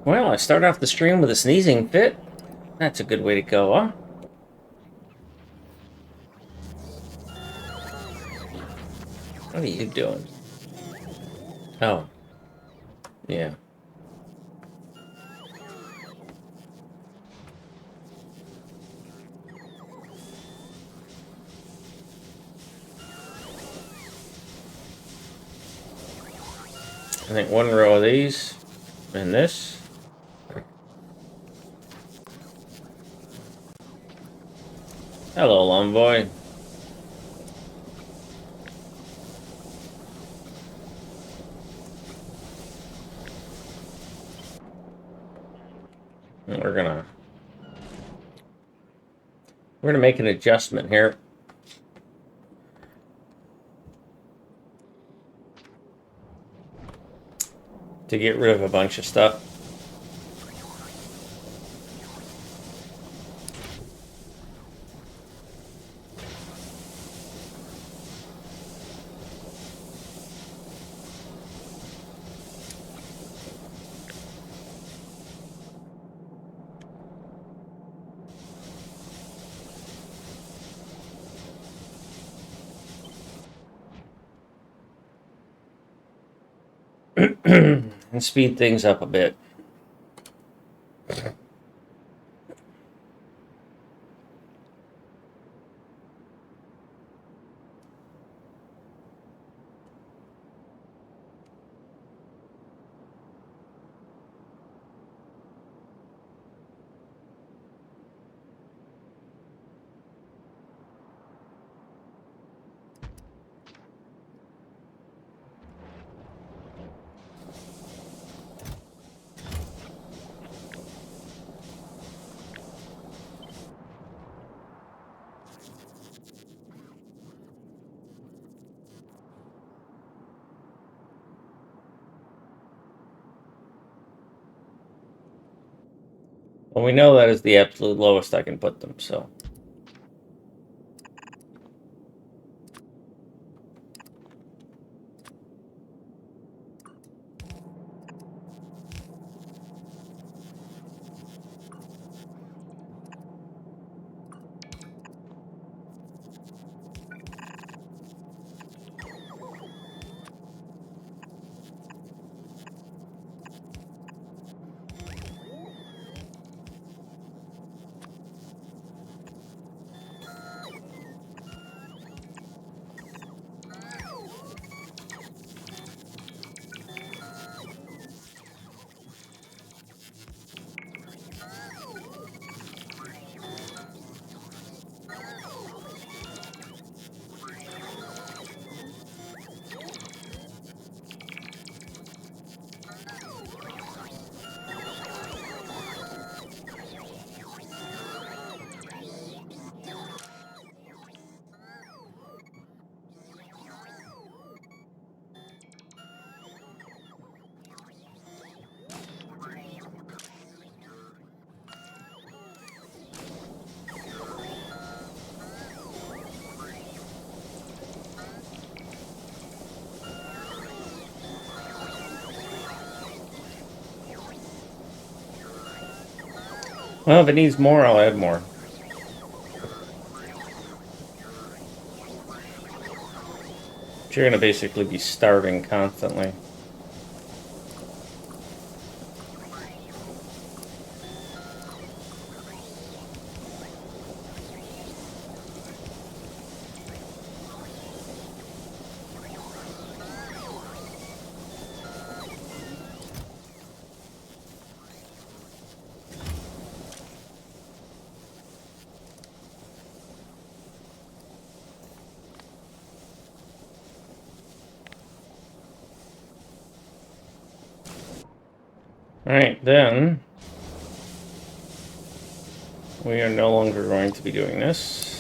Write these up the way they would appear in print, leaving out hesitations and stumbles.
Well, I start off the stream with a sneezing fit. That's a good way to go, huh? What are you doing? Oh. Yeah. I think one row of these, and this. Hello, Lumboy. We're gonna make an adjustment here. To get rid of a bunch of stuff. And speed things up a bit. Well, we know that is the absolute lowest I can put them, so. Well, if it needs more, I'll add more. But you're gonna basically be starving constantly. Alright, then we are no longer going to be doing this.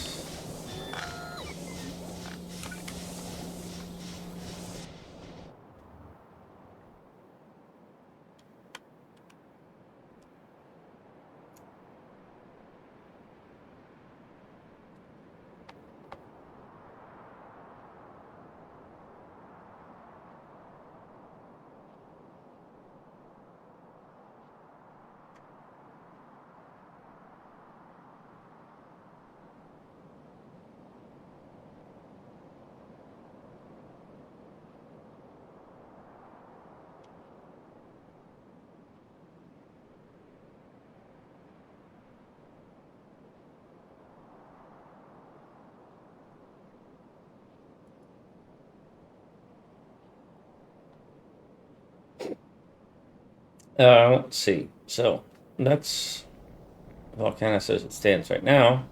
Let's see. So that's Vulcanus as it stands right now.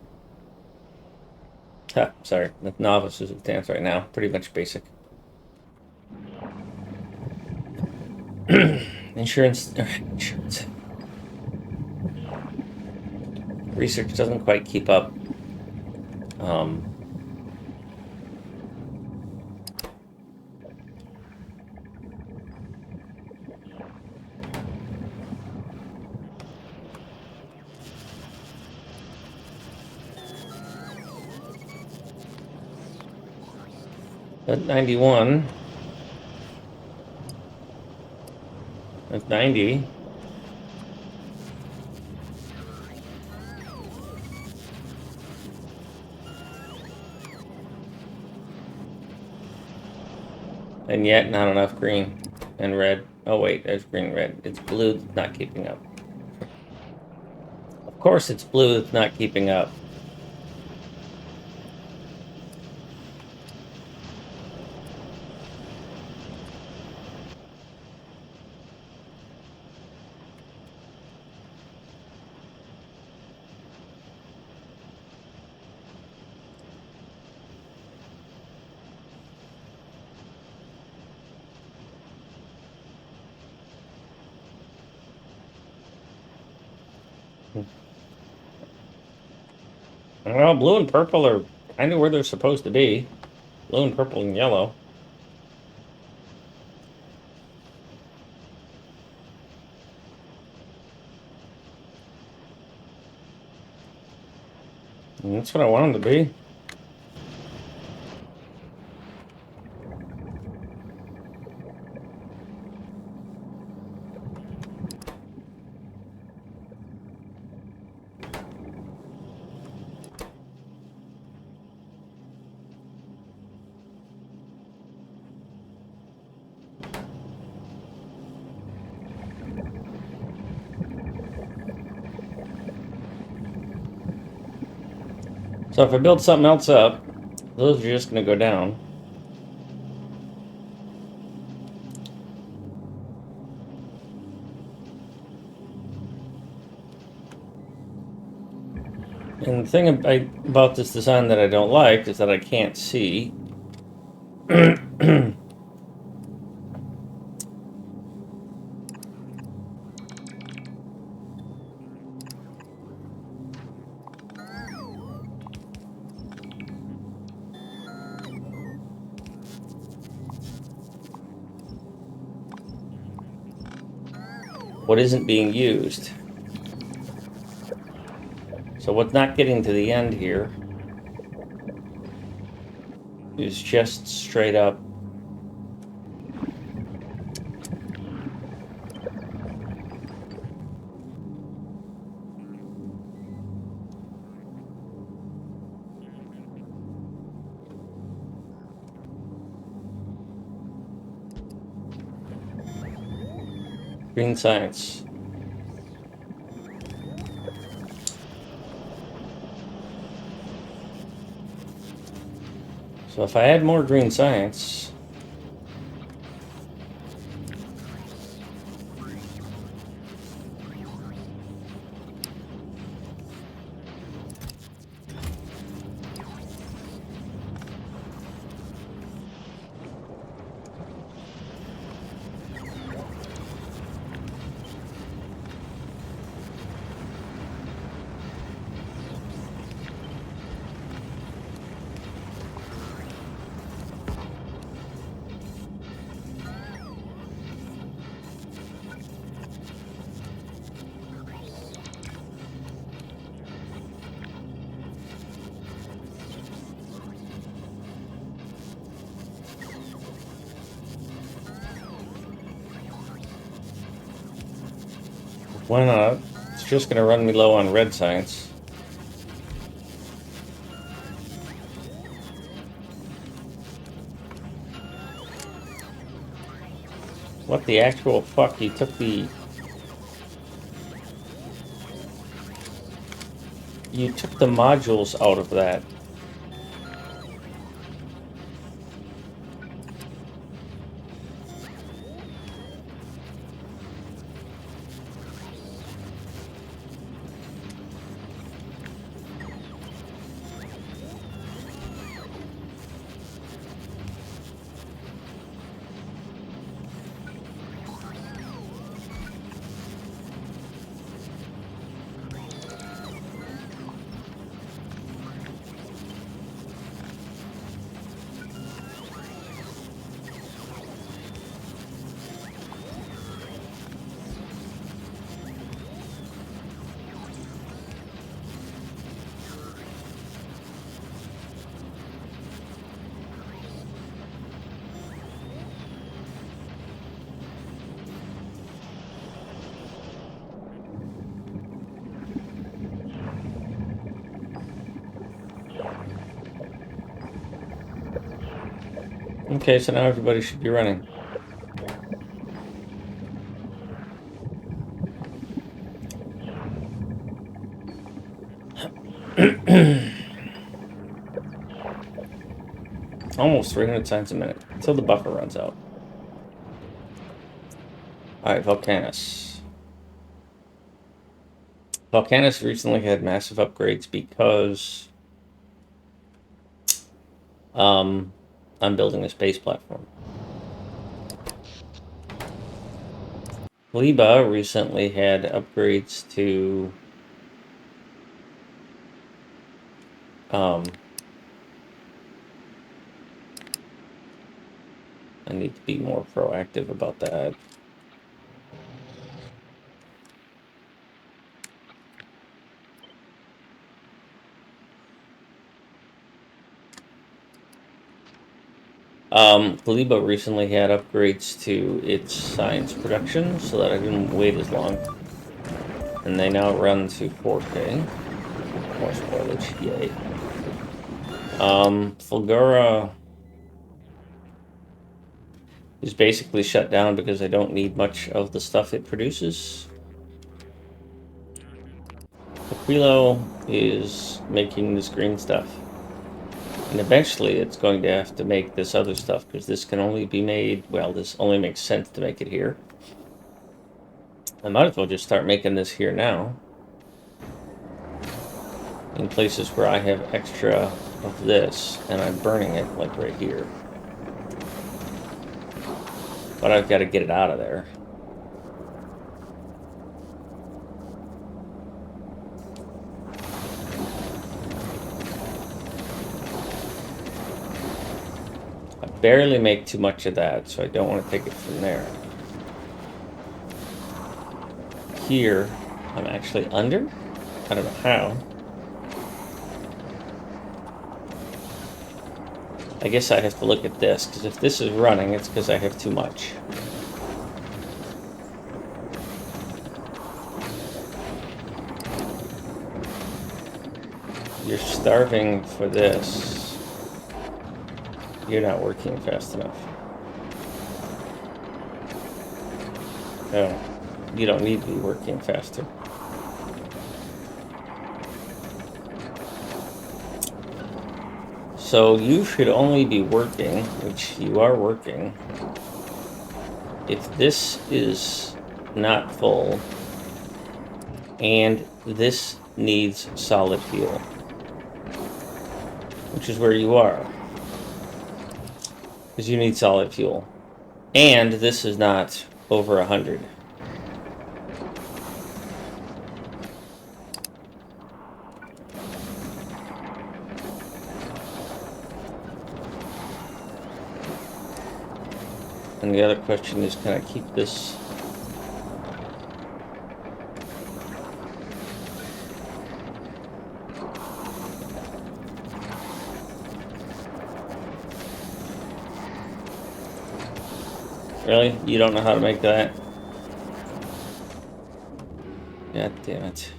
Sorry, the novice as it stands right now. Pretty much basic. Insurance. Research doesn't quite keep up. At 91. At 90. And yet not enough green and red. Oh wait, there's green and red. It's blue that's not keeping up. Of course it's blue that's not keeping up. Well, blue and purple are kind of where they're supposed to be. Blue and purple and yellow. And that's what I want them to be. So if I build something else up, those are just going to go down. And the thing about this design that I don't like is that I can't see. What isn't being used. So what's not getting to the end here is just straight up green science. So if I add more green science, why not? It's just going to run me low on red science. What the actual fuck? You took the modules out of that. Okay, so now everybody should be running. Almost 300 times a minute until the buffer runs out. Alright, Vulcanus. Vulcanus recently had massive upgrades because I'm building a space platform. Liba recently had upgrades to I need to be more proactive about that. Kaliba recently had upgrades to its science production so that I didn't wait as long. And they now run to 4K. More spoilage, yay. Fulgura is basically shut down because I don't need much of the stuff it produces. Aquilo is making this green stuff. And eventually it's going to have to make this other stuff because this can only be made, well, this only makes sense to make it here. I might as well just start making this here now. In places where I have extra of this and I'm burning it, like right here. But I've got to get it out of there. I barely make too much of that, so I don't want to take it from there. Here, I'm actually under. I don't know how. I guess I have to look at this, because if this is running, it's because I have too much. You're starving for this. You're not working fast enough. Oh, you don't need to be working faster. So you should only be working, which you are working, if this is not full and this needs solid fuel, which is where you are, because you need solid fuel, and this is not over 100. And the other question is, can I keep this? Really? You don't know how to make that? God damn it.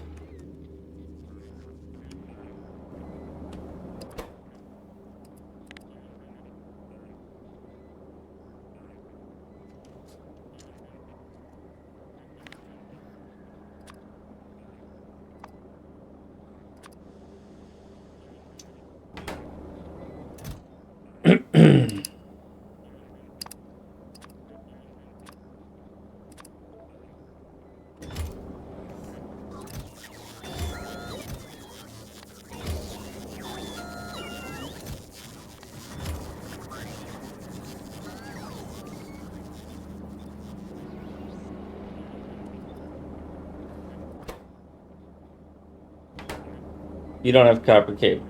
You don't have copper cable.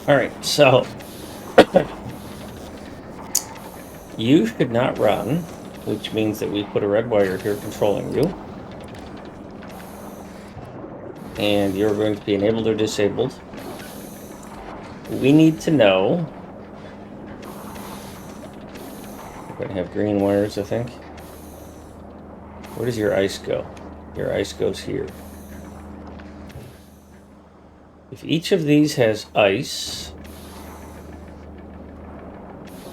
Alright, so you should not run, which means that we put a red wire here controlling you. And you're going to be enabled or disabled. We need to know. We're going to have green wires, I think. Where does your ice go? Your ice goes here. If each of these has ice,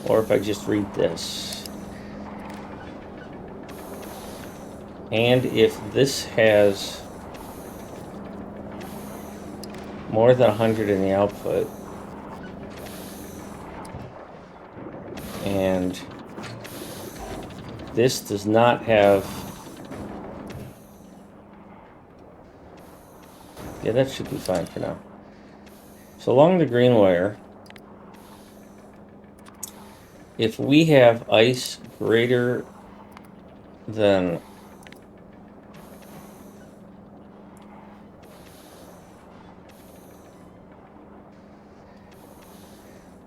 or if I just read this, and if this has more than 100 in the output, and this does not have, yeah, that should be fine for now. So along the green wire, if we have ice greater than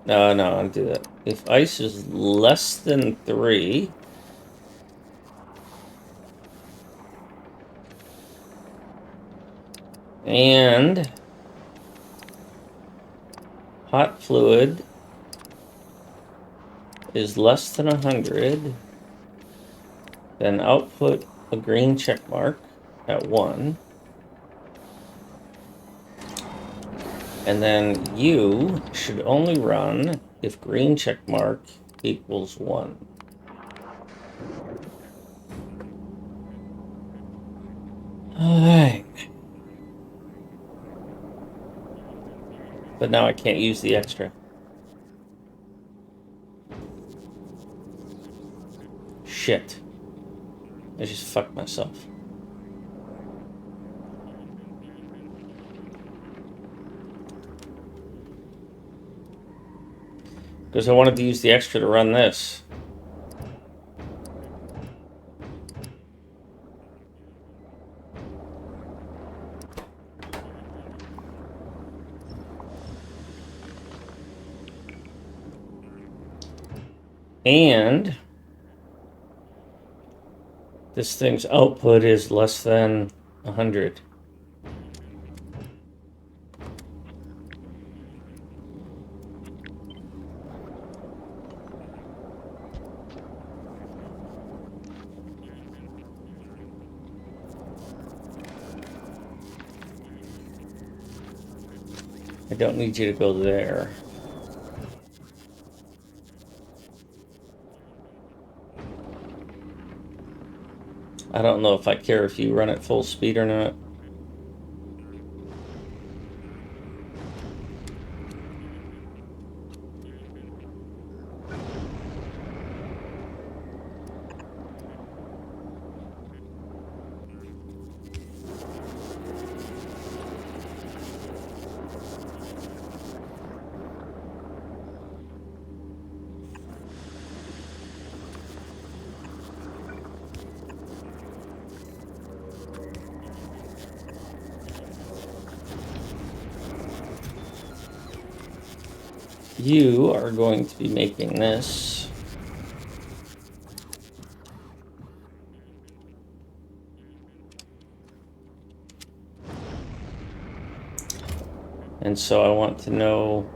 no, I'll do that. If ice is less than 3, and hot fluid is less than 100, then output a green check mark at 1. And then you should only run if green check mark equals 1. Alright. But now I can't use the extra. Shit. I just fucked myself. Because I wanted to use the extra to run this. And this thing's output is less than 100. I don't need you to go there. I don't know if I care if you run at full speed or not. You are going to be making this. And so I want to know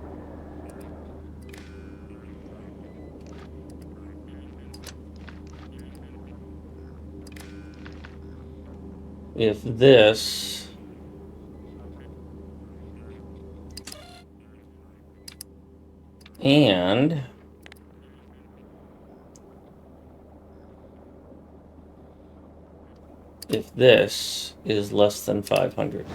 if this and if this is less than 500.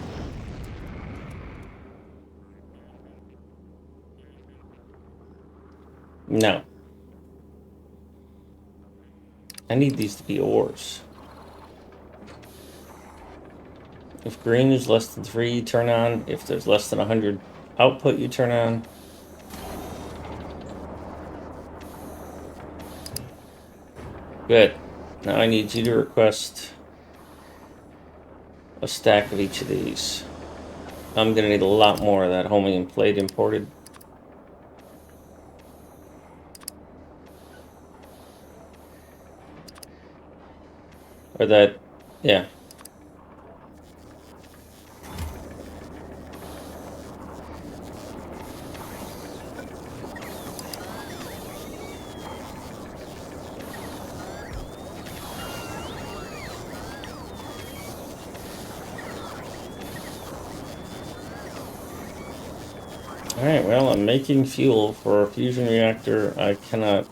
No. I need these to be ores. If green is less than 3, you turn on. If there's less than 100 output, you turn on. Good. Now I need you to request a stack of each of these. I'm going to need a lot more of that chromium plate imported. Or that, yeah. Alright, well, I'm making fuel for a fusion reactor. I cannot...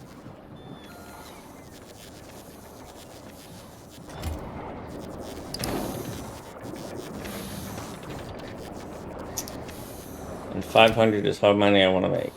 And 500 is how many I want to make.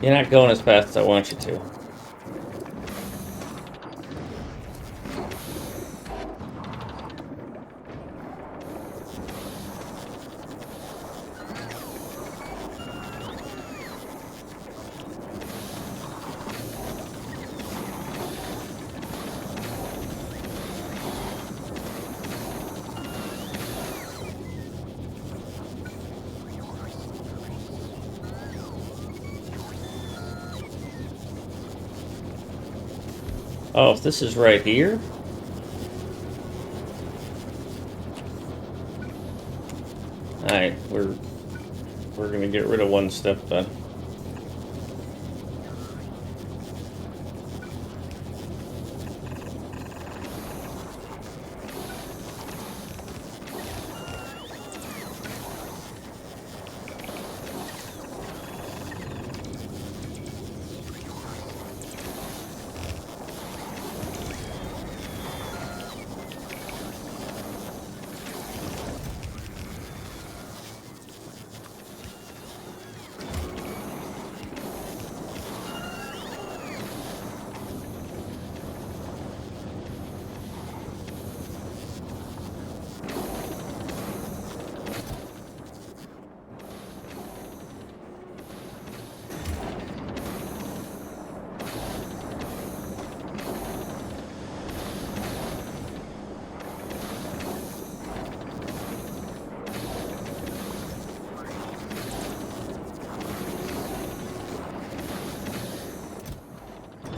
You're not going as fast as I want you to. Oh, if this is right here? Alright, we're gonna get rid of one step then.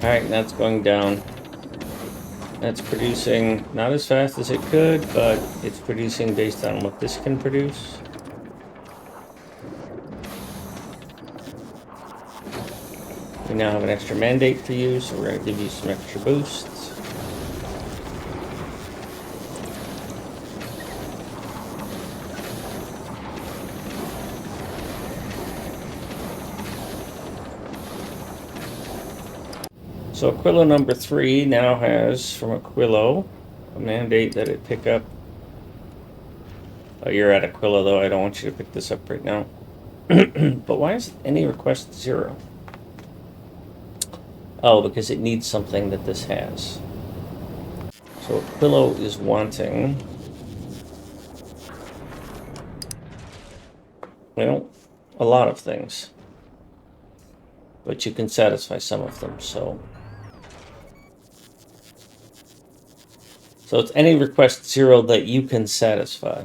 Alright, that's going down. That's producing not as fast as it could, but it's producing based on what this can produce. We now have an extra mandate for you, so we're going to give you some extra boosts. So Aquilo number 3 now has, from Aquilo, a mandate that it pick up. Oh, you're at Aquilo, though. I don't want you to pick this up right now. But why is any request 0? Oh, because it needs something that this has. So Aquilo is wanting... well, a lot of things. But you can satisfy some of them, so... So it's any request 0 that you can satisfy.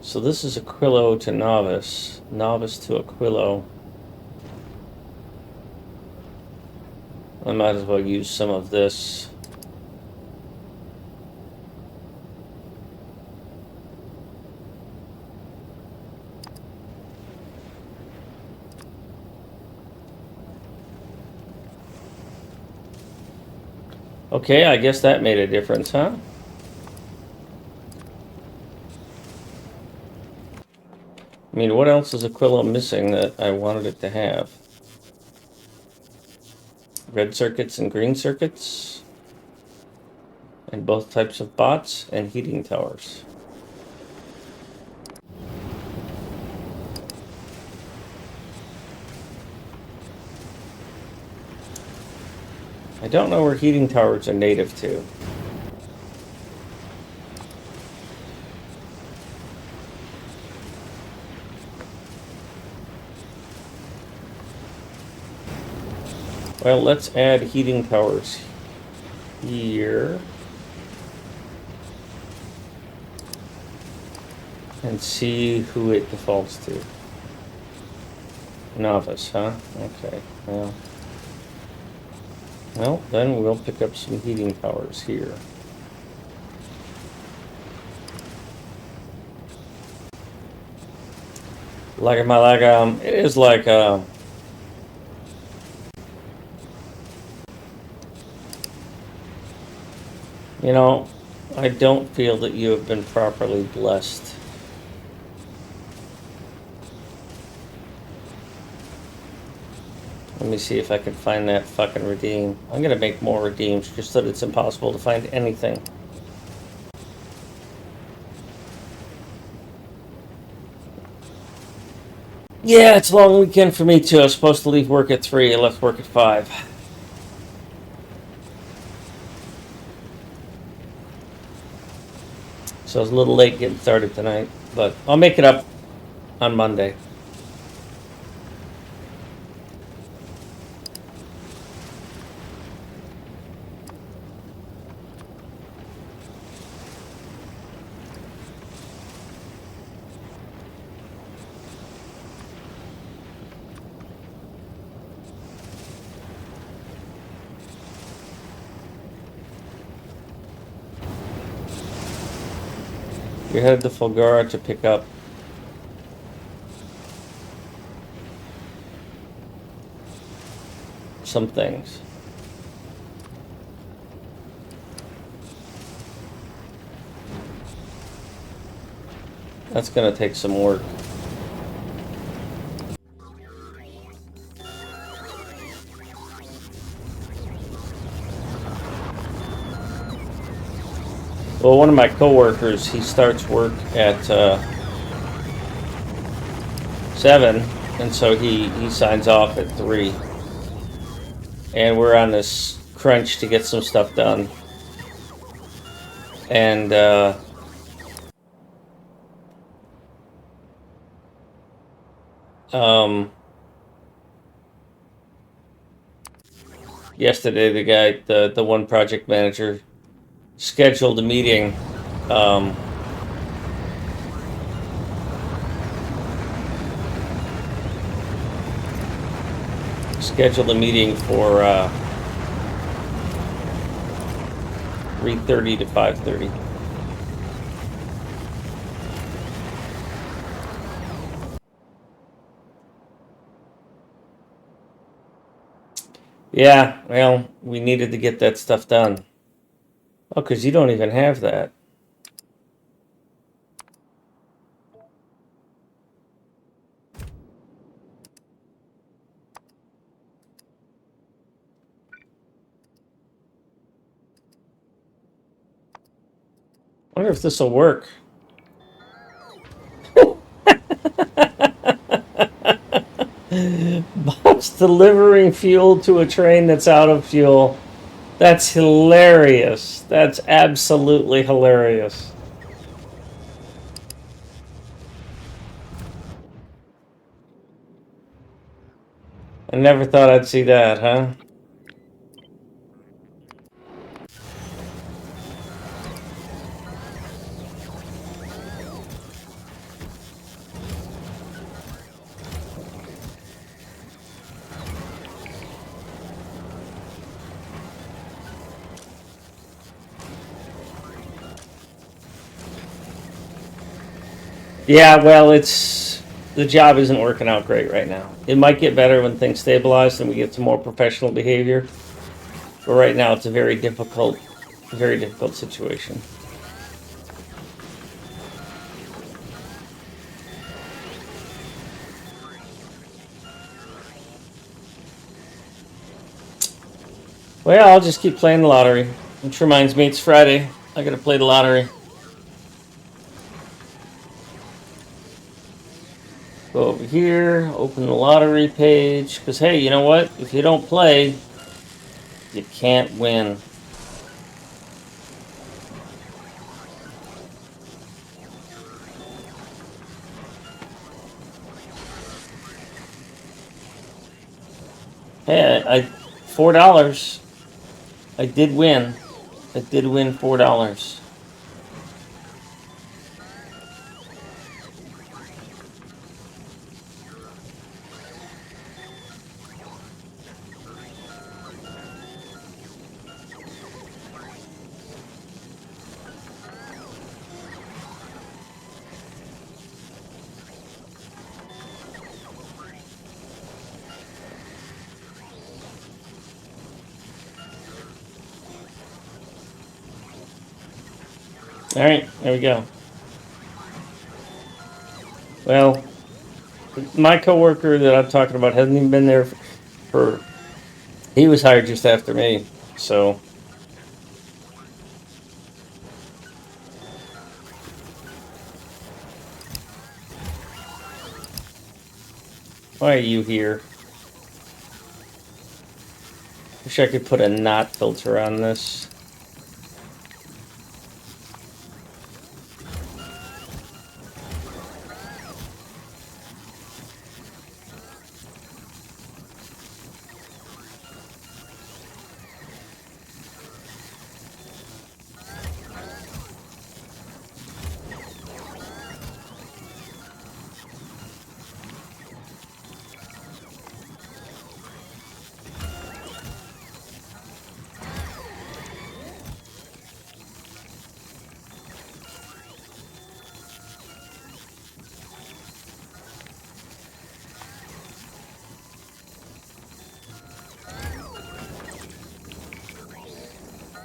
So this is Aquilo to Novice, Novice to Aquilo. I might as well use some of this. Okay, I guess that made a difference, huh? I mean, what else is Aquila missing that I wanted it to have? Red circuits and green circuits, and both types of bots, and heating towers. I don't know where heating towers are native to. Well, let's add heating towers here. And see who it defaults to. Novice, huh? Okay, well, then we'll pick up some heating towers here. It is like, you know, I don't feel that you have been properly blessed. Let me see if I can find that fucking redeem. I'm gonna make more redeems just so that it's impossible to find anything. Yeah, it's a long weekend for me too. I was supposed to leave work at 3. I left work at 5. So I was a little late getting started tonight, but I'll make it up on Monday. You're headed to Fulgara to pick up some things. That's gonna take some work. Well, one of my coworkers, he starts work at 7, and so he signs off at 3. And we're on this crunch to get some stuff done. And yesterday the guy, the one project manager, scheduled a meeting for 3:30 to 5:30. Yeah, well, we needed to get that stuff done. Oh, because you don't even have that. I wonder if this will work. Bots delivering fuel to a train that's out of fuel. That's hilarious. That's absolutely hilarious. I never thought I'd see that, huh? Yeah, well, the job isn't working out great right now. It might get better when things stabilize and we get to more professional behavior. But right now, it's a very difficult situation. Well, I'll just keep playing the lottery. Which reminds me, it's Friday. I gotta play the lottery. Go over here, open the lottery page. Because, hey, you know what? If you don't play, you can't win. Hey, $4. I did win. I did win $4. All right, there we go. Well, my coworker that I'm talking about hasn't even been there for he was hired just after me, so why are you here? Wish I could put a knot filter on this.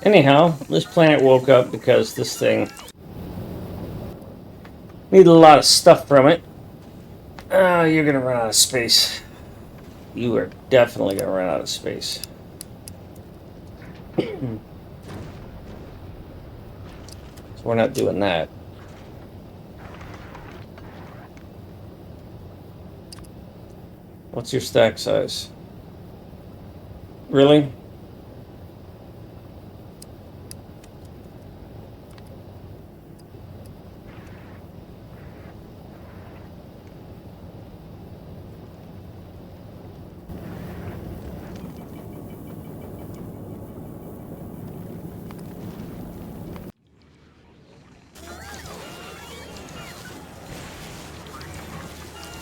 Anyhow, this planet woke up because this thing needed a lot of stuff from it. Oh, you're gonna run out of space. You are definitely gonna run out of space. So we're not doing that. What's your stack size? Really?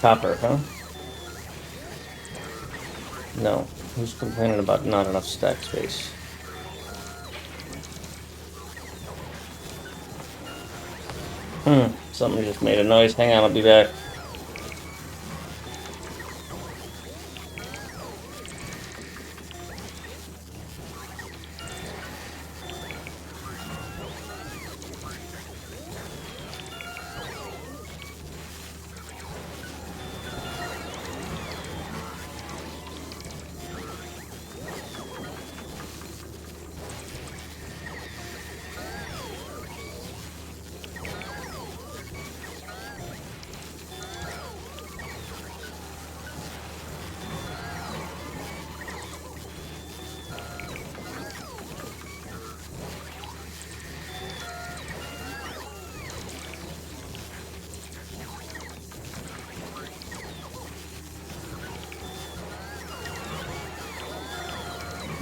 Copper, huh? No. Who's complaining about not enough stack space? Something just made a noise. Hang on, I'll be back.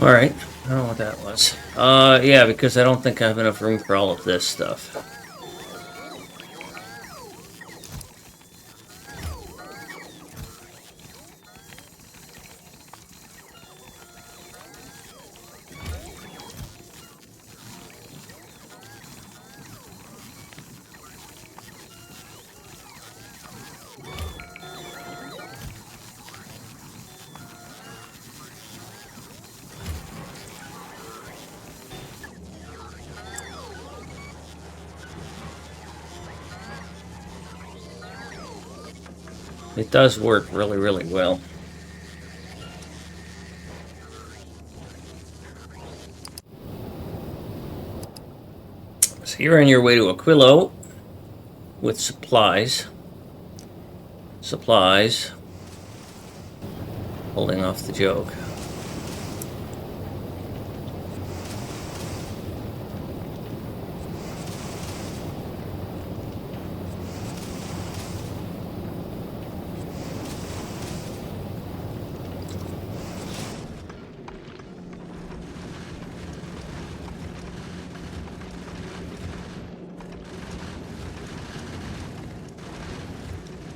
Alright, I don't know what that was. Yeah, because I don't think I have enough room for all of this stuff. It does work really, really well. So you're on your way to Aquilo with supplies. Holding off the joke.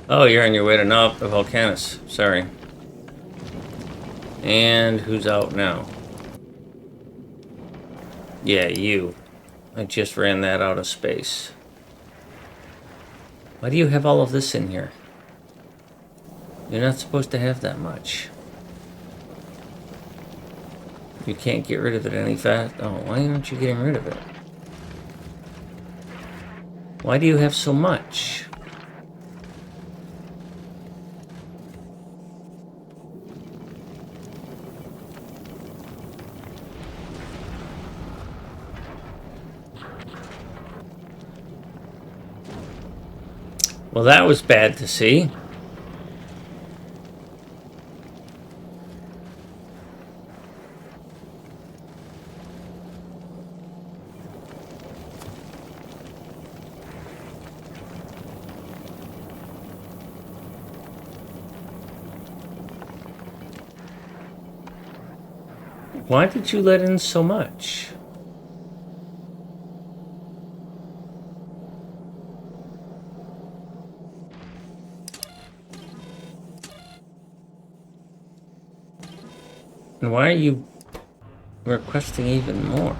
Oh, you're on your way to the Vulcanus. Sorry. And who's out now? Yeah, you. I just ran that out of space. Why do you have all of this in here? You're not supposed to have that much. You can't get rid of it any fast. Oh, why aren't you getting rid of it? Why do you have so much? Well, that was bad to see. Why did you let in so much? And why are you requesting even more?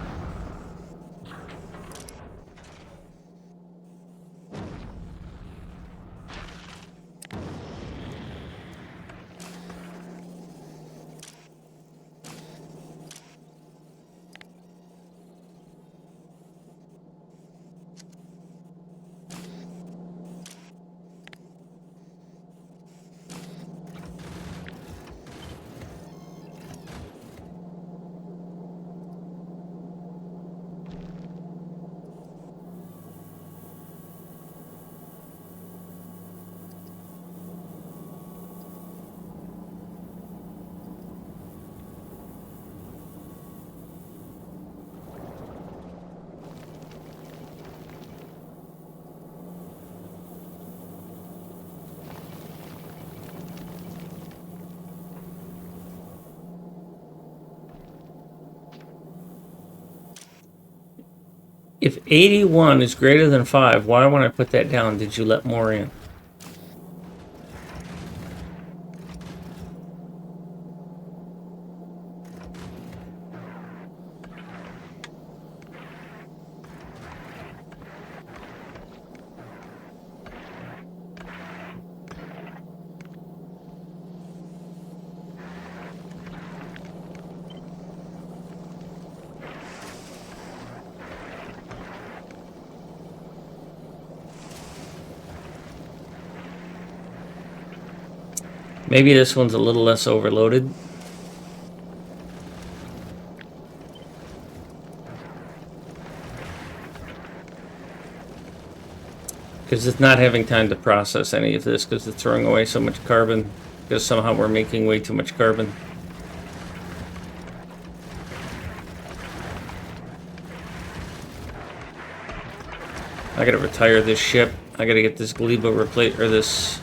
If 81 is greater than 5, why when I put that down did you let more in? Maybe this one's a little less overloaded. Because it's not having time to process any of this because it's throwing away so much carbon. Because somehow we're making way too much carbon. I gotta retire this ship. I gotta get this Glebo replace or this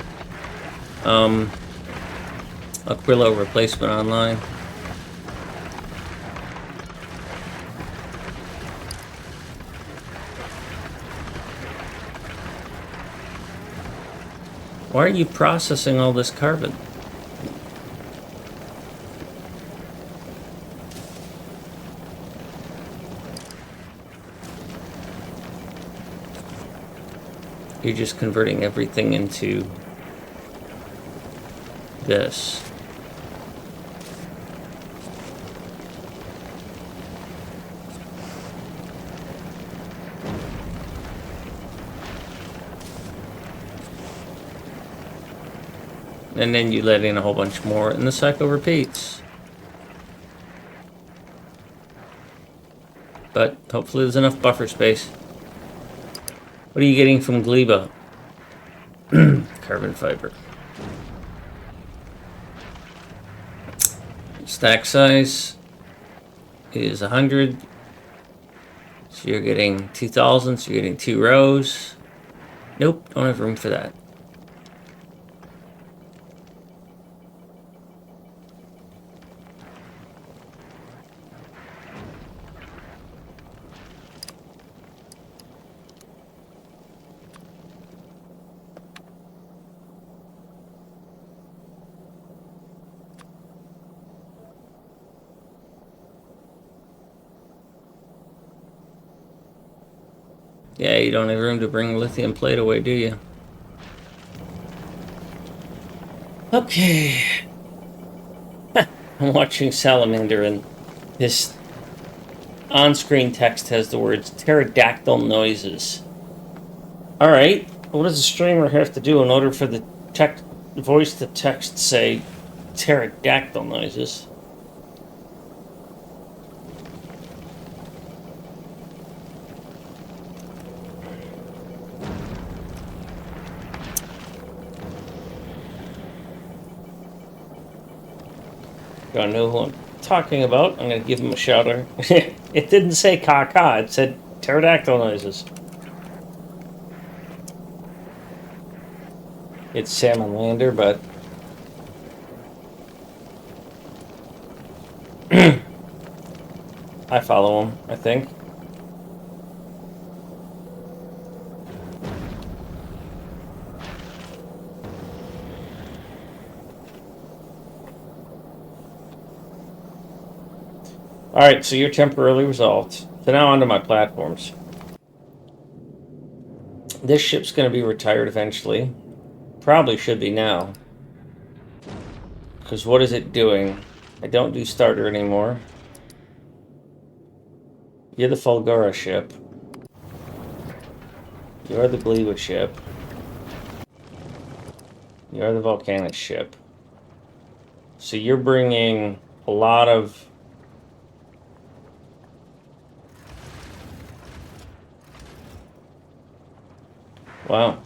Aquilo replacement online. Why are you processing all this carbon? You're just converting everything into this. And then you let in a whole bunch more, and the cycle repeats. But hopefully there's enough buffer space. What are you getting from Gleba? Carbon fiber. Stack size is 100. So you're getting 2,000, so you're getting 2 rows. Nope, don't have room for that. Yeah, you don't have room to bring lithium plate away, do you? Okay. I'm watching Salamander, and this on-screen text has the words pterodactyl noises. Alright, what does the streamer have to do in order for the voice to text say pterodactyl noises? Don't know who I'm talking about. I'm going to give him a shout out. It didn't say caca, it said pterodactyl noises. It's Salamander, but I follow him, I think. Alright, so you're temporarily resolved. So now onto my platforms. This ship's going to be retired eventually. Probably should be now. Because what is it doing? I don't do starter anymore. You're the Fulgura ship. You're the Gleba ship. You're the Vulcanus ship. So you're bringing a lot of... Wow.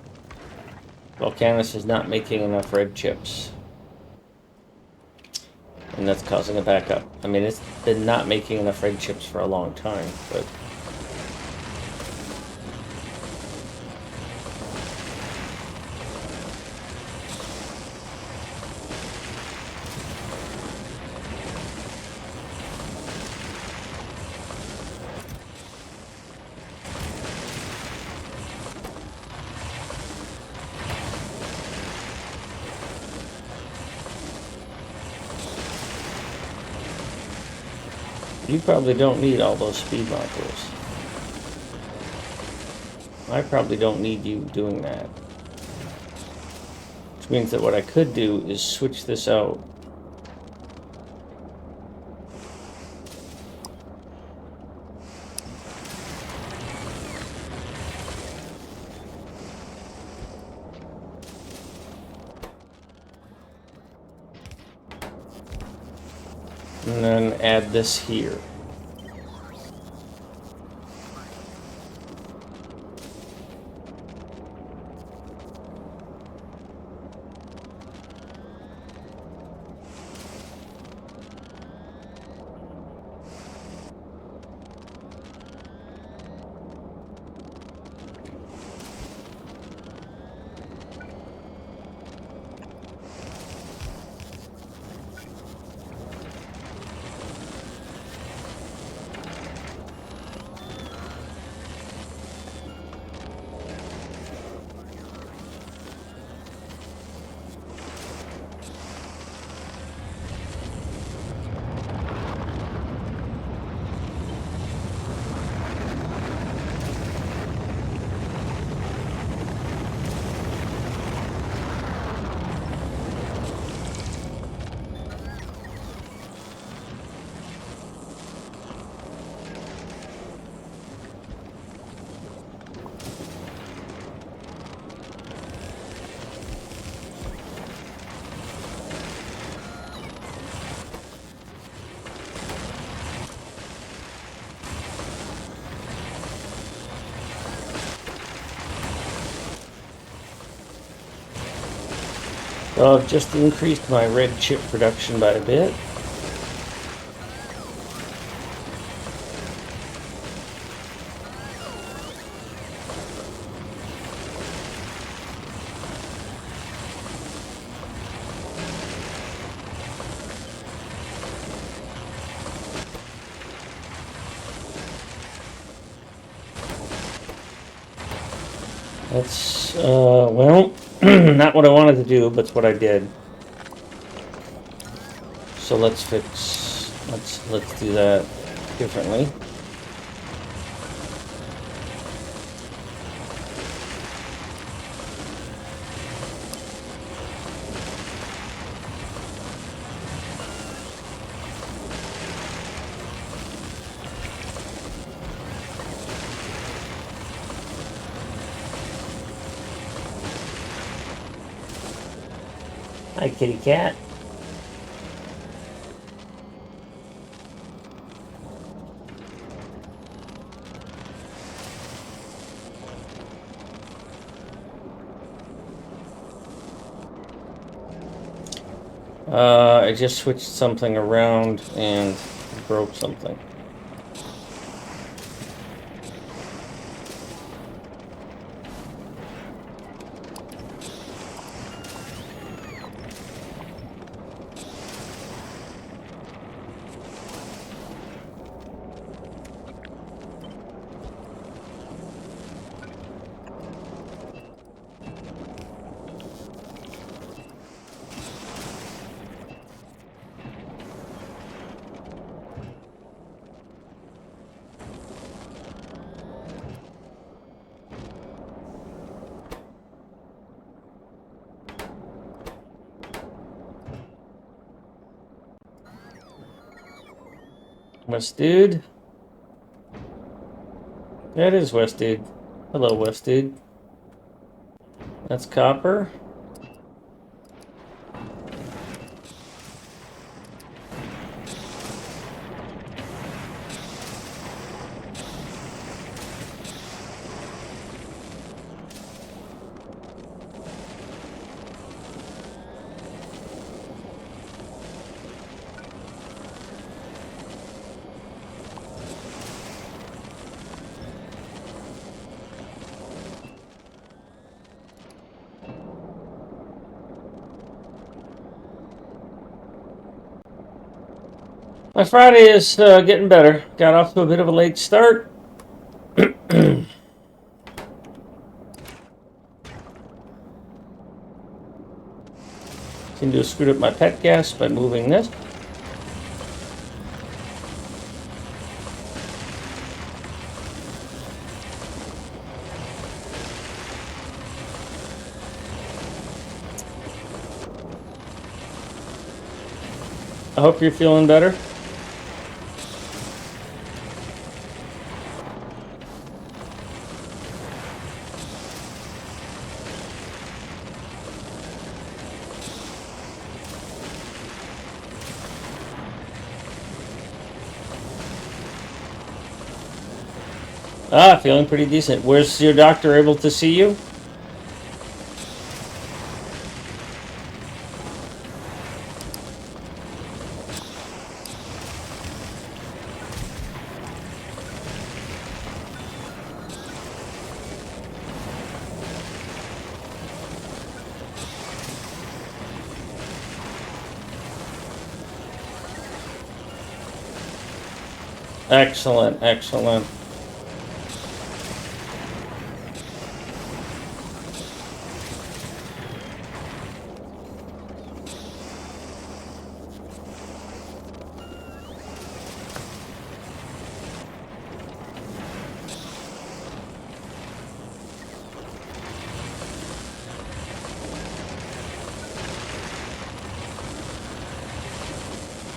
Vulcanus is not making enough red chips. And that's causing a backup. I mean, it's been not making enough red chips for a long time, but... You probably don't need all those speed modules. I probably don't need you doing that. Which means that what I could do is switch this out. And then add this here. So I've just increased my red chip production by a bit. That's, well, not what I wanted to do, but it's what I did. So let's do that differently. Hi, kitty cat. I just switched something around and broke something. West Dude. That is West Dude. Hello, West Dude. That's copper. My Friday is getting better. Got off to a bit of a late start. Seem to have screwed up my pet gas by moving this. I hope you're feeling better. Feeling pretty decent. Where's your doctor able to see you? Excellent, excellent.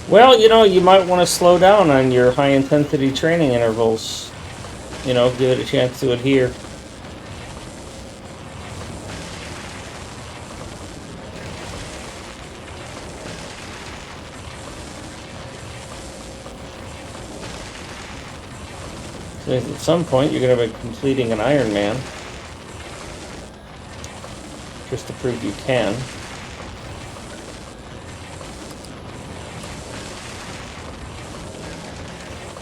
Well, you might want to slow down on your high-intensity training intervals. Give it a chance to adhere. So at some point, you're going to be completing an Ironman. Just to prove you can.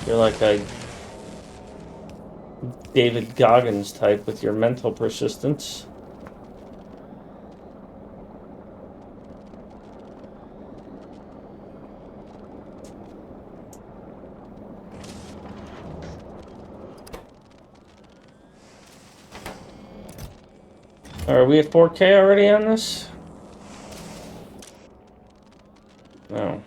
You're like a David Goggins type with your mental persistence. Are we at 4K already on this? No.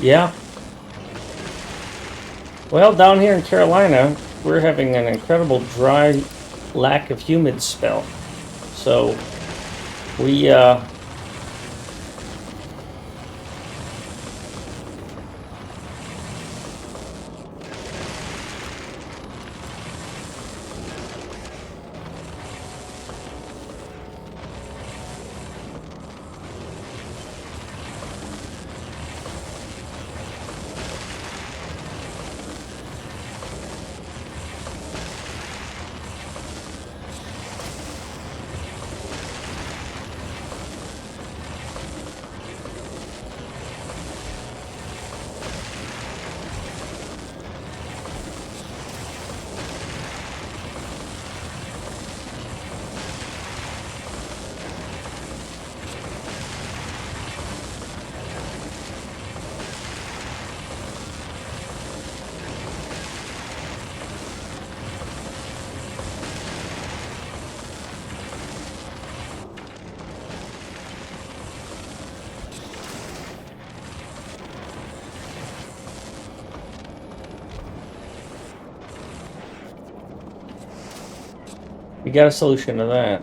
Yeah. Well, down here in Carolina, we're having an incredible dry, lack of humid spell. So, we, we got a solution to that.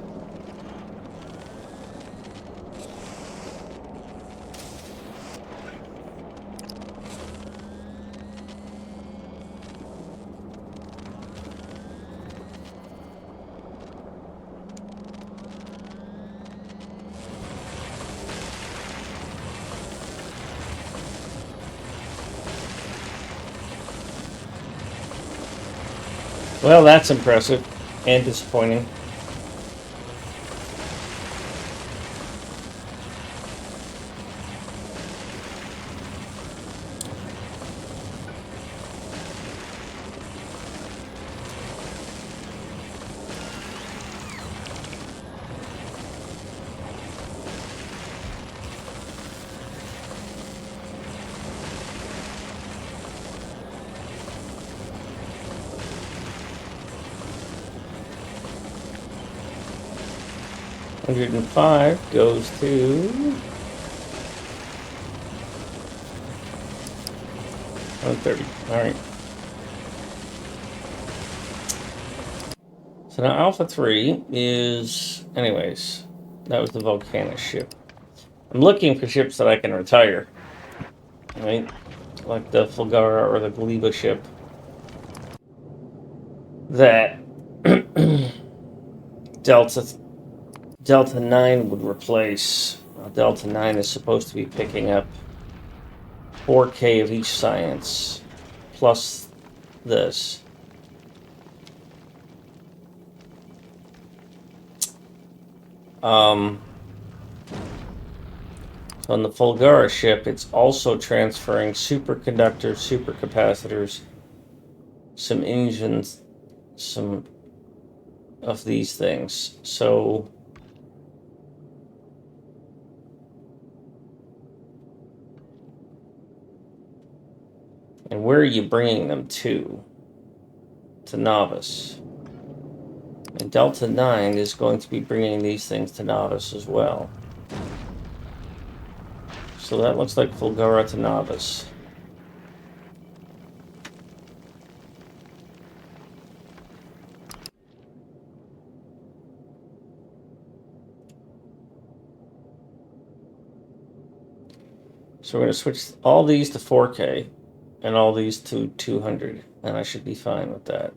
Well, that's impressive and disappointing. $105 goes to 130. All right. So now Alpha 3 is, anyways, that was the Vulcanus ship. I'm looking for ships that I can retire. Right? Like the Fulgara or the Gleba ship. That Delta 9 would replace. Delta 9 is supposed to be picking up 4K of each science, plus this. So on the Fulgara ship, it's also transferring superconductors, supercapacitors, some engines, some of these things. So and where are you bringing them to? to Novice. And Delta 9 is going to be bringing these things to Novice as well. So that looks like Fulgura to Novice. So we're going to switch all these to 4K and all these to 200, and I should be fine with that.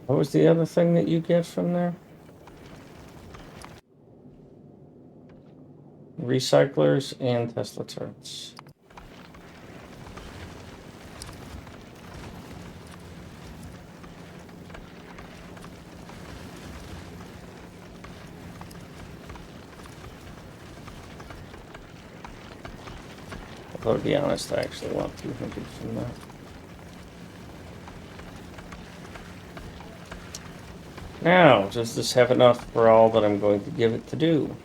What was the other thing that you get from there? Recyclers and Tesla turrets. Although, to be honest, I actually want 200 from that. Now, does this have enough for all that I'm going to give it to do?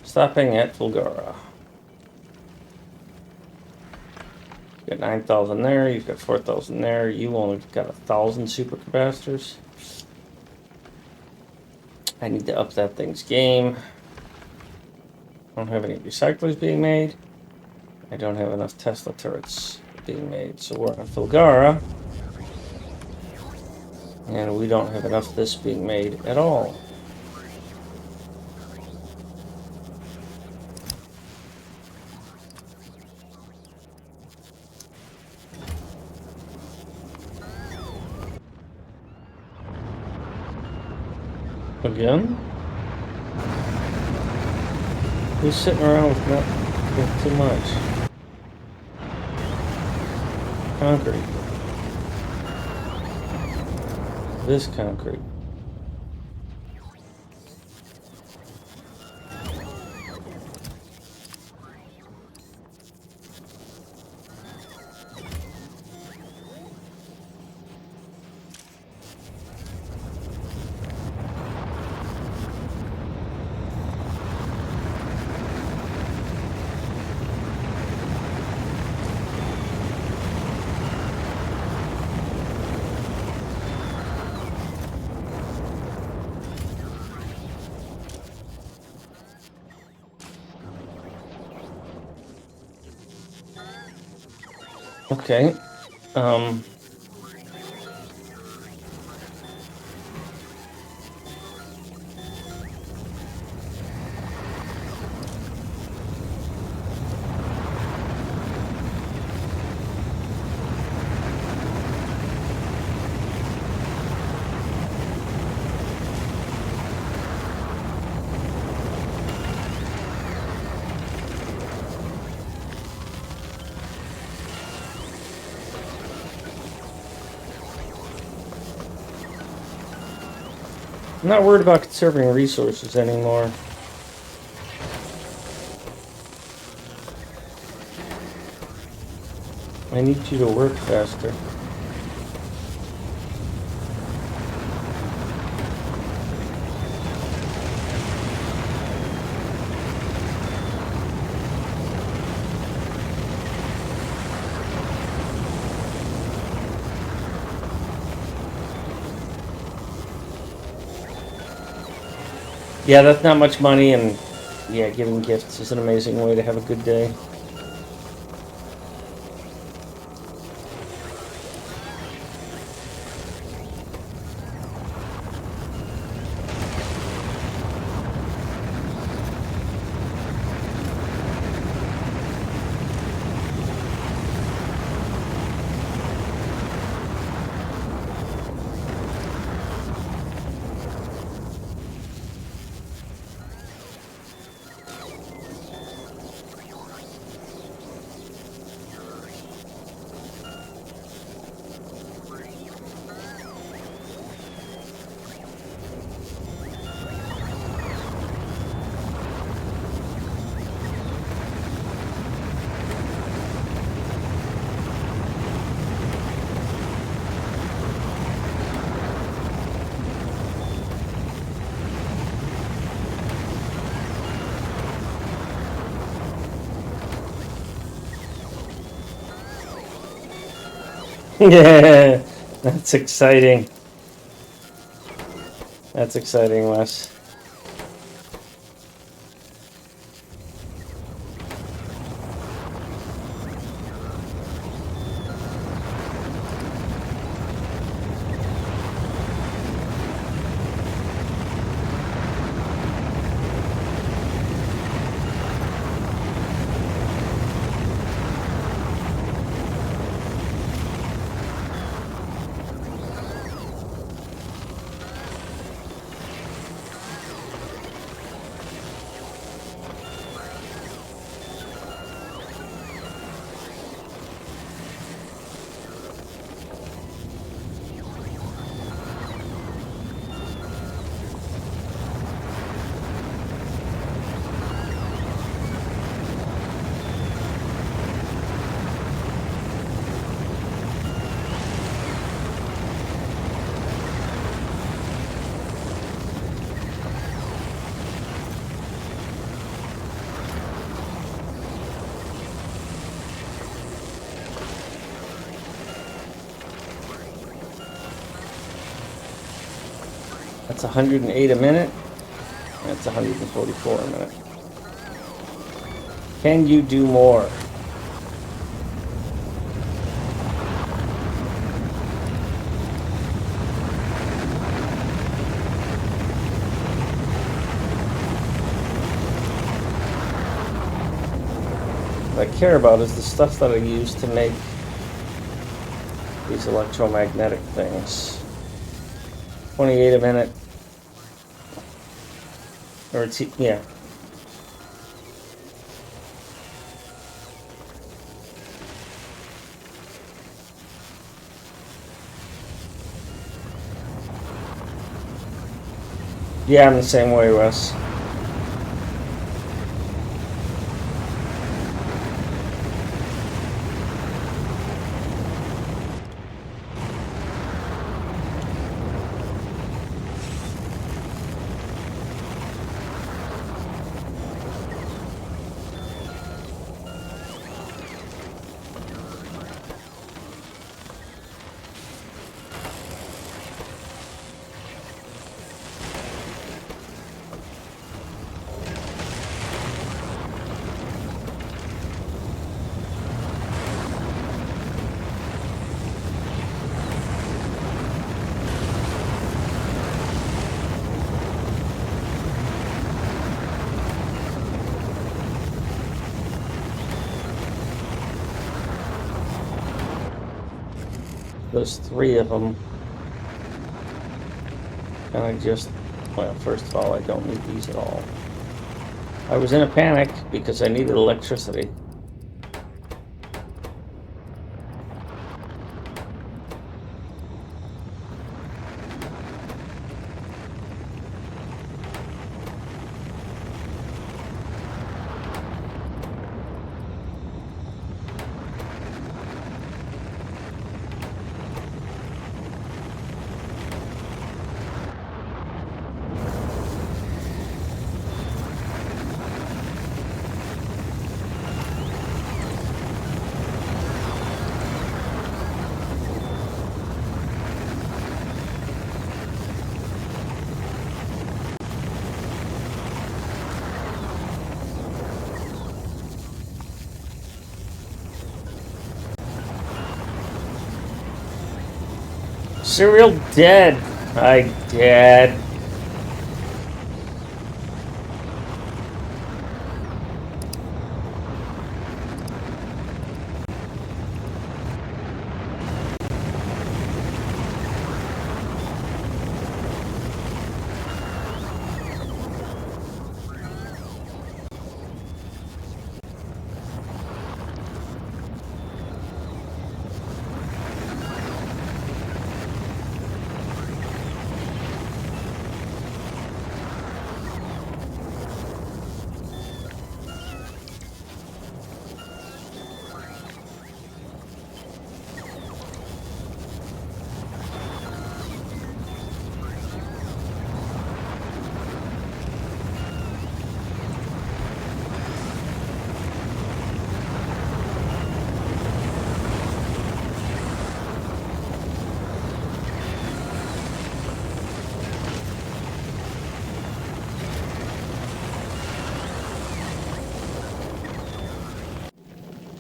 Stopping at Fulgura. You've got 9,000 there, you've got 4,000 there, you only got 1,000 supercapacitors. I need to up that thing's game. I don't have any recyclers being made. I don't have enough Tesla turrets being made, so we're on Fulgura. And we don't have enough of this being made at all. Again? Who's sitting around with too much? Concrete. This concrete. Okay. I'm not worried about conserving resources anymore. I need you to work faster. Yeah, that's not much money, and yeah, giving gifts is an amazing way to have a good day. Yeah, that's exciting. That's exciting, Wes. That's 108 a minute. That's 144 a minute. Can you do more? What I care about is the stuff that I use to make these electromagnetic things. 28 a minute. Or it's, yeah. Yeah, I'm the same way, Russ. There's 3 of them. And I just, well, first of all, I don't need these at all. I was in a panic because I needed electricity. Serial dead. Hi, Dad.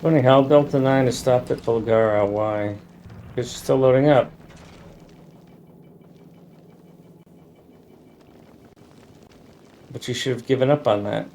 Funny how Delta 9 is stopped at Bulgaria. Why? Because it's still loading up. But you should have given up on that.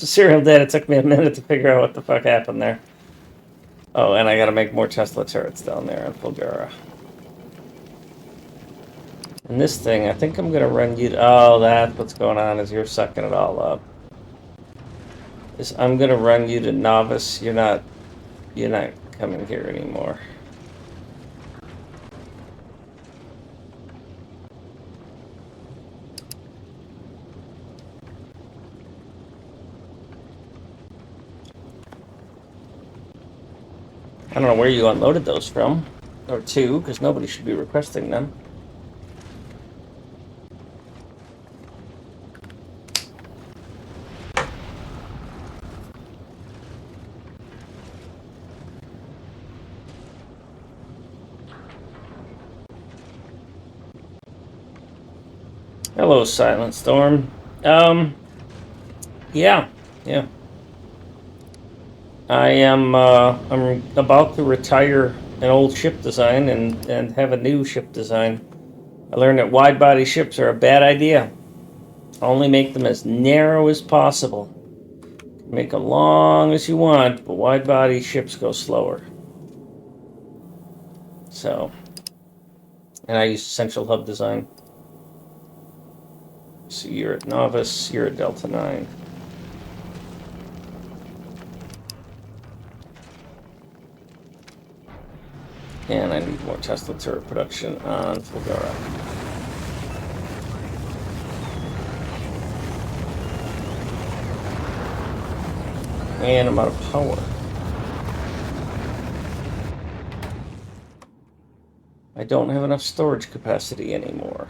Serial data took me a minute to figure out what the fuck happened there. Oh, and I gotta make more Tesla turrets down there in Fulgara. And this thing, I think I'm gonna run you. Oh, that's what's going on. Is you're sucking it all up. I'm gonna run you to novice. You're not coming here anymore. I don't know where you unloaded those from, or two, because nobody should be requesting them. Hello, Silent Storm. Yeah. I'm about to retire an old ship design and have a new ship design. I learned that wide-body ships are a bad idea. Only make them as narrow as possible. Make them long as you want, but wide-body ships go slower. So, and I use Central Hub design. So you're at Novice, you're at Delta 9. And I need more Tesla turret production on Fulgara. And I'm out of power. I don't have enough storage capacity anymore.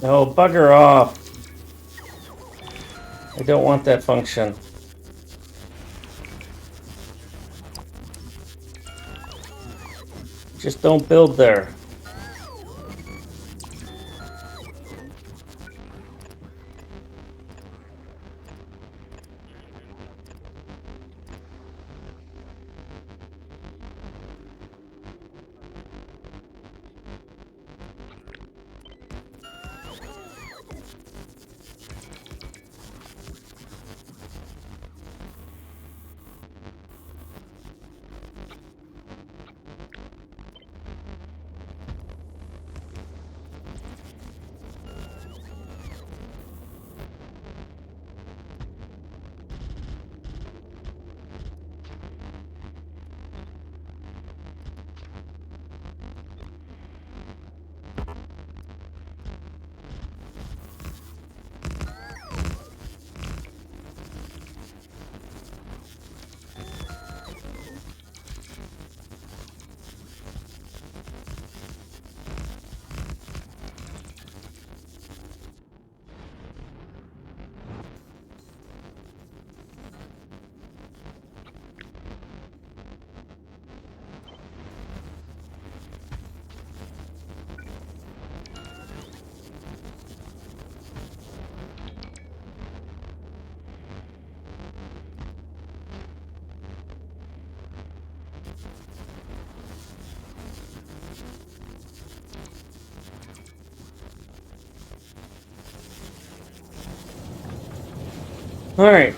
Oh, bugger off. I don't want that function. Just don't build there. All right.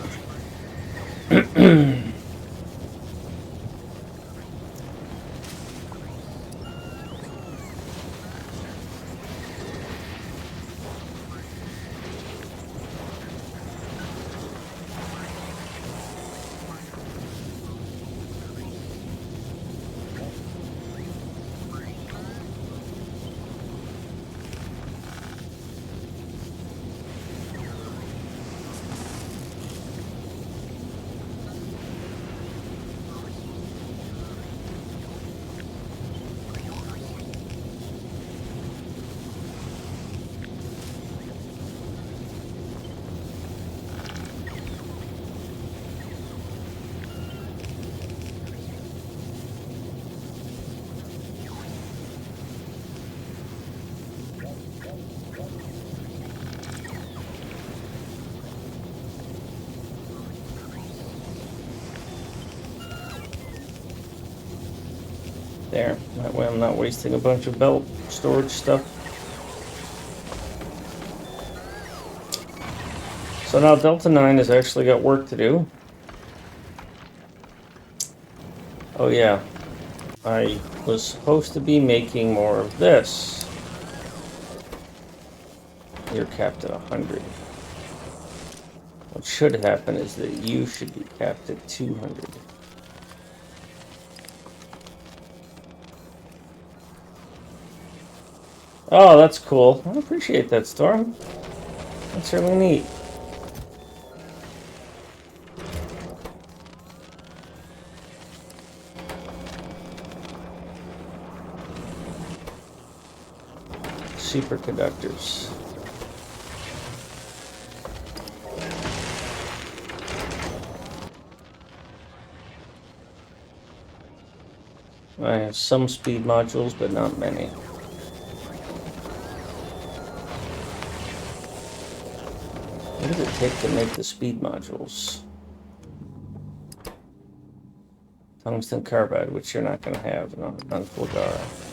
There. That way I'm not wasting a bunch of belt storage stuff. So now Delta 9 has actually got work to do. Oh yeah. I was supposed to be making more of this. You're capped at 100. What should happen is that you should be capped at 200. Oh, that's cool. I appreciate that, Storm. That's really neat. Superconductors. I have some speed modules, but not many. What does it take to make the speed modules? Tungsten carbide, which you're not going to have on Fulgara.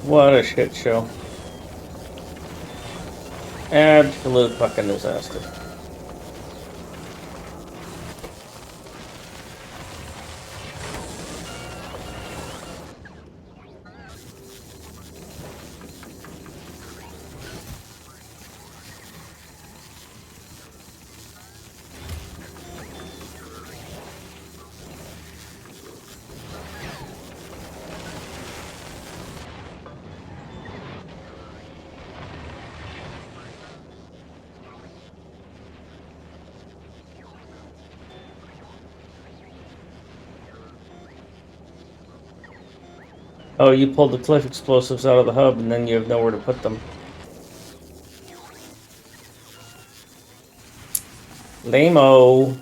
What a shit show. Absolute fucking disaster. Oh, you pulled the cliff explosives out of the hub and then you have nowhere to put them. Lame-o.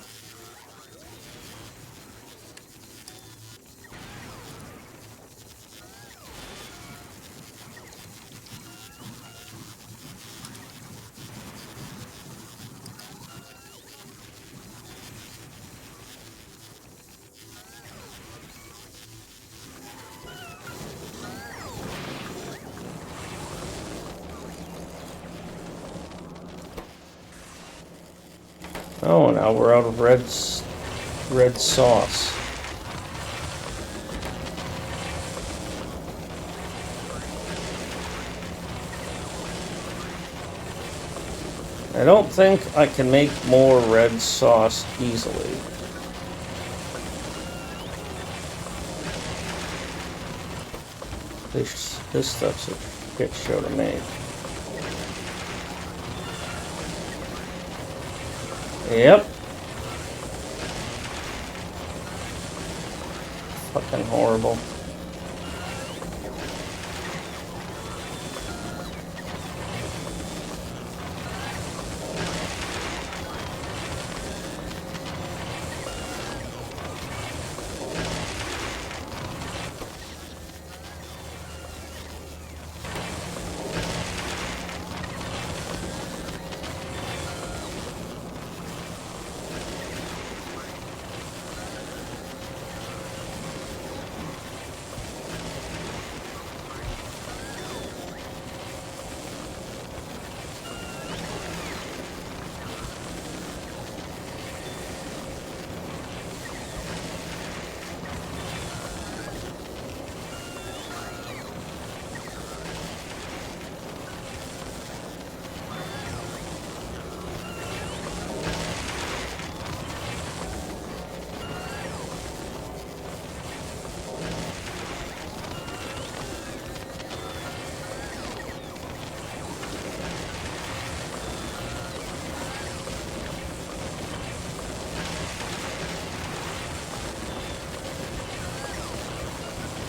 Oh, now we're out of red sauce. I don't think I can make more red sauce easily. This stuff's a shit show to make. Yep. Fucking horrible.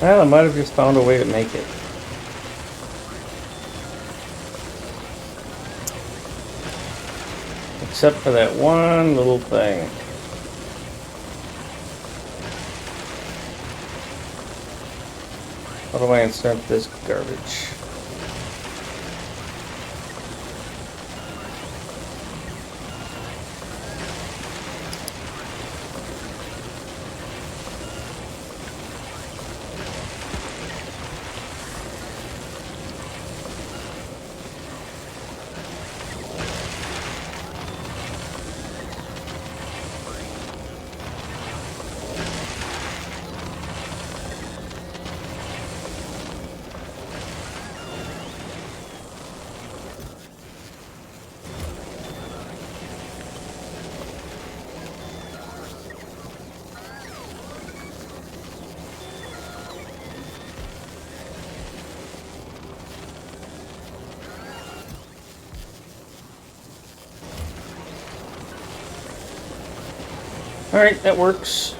Well, I might have just found a way to make it. Except for that one little thing. How do I insert this garbage? Alright, that works.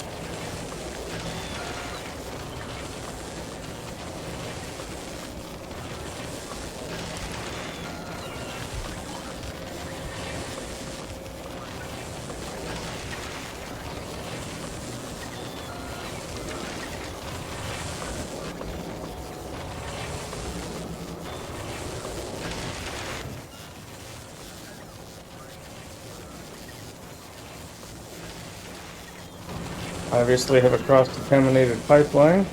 Obviously have a cross-contaminated pipeline.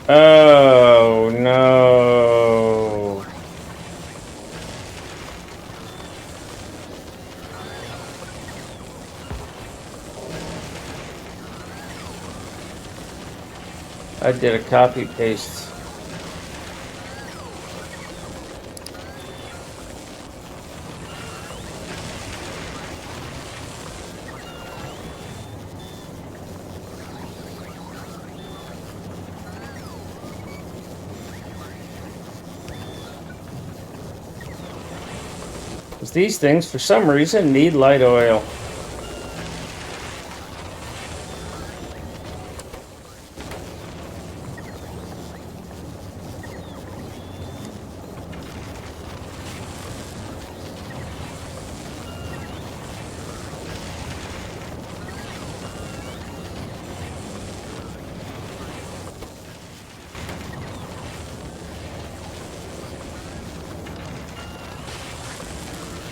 Oh no. I did a copy paste. Because these things, for some reason, need light oil.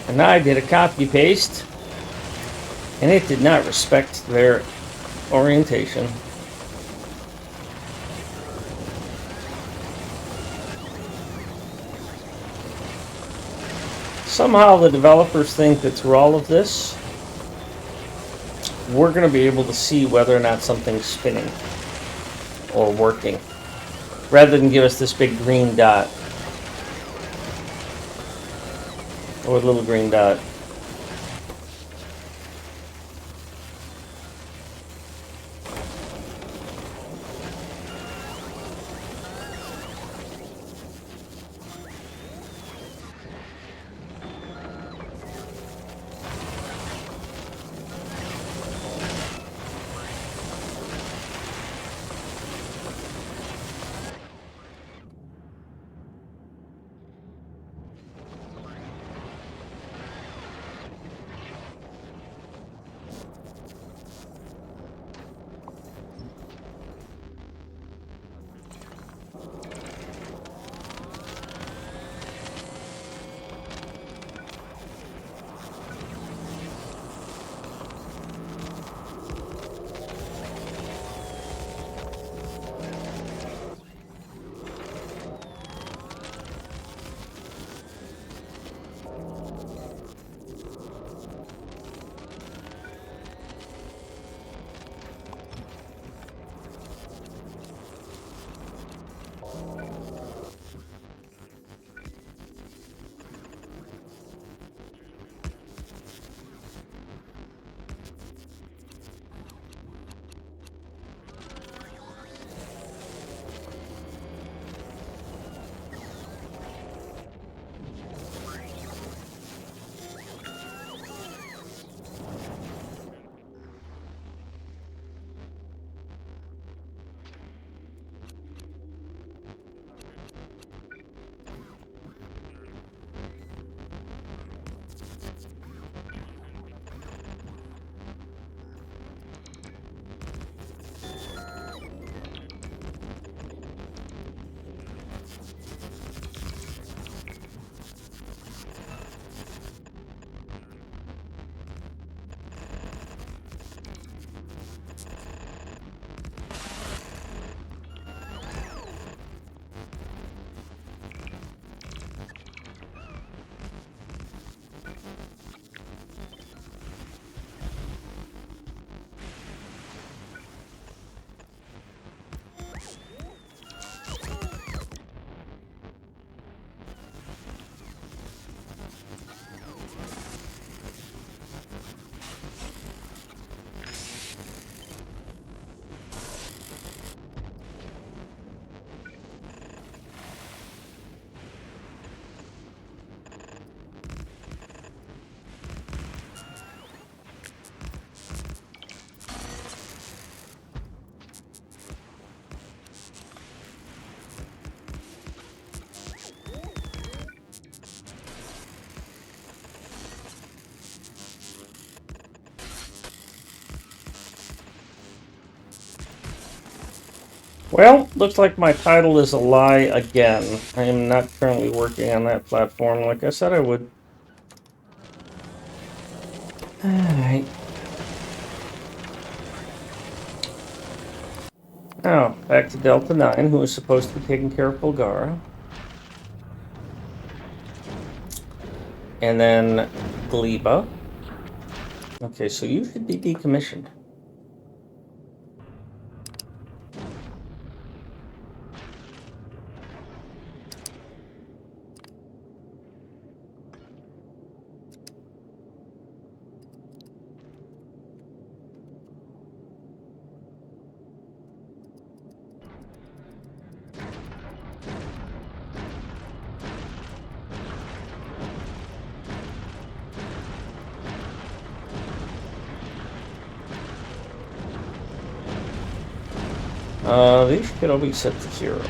And now I did a copy paste, and it did not respect their orientation. Somehow the developers think that through all of this, we're going to be able to see whether or not something's spinning or working, rather than give us this big green dot. Or a little green dot. Well, looks like my title is a lie again. I am not currently working on that platform like I said I would. Alright. Now, back to Delta 9, who is supposed to be taking care of Bulgara. And then Gleba. Okay, so you should be decommissioned. These should all be set to 0.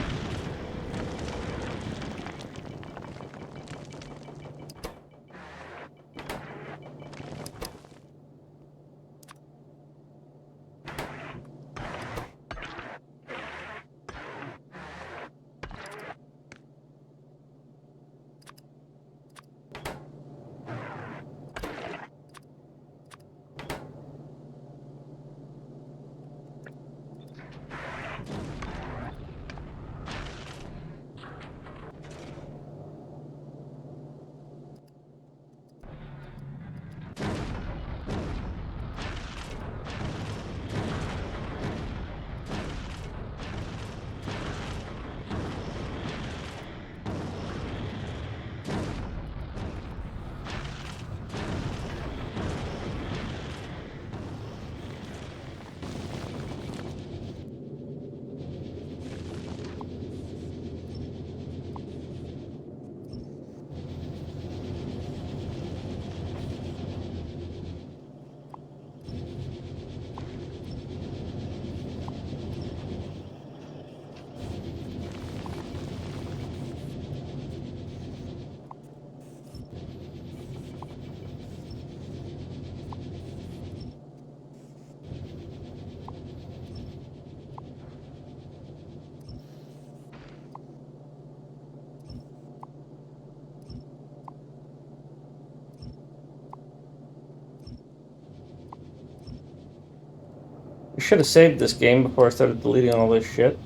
I should have saved this game before I started deleting all this shit.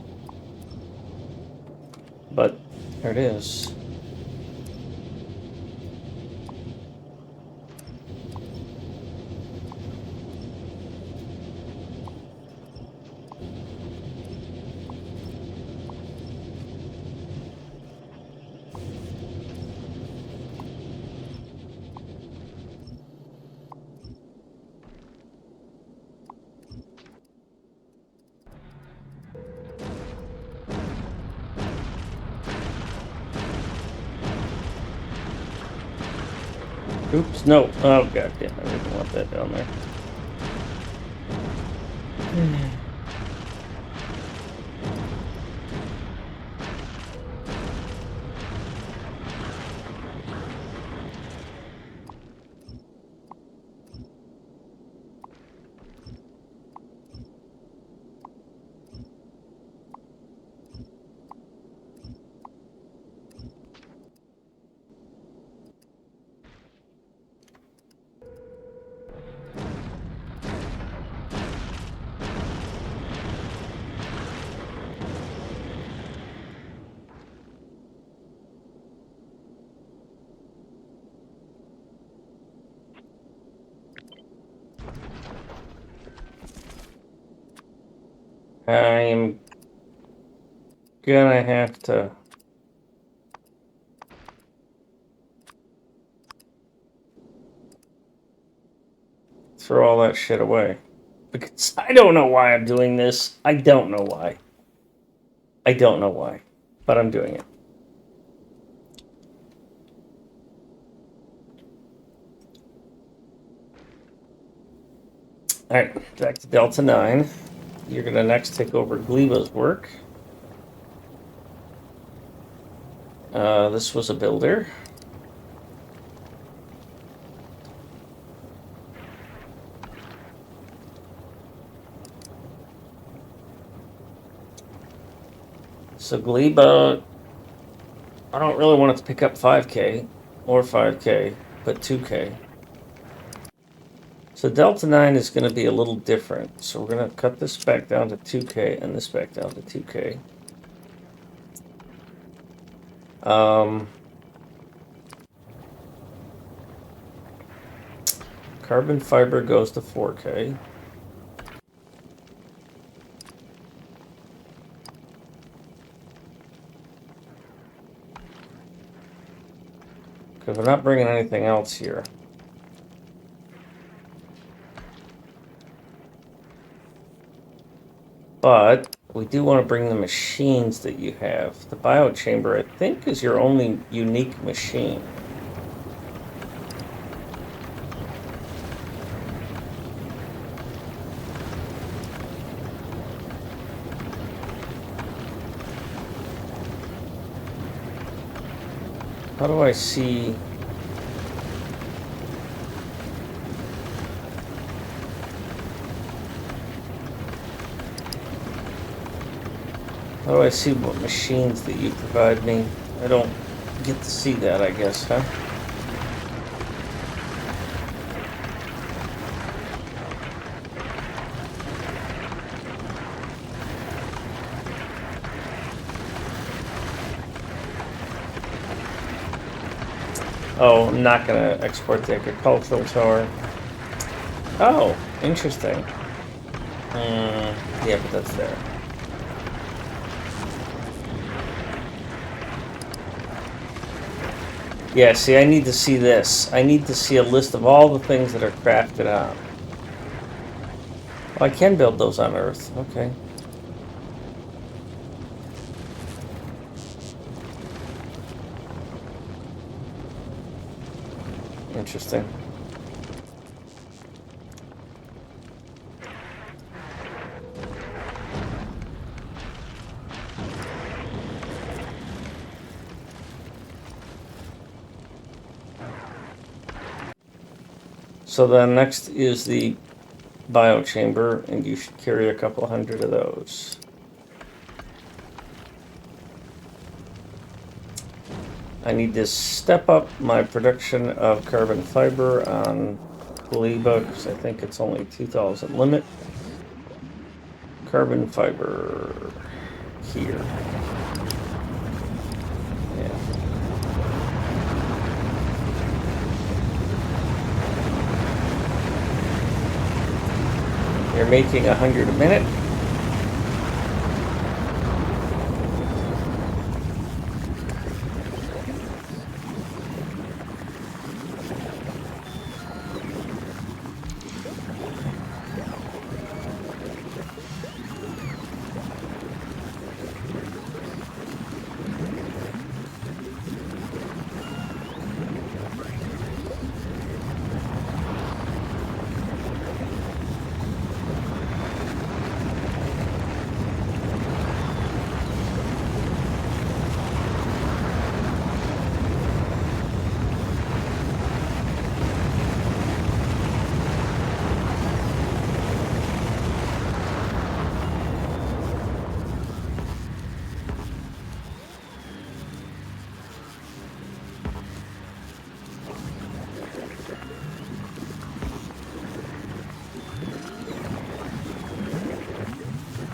But there it is. Oops, no. Oh, god damn, I didn't want that down there. I'm gonna have to throw all that shit away. Because I don't know why I'm doing this. I don't know why. I don't know why. But I'm doing it. Alright, back to Delta 9. You're gonna next take over Gleba's work. This was a builder. So Gleba, I don't really want it to pick up 5K or 5K, but 2K. So Delta 9 is going to be a little different. So we're going to cut this back down to 2K and this back down to 2K. Carbon fiber goes to 4K. Because we're not bringing anything else here. But we do want to bring the machines that you have. The biochamber, I think, is your only unique machine. How do I see... How do I see what machines that you provide me? I don't get to see that, I guess, huh? Oh, I'm not going to export the agricultural tower. Oh, interesting. Yeah, but that's there. Yeah, see, I need to see this. I need to see a list of all the things that are crafted on. Oh, I can build those on Earth. Okay. Interesting. So then next is the biochamber, and you should carry a couple hundred of those. I need to step up my production of carbon fiber on Gleba, because I think it's only 2,000 limit. Carbon fiber here. Yeah. You're making 100 a minute.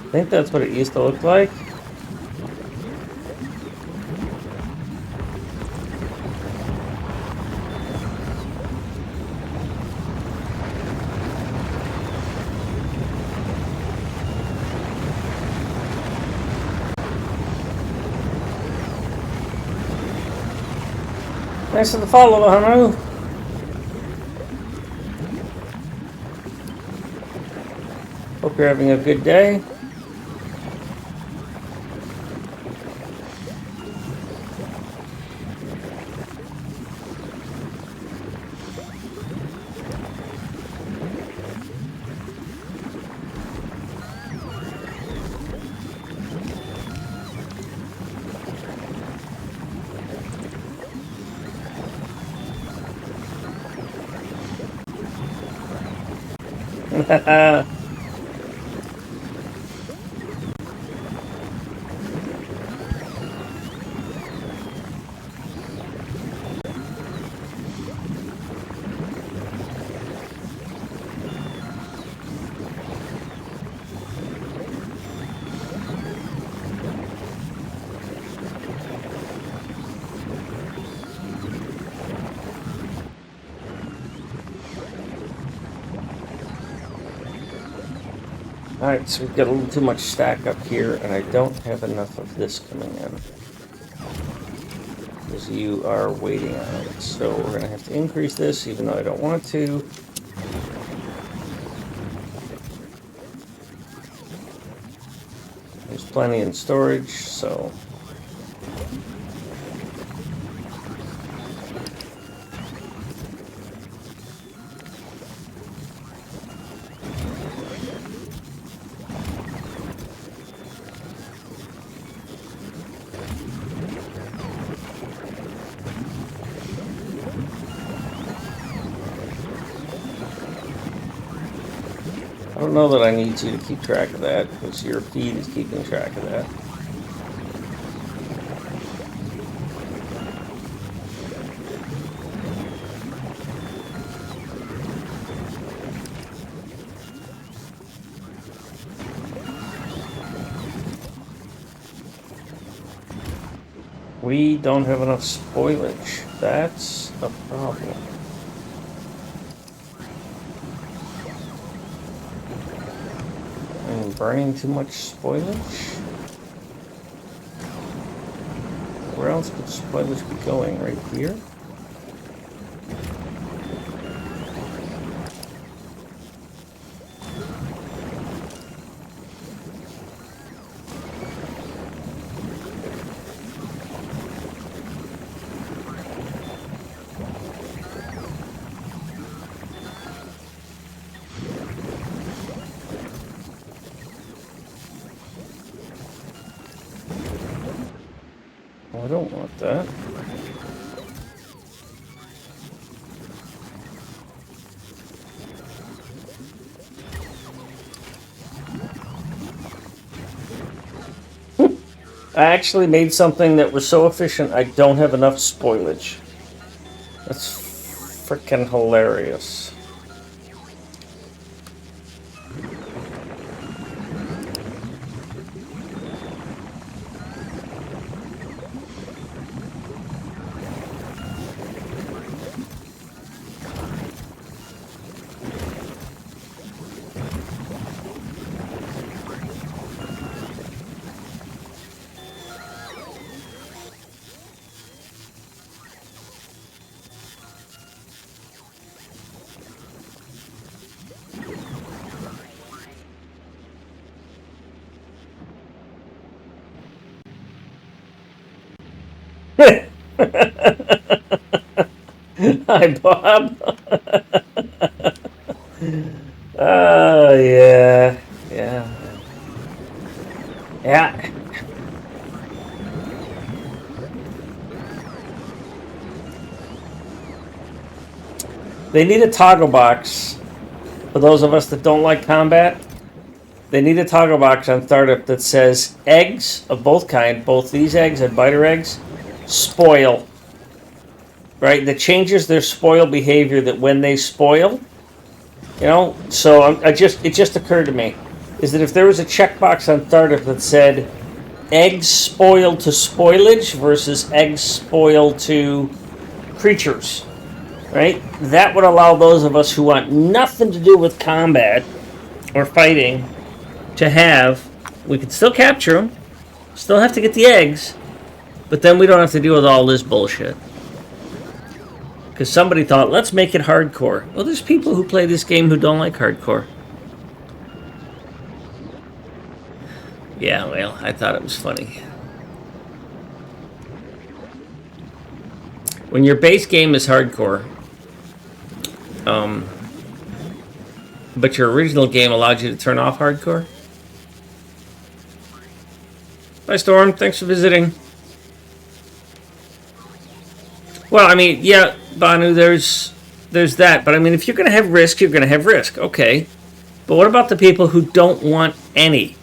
I think that's what it used to look like. Thanks for the follow, Hanu. Hope you're having a good day. Alright, so we've got a little too much stack up here, and I don't have enough of this coming in. Because you are waiting on it. So we're going to have to increase this, even though I don't want to. There's plenty in storage, so... I don't know that I need you to keep track of that, because your feed is keeping track of that. We don't have enough spoilage. That's a problem. I'm burning too much spoilage? Where else could spoilage be going? Right here? I don't want that. I actually made something that was so efficient I don't have enough spoilage. That's freaking hilarious. Hi, Bob. Oh, yeah. Yeah. Yeah. They need a toggle box. For those of us that don't like combat, they need a toggle box on startup that says eggs of both kind, both these eggs and biter eggs, spoil. Right? That changes their spoil behavior, that when they spoil, you know, so it just occurred to me, is that if there was a checkbox on startup that said eggs spoil to spoilage versus eggs spoil to creatures, right? That would allow those of us who want nothing to do with combat or fighting to have, we could still capture them, still have to get the eggs, but then we don't have to deal with all this bullshit. Because somebody thought, let's make it hardcore. Well, there's people who play this game who don't like hardcore. Yeah, well, I thought it was funny. When your base game is hardcore, but your original game allowed you to turn off hardcore. Hi, Storm. Thanks for visiting. Well, I mean, yeah, Banu, there's that. But, I mean, if you're going to have risk, you're going to have risk. Okay. But what about the people who don't want any?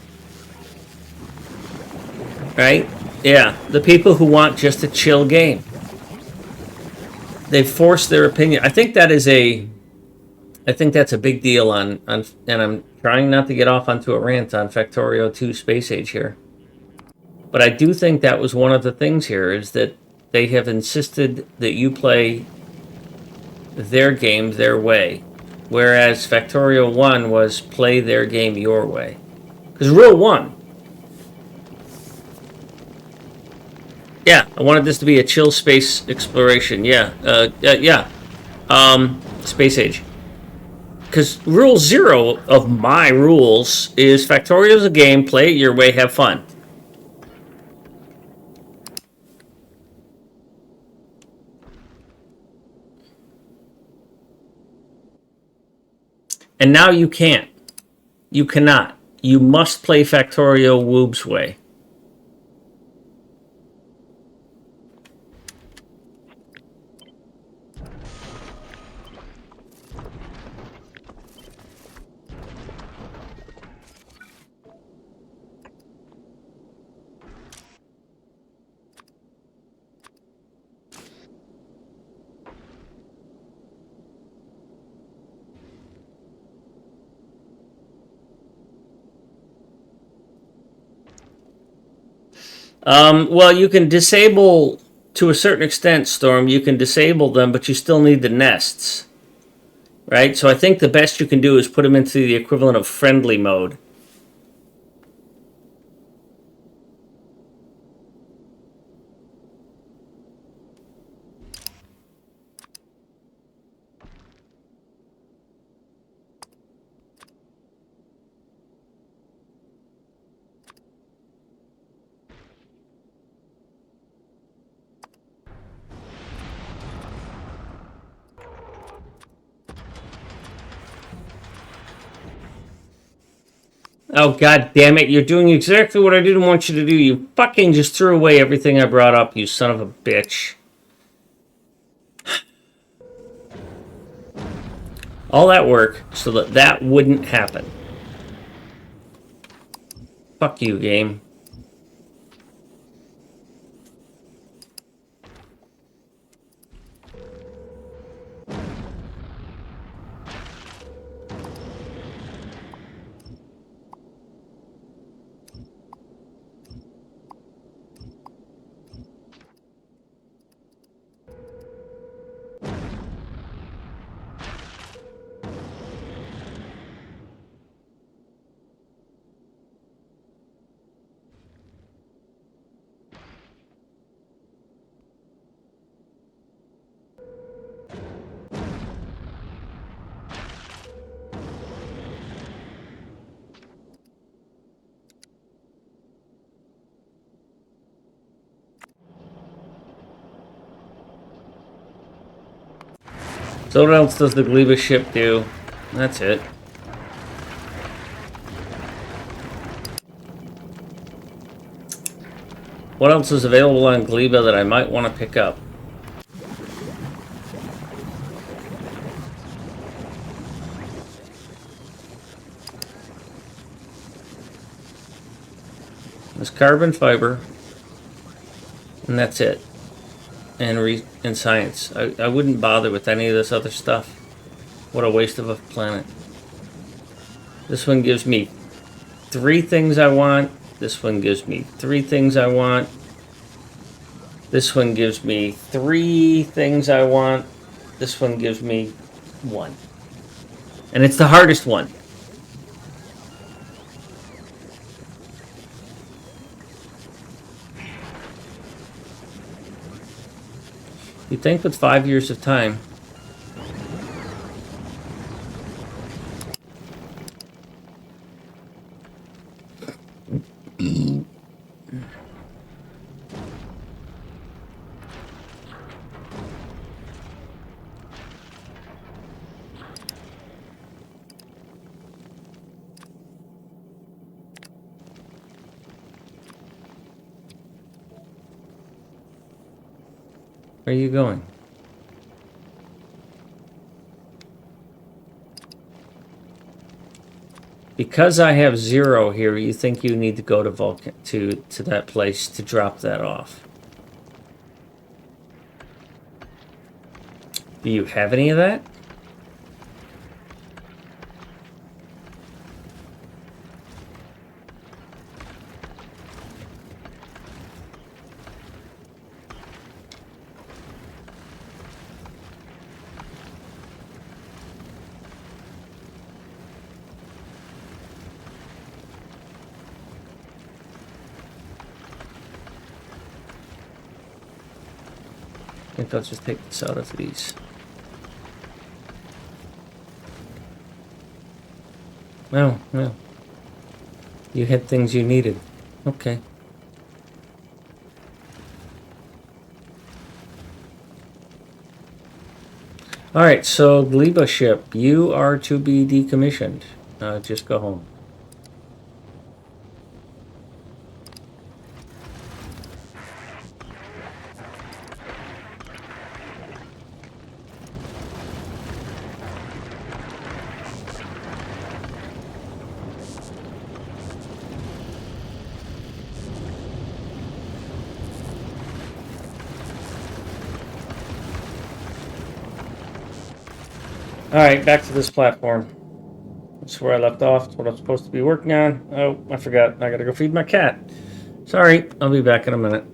Right? Yeah, the people who want just a chill game. They force their opinion. I think that's a big deal on, and I'm trying not to get off onto a rant on Factorio 2 Space Age here. But I do think that was one of the things here, is that they have insisted that you play their game their way, whereas Factorio 1 was play their game your way. Because rule 1. Yeah, I wanted this to be a chill space exploration. Yeah, yeah. Space age. Because rule 0 of my rules is Factorio is a game, play it your way, have fun. And now you can't. You cannot. You must play Factorio Woob's way. Well, you can disable, to a certain extent, Storm, you can disable them, but you still need the nests. Right? So I think the best you can do is put them into the equivalent of friendly mode. Oh, god damn it. You're doing exactly what I didn't want you to do. You fucking just threw away everything I brought up, you son of a bitch. All that work so that that wouldn't happen. Fuck you, game. So what else does the Gleba ship do? That's it. What else is available on Gleba that I might want to pick up? There's carbon fiber, and that's it. And science. I wouldn't bother with any of this other stuff. What a waste of a planet. This one gives me 3 things I want. This one gives me 3 things I want. This one gives me 3 things I want. This one gives me 1. And it's the hardest one. You'd think with 5 years of time. Where are you going? Because I have 0 here, you think you need to go to Vulcan to that place to drop that off. Do you have any of that? I think I'll just take this out of these. Oh, well. You had things you needed. Okay. Alright, so Gleba ship, you are to be decommissioned. Just go home. Alright, back to this platform. That's where I left off. That's what I'm supposed to be working on. Oh, I forgot. I gotta go feed my cat. Sorry, I'll be back in a minute.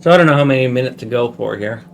So I don't know how many minutes to go for here.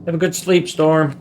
Have a good sleep, Storm.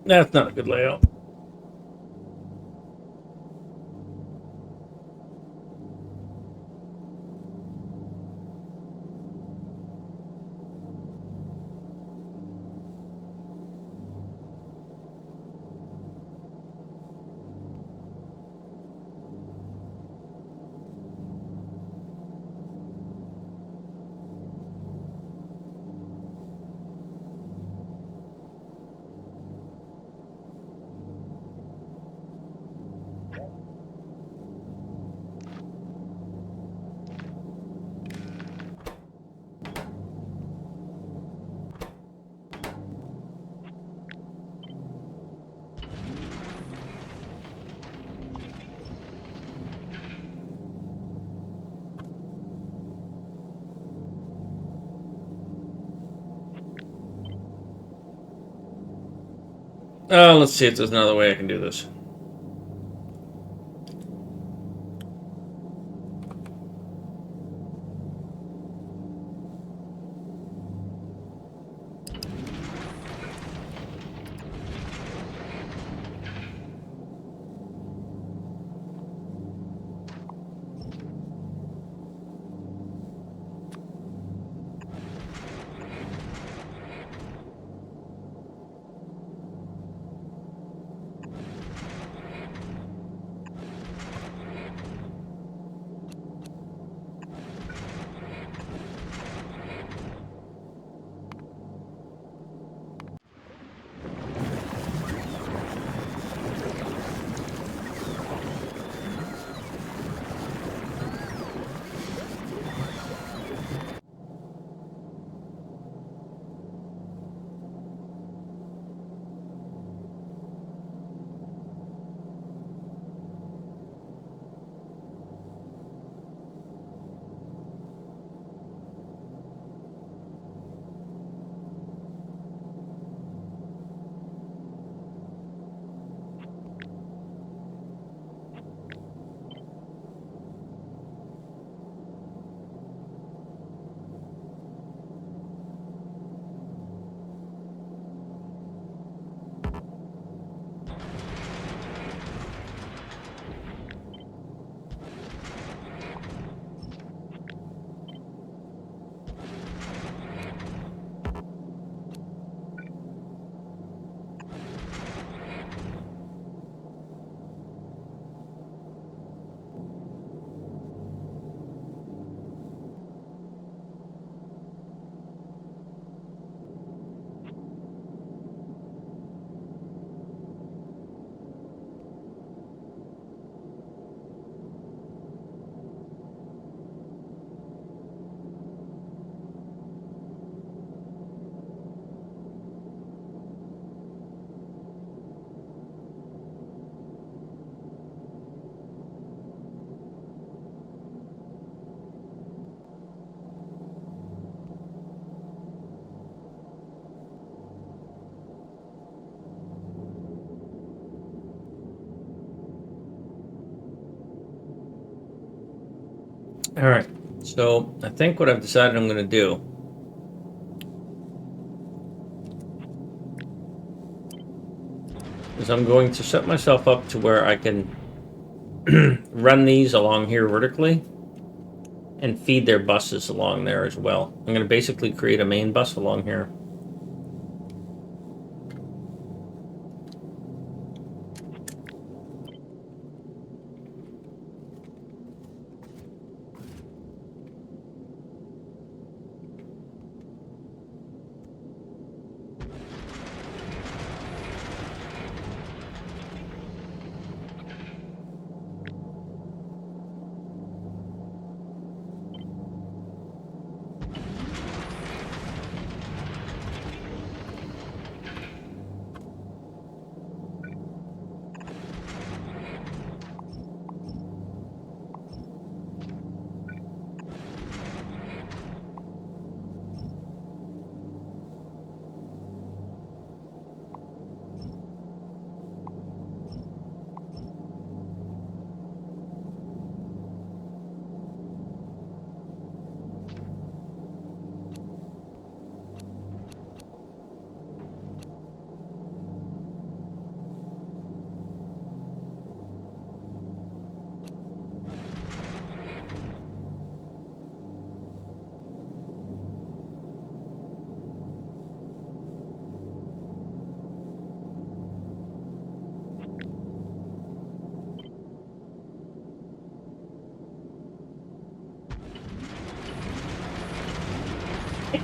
That's not a good layout. Let's see if there's another way I can do this. All right, so I think what I've decided I'm going to do is I'm going to set myself up to where I can run these along here vertically and feed their buses along there as well. I'm going to basically create a main bus along here.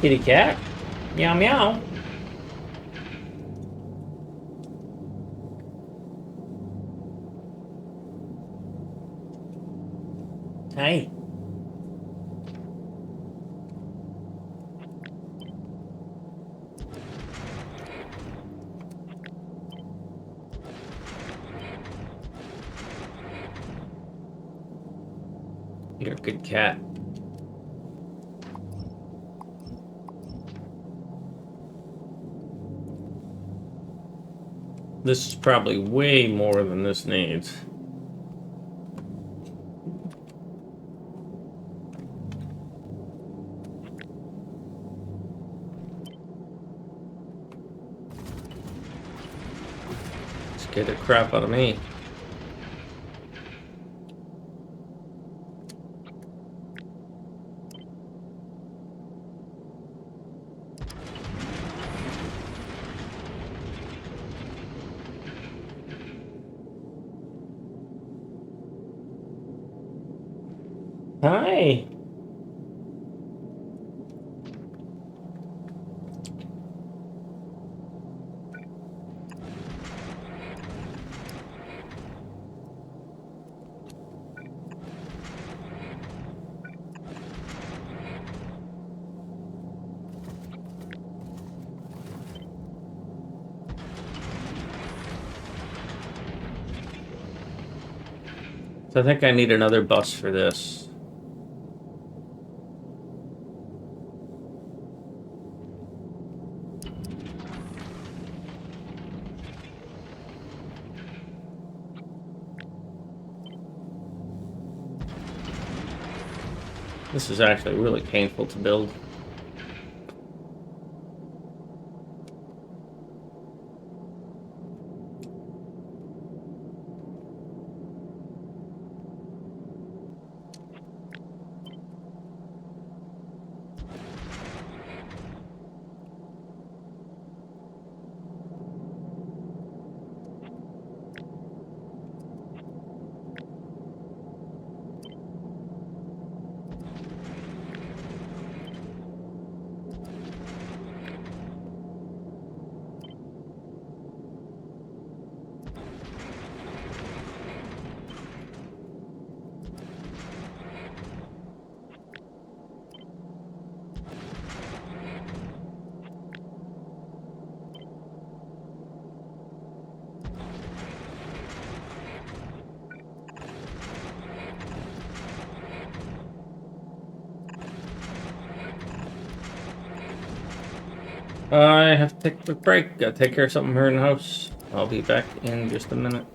Kitty cat. Meow meow. Hey. You're a good cat. This is probably way more than this needs. Scared the crap out of me. Hi. So I think I need another bus for this. This is actually really painful to build. I have to take a quick break. Gotta take care of something here in the house. I'll be back in just a minute.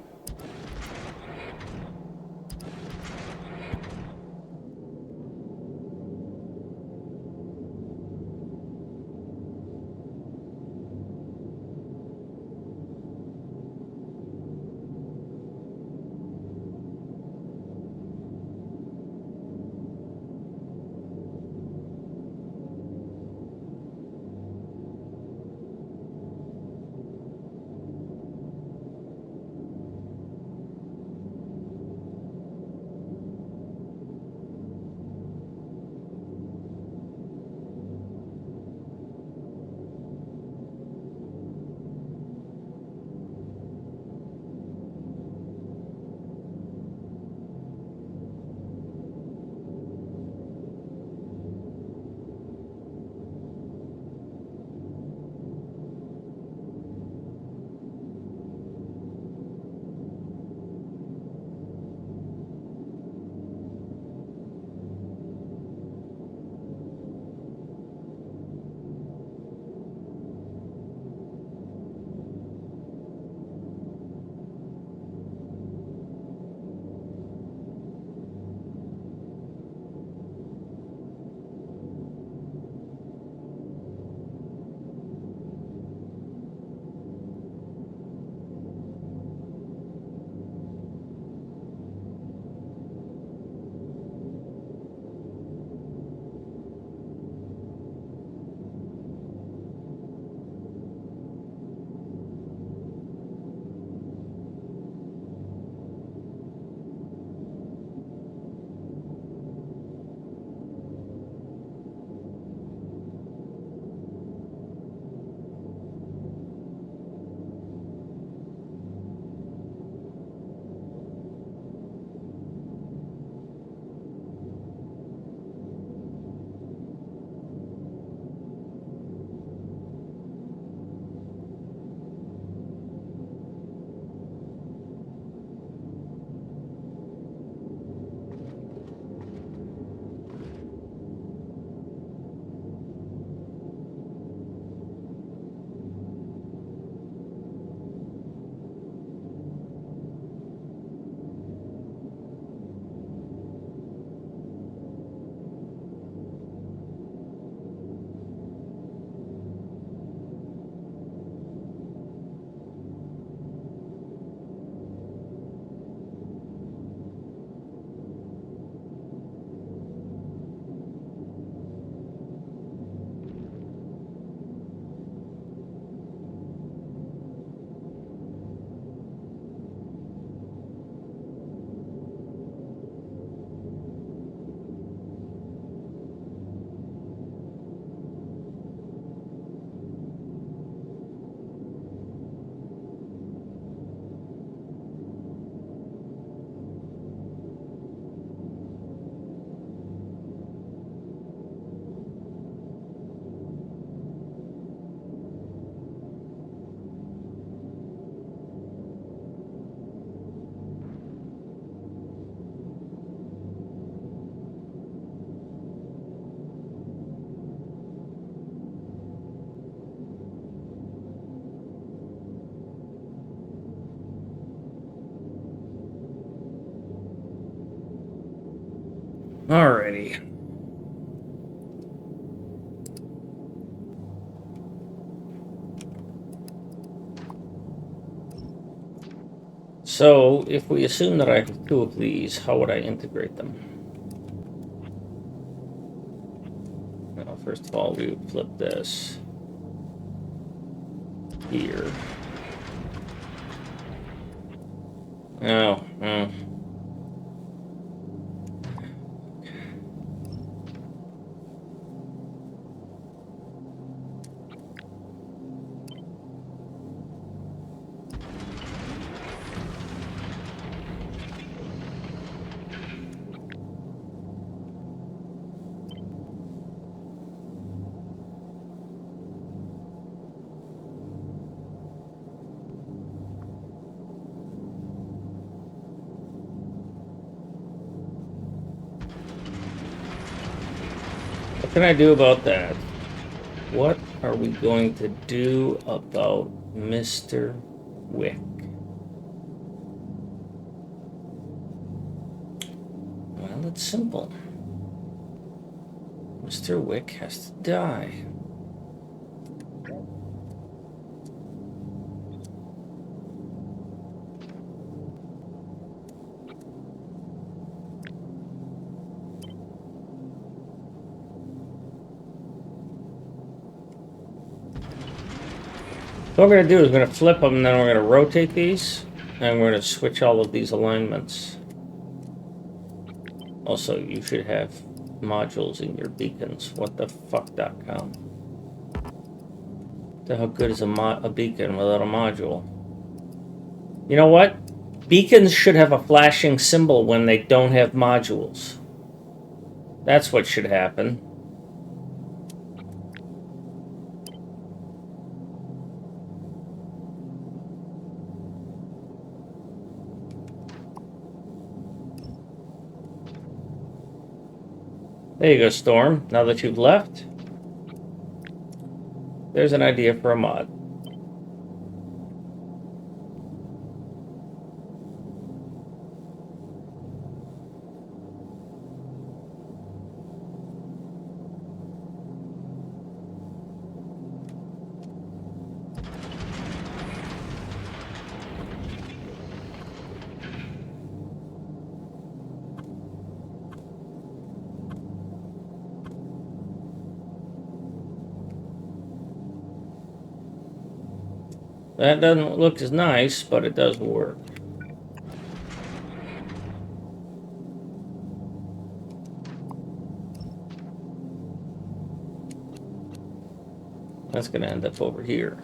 Alrighty. So, if we assume that I have 2 of these, how would I integrate them? Well, first of all, we would flip this here. Oh, what can I do about that? What are we going to do about Mr. Wick? Well, it's simple. Mr. Wick has to die. So what we're going to do is we're going to flip them, and then we're going to rotate these, and we're going to switch all of these alignments. Also, you should have modules in your beacons. Whatthefuck.com. How good is a beacon without a module? You know what? Beacons should have a flashing symbol when they don't have modules. That's what should happen. There you go, Storm. Now that you've left, there's an idea for a mod. That doesn't look as nice, but it does work. That's going to end up over here.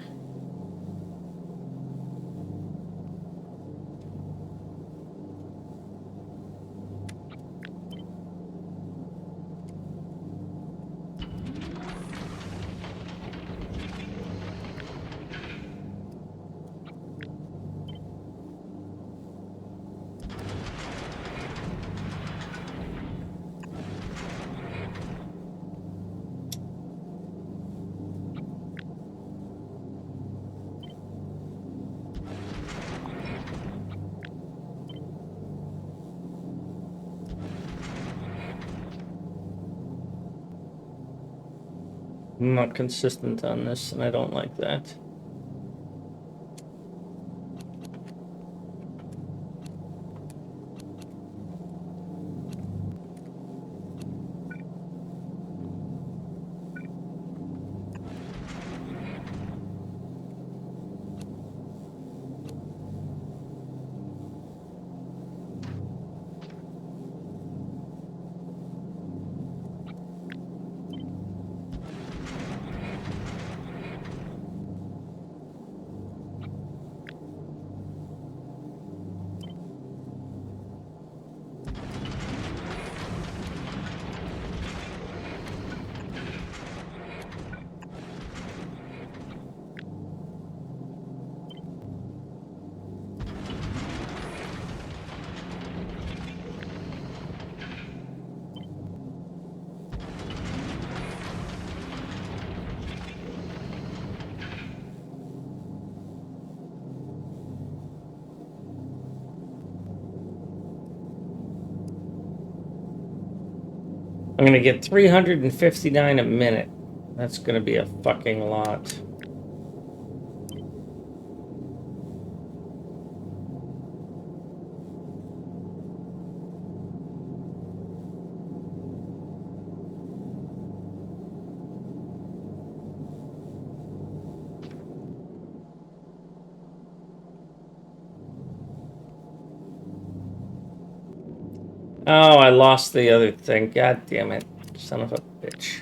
I'm not consistent on this, and I don't like that. I'm gonna get 359 a minute. That's gonna be a fucking lot. Oh, I lost the other thing. God damn it. Son of a bitch.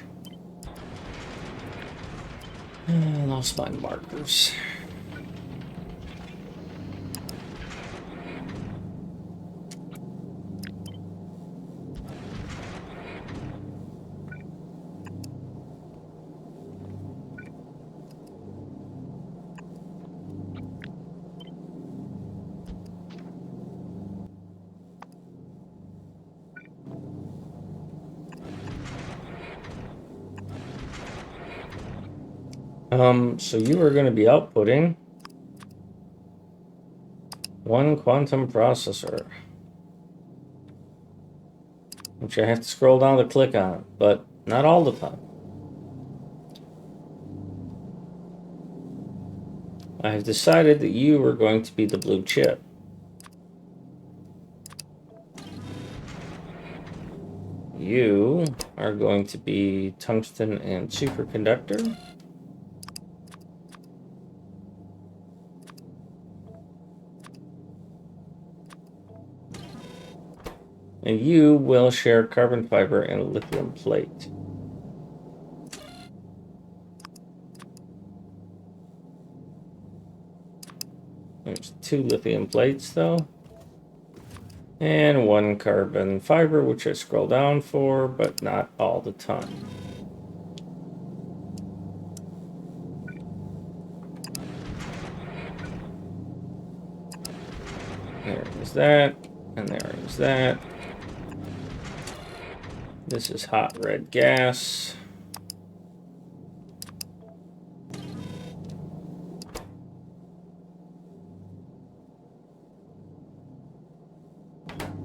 I lost my markers. So you are going to be outputting one quantum processor, which I have to scroll down to click on, but not all the time. I have decided that you are going to be the blue chip. You are going to be tungsten and superconductor. And you will share carbon fiber and lithium plate. There's 2 lithium plates, though. And 1 carbon fiber, which I scroll down for, but not all the time. There is that, and there is that. This is hot red gas.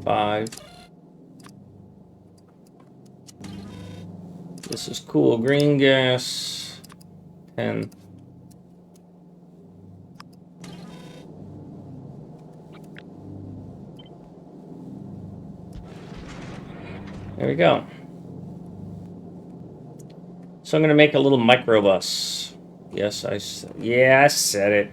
Five. This is cool green gas. 10. There we go. So I'm going to make a little microbus. Yes, I said it.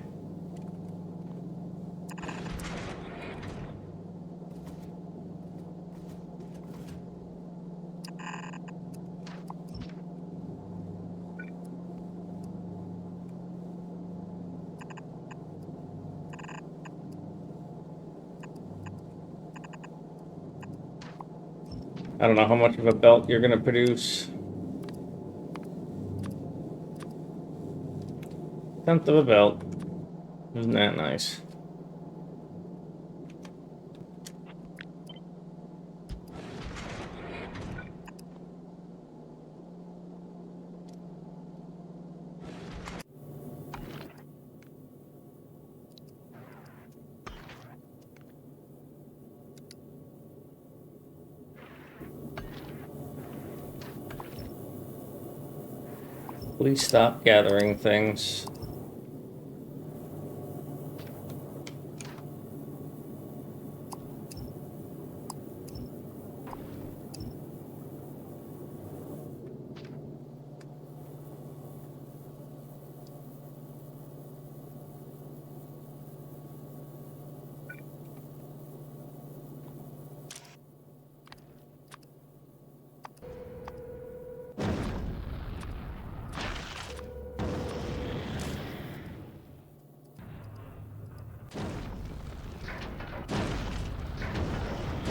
I don't know how much of a belt you're going to produce. 1/10 of a belt. Isn't that nice? Please stop gathering things.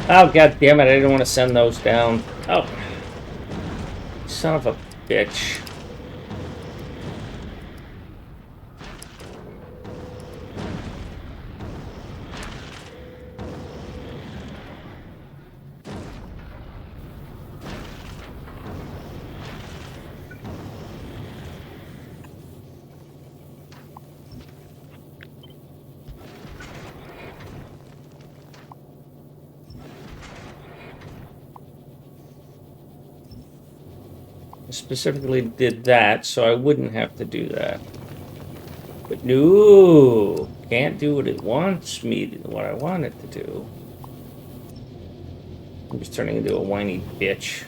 Oh, god damn it, I didn't want to send those down. Oh. Son of a bitch. I specifically did that so I wouldn't have to do that. But no, can't do what it wants me to, what I want it to do. I'm just turning into a whiny bitch.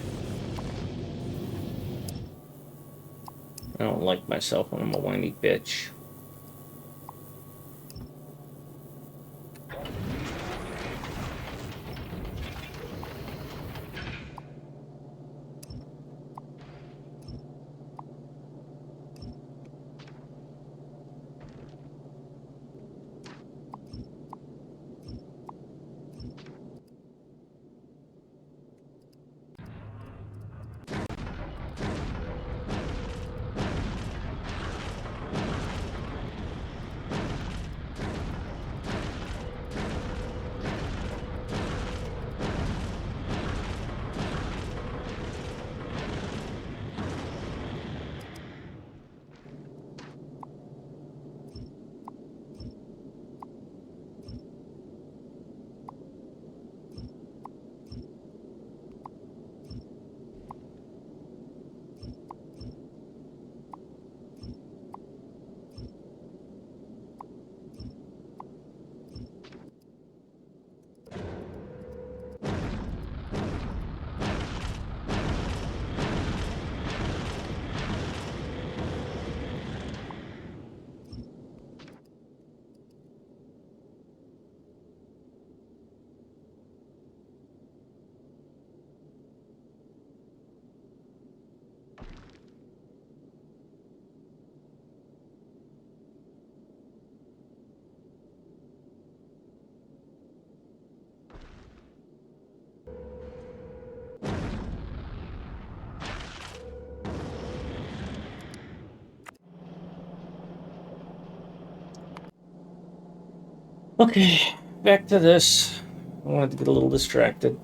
I don't like myself when I'm a whiny bitch. Okay, back to this. I wanted to get a little distracted.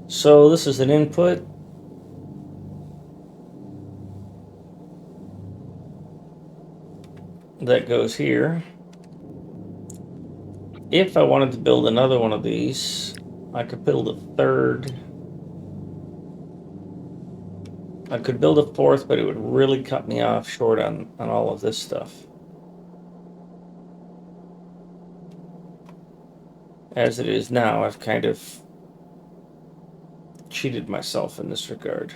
So this is an input. That goes here. If I wanted to build another one of these, I could build a third. I could build a fourth, but it would really cut me off short on all of this stuff. As it is now, I've kind of cheated myself in this regard.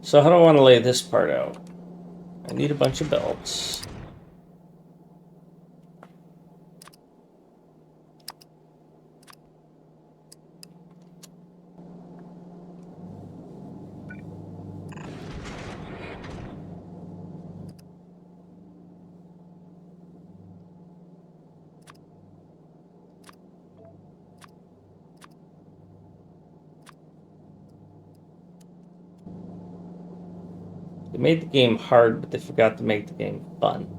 So how do I want to lay this part out? I need a bunch of belts. They made the game hard, but they forgot to make the game fun.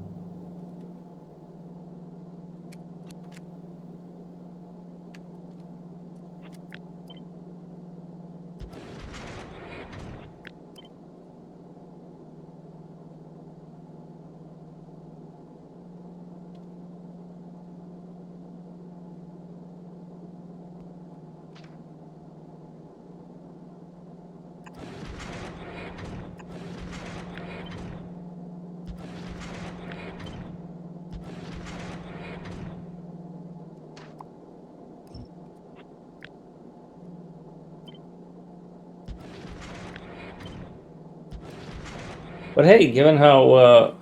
But hey, given how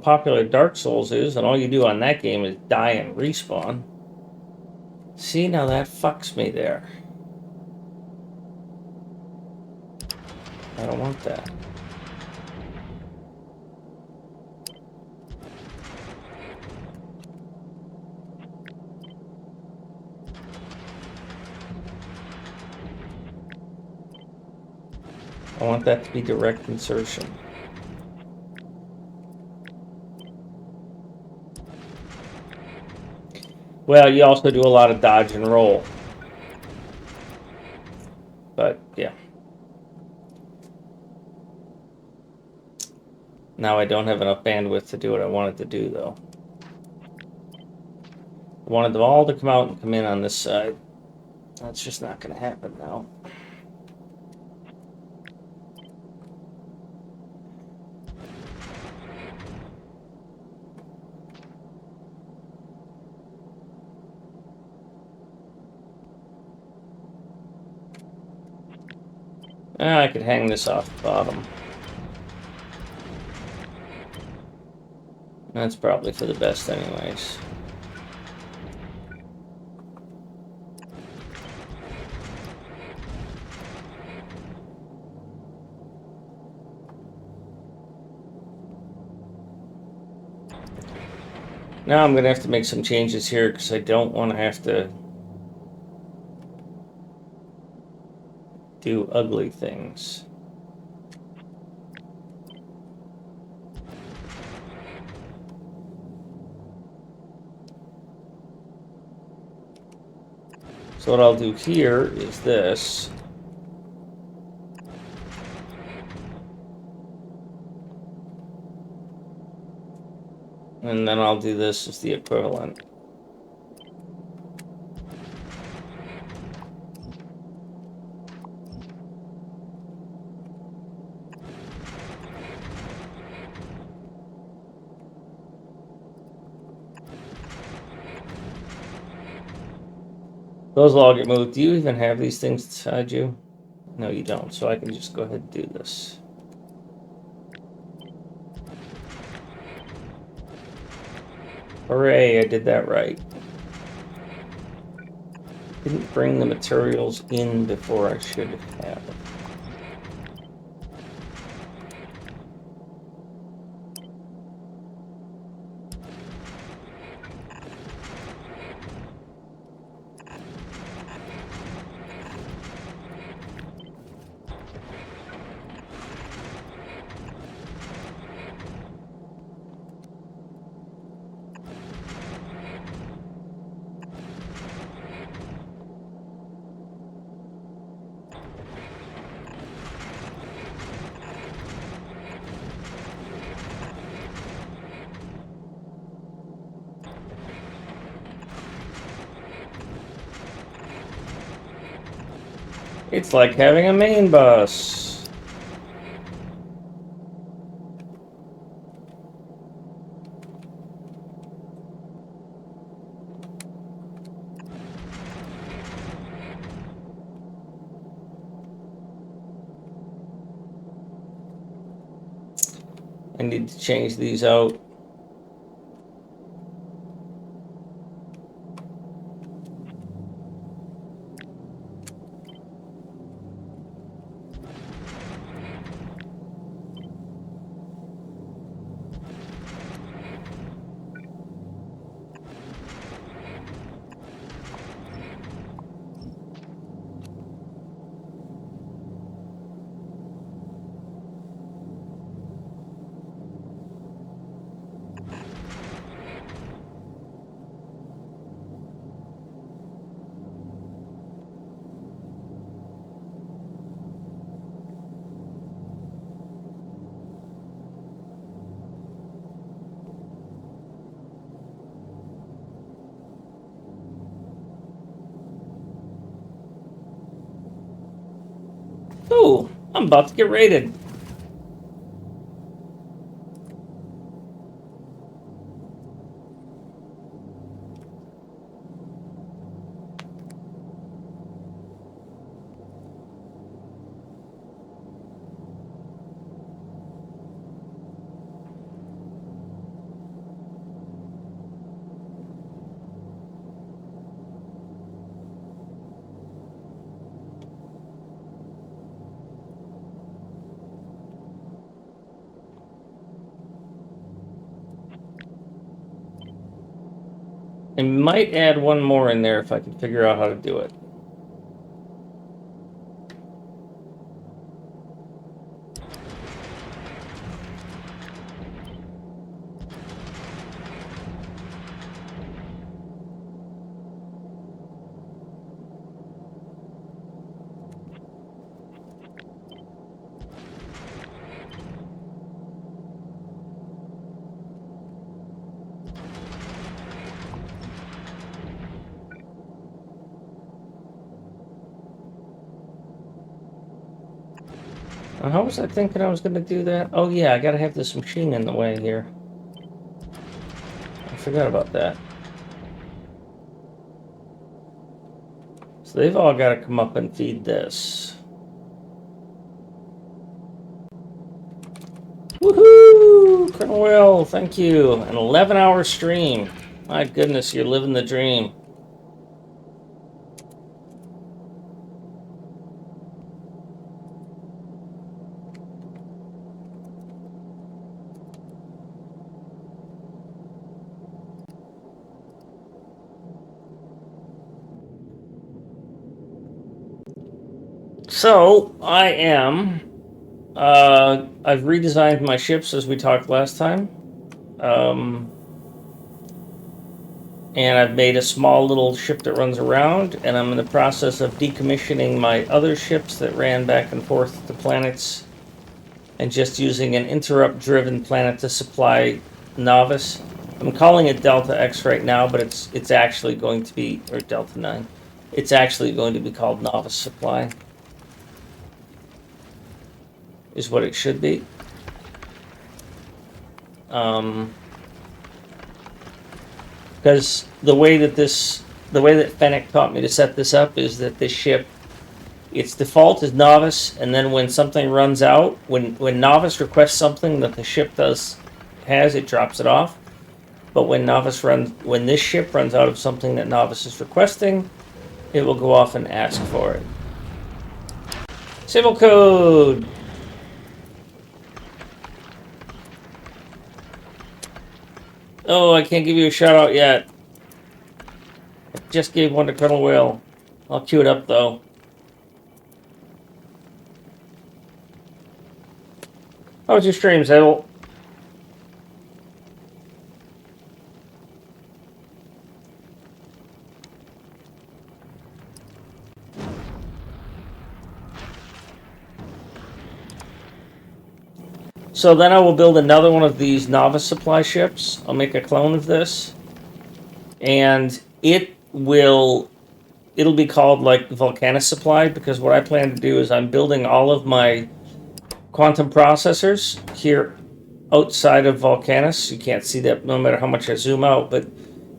popular Dark Souls is, and all you do on that game is die and respawn. See, now that fucks me there. I don't want that. I want that to be direct insertion. Well, you also do a lot of dodge and roll. Now I don't have enough bandwidth to do what I wanted to do, though. I wanted them all to come out and come in on this side. That's just not going to happen now. I could hang this off the bottom. That's probably for the best anyways. Now I'm going to have to make some changes here because I don't want to have to do ugly things. So what I'll do here is this. And then I'll do this as the equivalent. Those will all get moved. Do you even have these things inside you? No, you don't. So I can just go ahead and do this. Hooray, I did that right. Didn't bring the materials in before I should have. It's like having a main bus. I need to change these out. Ooh, I'm about to get raided. I might add one more in there if I can figure out how to do it. How was I thinking I was going to do that? Oh yeah, I got to have this machine in the way here. I forgot about that. So they've all got to come up and feed this. Woohoo! Colonel Will, thank you. An 11-hour stream. My goodness, you're living the dream. So, I am... I've redesigned my ships as we talked last time. And I've made a small little ship that runs around, and I'm in the process of decommissioning my other ships that ran back and forth to planets, and just using an interrupt-driven planet to supply Novice. I'm calling it Delta X right now, but it's actually going to be, or Delta 9. It's actually going to be called Novice Supply. Is what it should be. Because the way that Fennec taught me to set this up is that this ship, its default is Novice, and then when something runs out, when Novice requests something that the ship has, it drops it off. But when this ship runs out of something that Novice is requesting, it will go off and ask for it. Civil code. Oh, I can't give you a shout out yet. I just gave one to Colonel Will. I'll queue it up though. How was your stream, Civil? So then I will build another one of these Novice supply ships. I'll make a clone of this. And it'll be called like Vulcanus supply, because what I plan to do is I'm building all of my quantum processors here outside of Vulcanus. You can't see that no matter how much I zoom out, but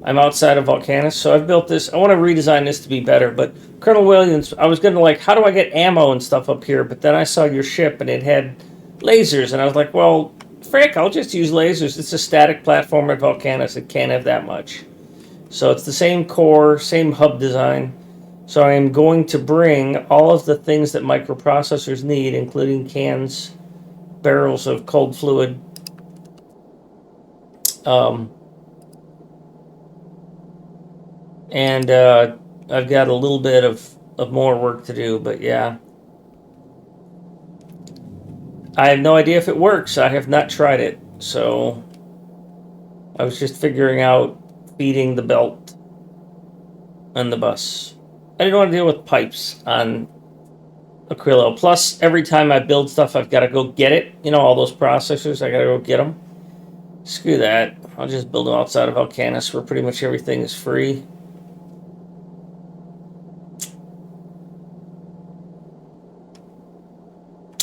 I'm outside of Vulcanus. So I've built this. I want to redesign this to be better, but Colonel Williams, I was going to how do I get ammo and stuff up here? But then I saw your ship and it had lasers, and I was like, well, frick, I'll just use lasers. It's a static platform at Vulcanus. It can't have that much. So it's the same core, same hub design. So I am going to bring all of the things that microprocessors need, including cans, barrels of cold fluid, and I've got a little bit of more work to do, but yeah. I have no idea if it works. I have not tried it, so I was just figuring out feeding the belt and the bus. I didn't want to deal with pipes on Aquilo. Plus, every time I build stuff, I've got to go get it. You know, all those processors, I got to go get them. Screw that. I'll just build them outside of Vulcanus, where pretty much everything is free.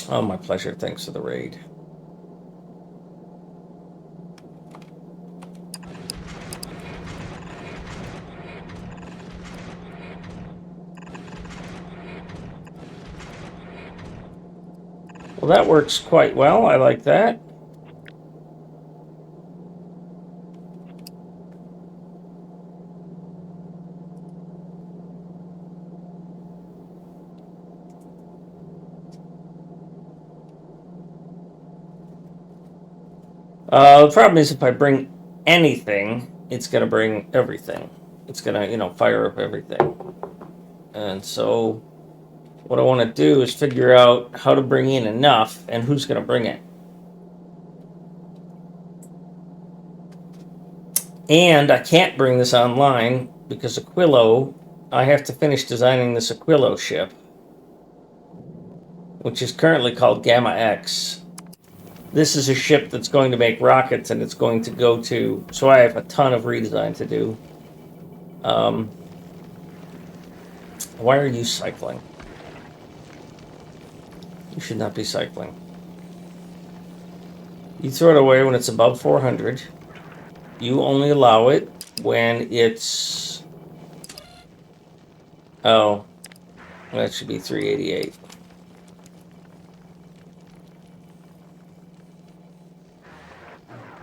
Oh, my pleasure. Thanks for the raid. Well, that works quite well. I like that. The problem is if I bring anything, it's going to bring everything. It's going to, fire up everything. And so what I want to do is figure out how to bring in enough and who's going to bring it. And I can't bring this online because Aquilo, I have to finish designing this Aquilo ship, which is currently called Gamma X. This is a ship that's going to make rockets, and it's going to go to... So I have a ton of redesign to do. Why are you cycling? You should not be cycling. You throw it away when it's above 400. You only allow it when it's... Oh, that should be 388.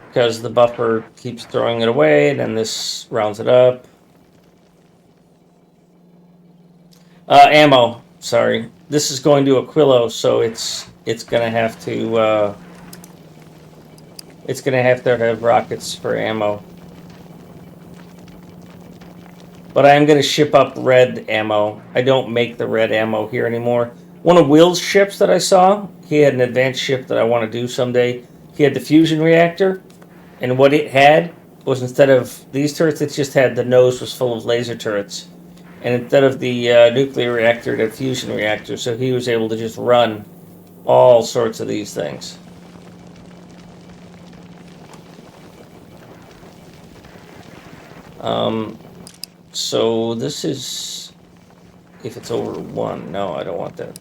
Because the buffer keeps throwing it away, and then this rounds it up. Ammo. Sorry, this is going to Aquilo, so it's gonna have to have rockets for ammo. But I am going to ship up red ammo. I don't make the red ammo here anymore. One of Will's ships that I saw, he had an advanced ship that I want to do someday. He had the fusion reactor, and what it had was, instead of these turrets, it just had the nose was full of laser turrets. And instead of the nuclear reactor, it had fusion reactor, so he was able to just run all sorts of these things. So this is, if it's over 1, no, I don't want that.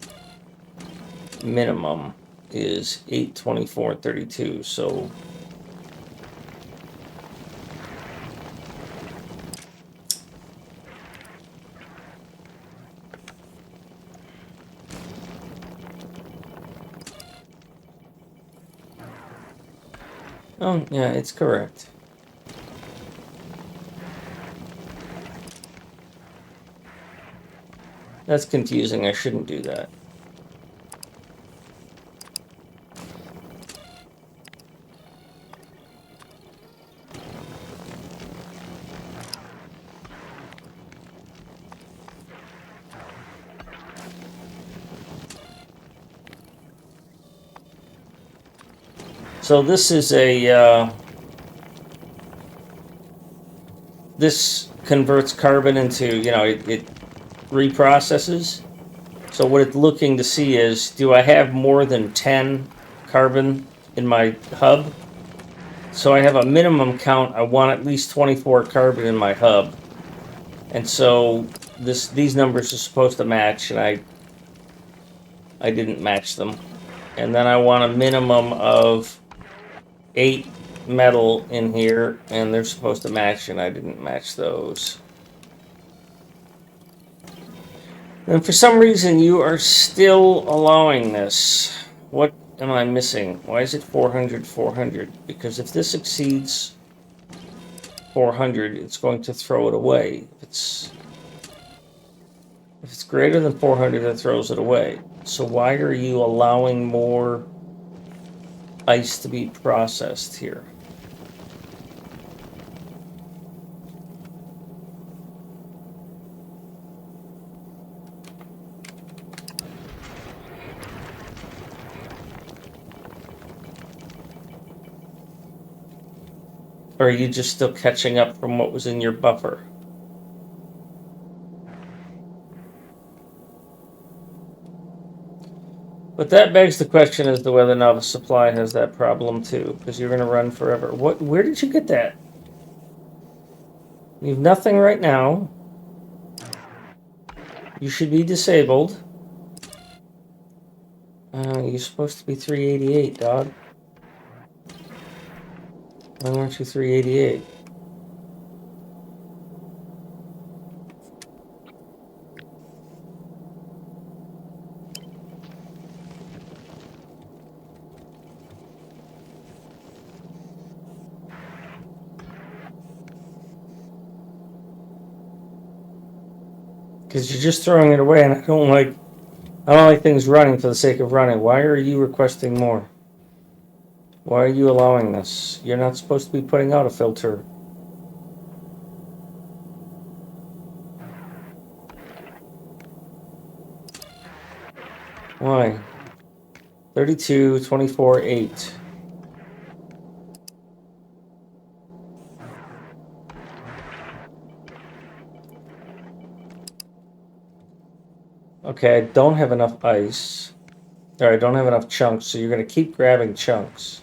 Minimum is 824.32, so oh yeah, it's correct. That's confusing. I shouldn't do that. So this is a this converts carbon into, it reprocesses. So what it's looking to see is, do I have more than 10 carbon in my hub? So I have a minimum count. I want at least 24 carbon in my hub. And so these numbers are supposed to match, and I didn't match them. And then I want a minimum of 8 metal in here, and they're supposed to match, and I didn't match those. And for some reason, you are still allowing this. What am I missing? Why is it 400, 400? Because if this exceeds 400, it's going to throw it away. If it's greater than 400, it throws it away. So why are you allowing more ice to be processed here? Or are you just still catching up from what was in your buffer? But that begs the question as to whether or not the supply has that problem too, because you're going to run forever. Where did you get that? You have nothing right now. You should be disabled. You're supposed to be 388, dog. Why aren't you 388? Because you're just throwing it away, and I don't like things running for the sake of running. Why are you requesting more? Why are you allowing this? You're not supposed to be putting out a filter. Why? 32, 24, 8. Okay, I don't have enough ice. Or I don't have enough chunks, so you're going to keep grabbing chunks.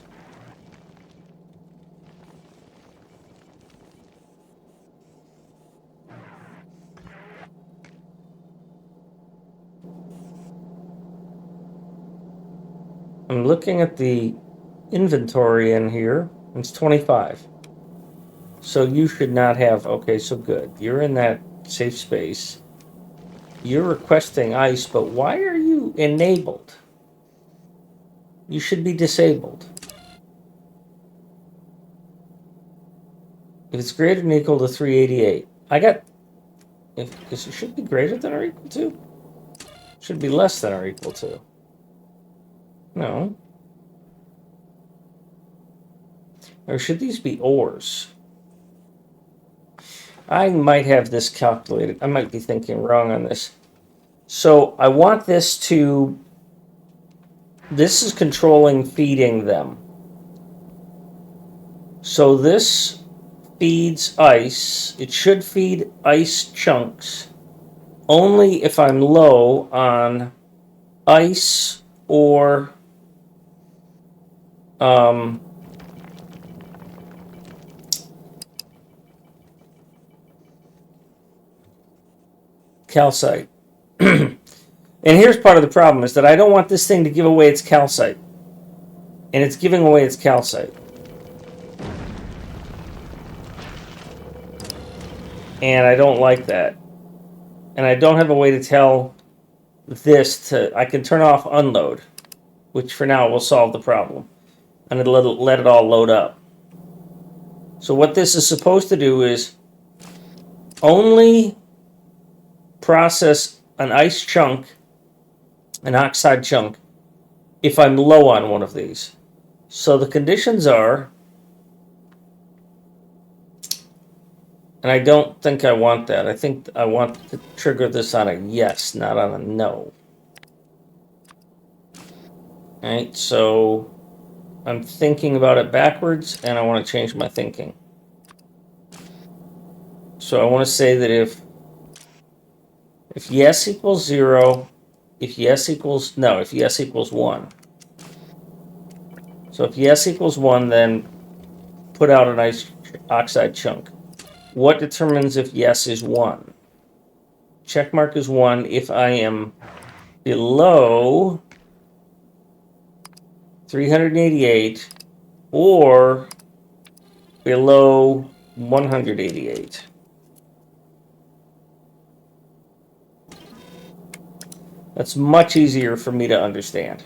I'm looking at the inventory in here. It's 25. So you should not have... Okay, so good. You're in that safe space. You're requesting ice, but why are you enabled? You should be disabled. If it's greater than or equal to 388. I got... Because it should be greater than or equal to? Should be less than or equal to. No. Or should these be ors? I might have this calculated. I might be thinking wrong on this. So I want this to... This is controlling feeding them. So this feeds ice. It should feed ice chunks only if I'm low on ice or calcite. And here's part of the problem is that I don't want this thing to give away its calcite. And it's giving away its calcite. And I don't like that. And I don't have a way to tell this to... I can turn off unload, which for now will solve the problem. And it'll let it all load up. So what this is supposed to do is only process an ice chunk, an oxide chunk, if I'm low on one of these. So the conditions are... And I don't think I want that. I think I want to trigger this on a yes, not on a no. Alright, so I'm thinking about it backwards, and I want to change my thinking. So I want to say that if yes equals 0, if yes equals 1. So if yes equals 1, then put out a nice oxide chunk. What determines if yes is 1? Check mark is 1 if I am below 388 or below 188. That's much easier for me to understand.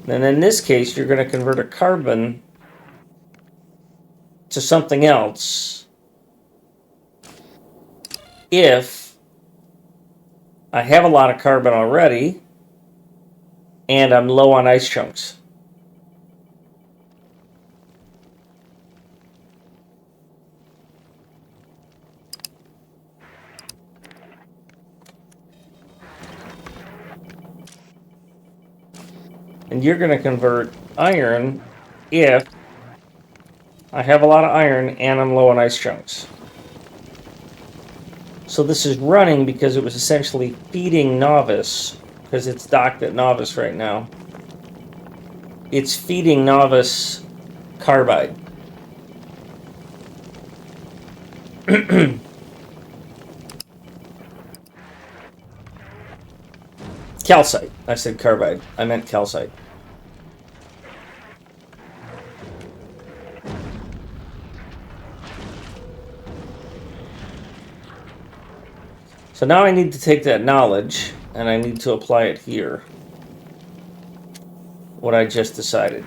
And in this case, you're going to convert a carbon to something else if I have a lot of carbon already and I'm low on ice chunks. And you're going to convert iron if I have a lot of iron and I'm low on ice chunks. So this is running because it was essentially feeding Novice, because it's docked at Novice right now. It's feeding Novice carbide. Calcite. I said carbide. I meant calcite. So now I need to take that knowledge and I need to apply it here. What I just decided.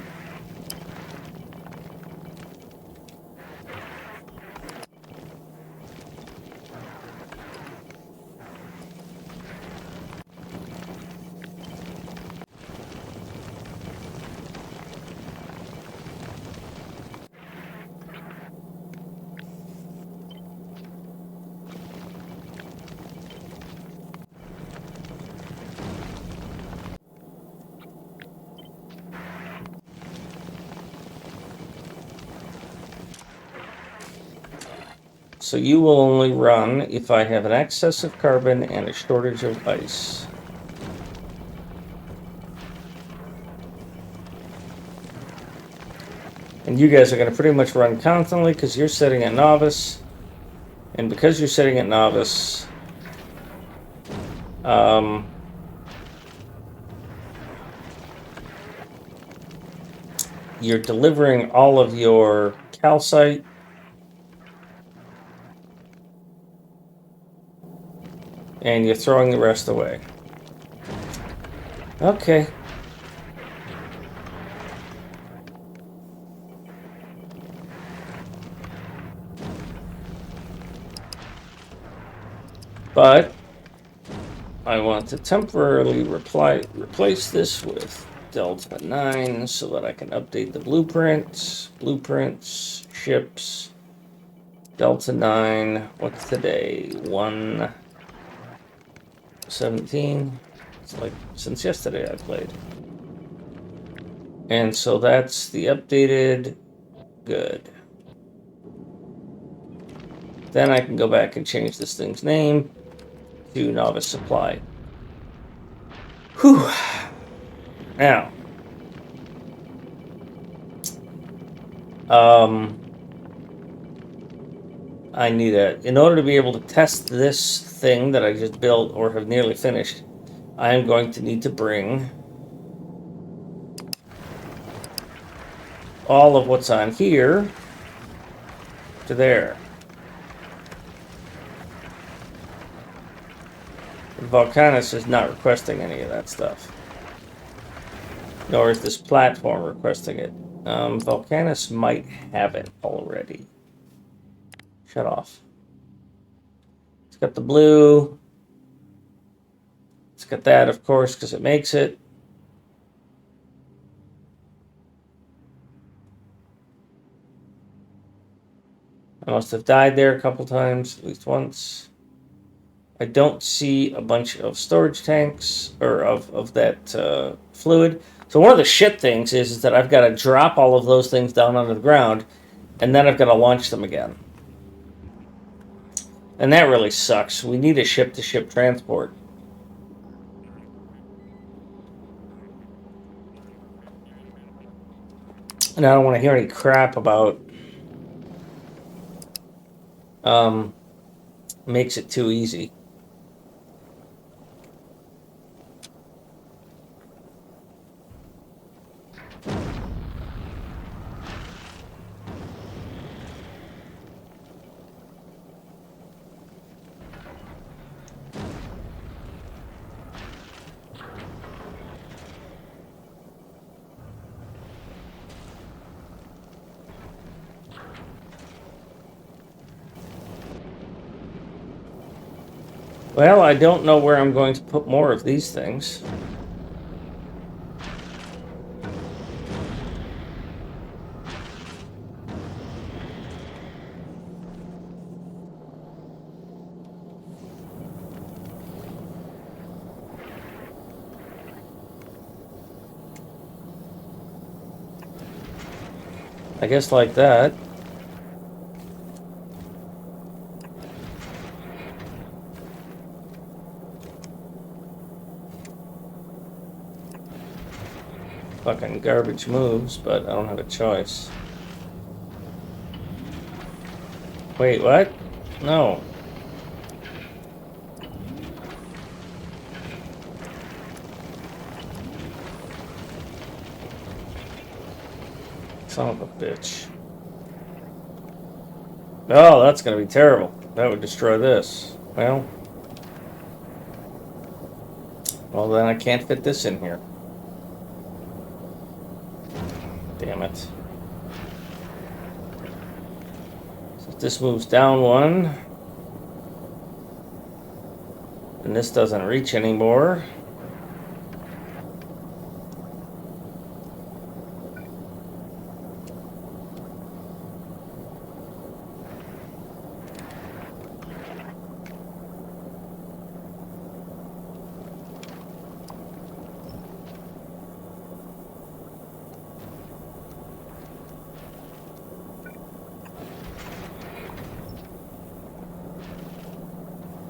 So you will only run if I have an excess of carbon and a shortage of ice. And you guys are going to pretty much run constantly because you're sitting at Novice. And because you're sitting at Novice, you're delivering all of your calcite and you're throwing the rest away. Okay. But I want to temporarily replace this with Delta 9 so that I can update the blueprints. Blueprints, ships, Delta 9. What's today? 1/17. It's like since yesterday I played. And so that's the updated. Good. Then I can go back and change this thing's name to Novice Supply. Whew. Now, I need in order to be able to test this thing that I just built or have nearly finished, I am going to need to bring all of what's on here to there. Vulcanus is not requesting any of that stuff. Nor is this platform requesting it. Vulcanus might have it already. Shut off. It's got the blue. It's got that, of course, because it makes it. I must have died there a couple times, at least once. I don't see a bunch of storage tanks, or of that fluid. So one of the shit things is that I've got to drop all of those things down onto the ground, and then I've got to launch them again. And that really sucks. We need a ship-to-ship transport. And I don't want to hear any crap about makes it too easy. Well, I don't know where I'm going to put more of these things. I guess like that. Fucking garbage moves, but I don't have a choice. Wait, what? No. Son of a bitch. Oh, that's gonna be terrible. That would destroy this. Well, then I can't fit this in here. Damn it. So if this moves down one, and this doesn't reach anymore.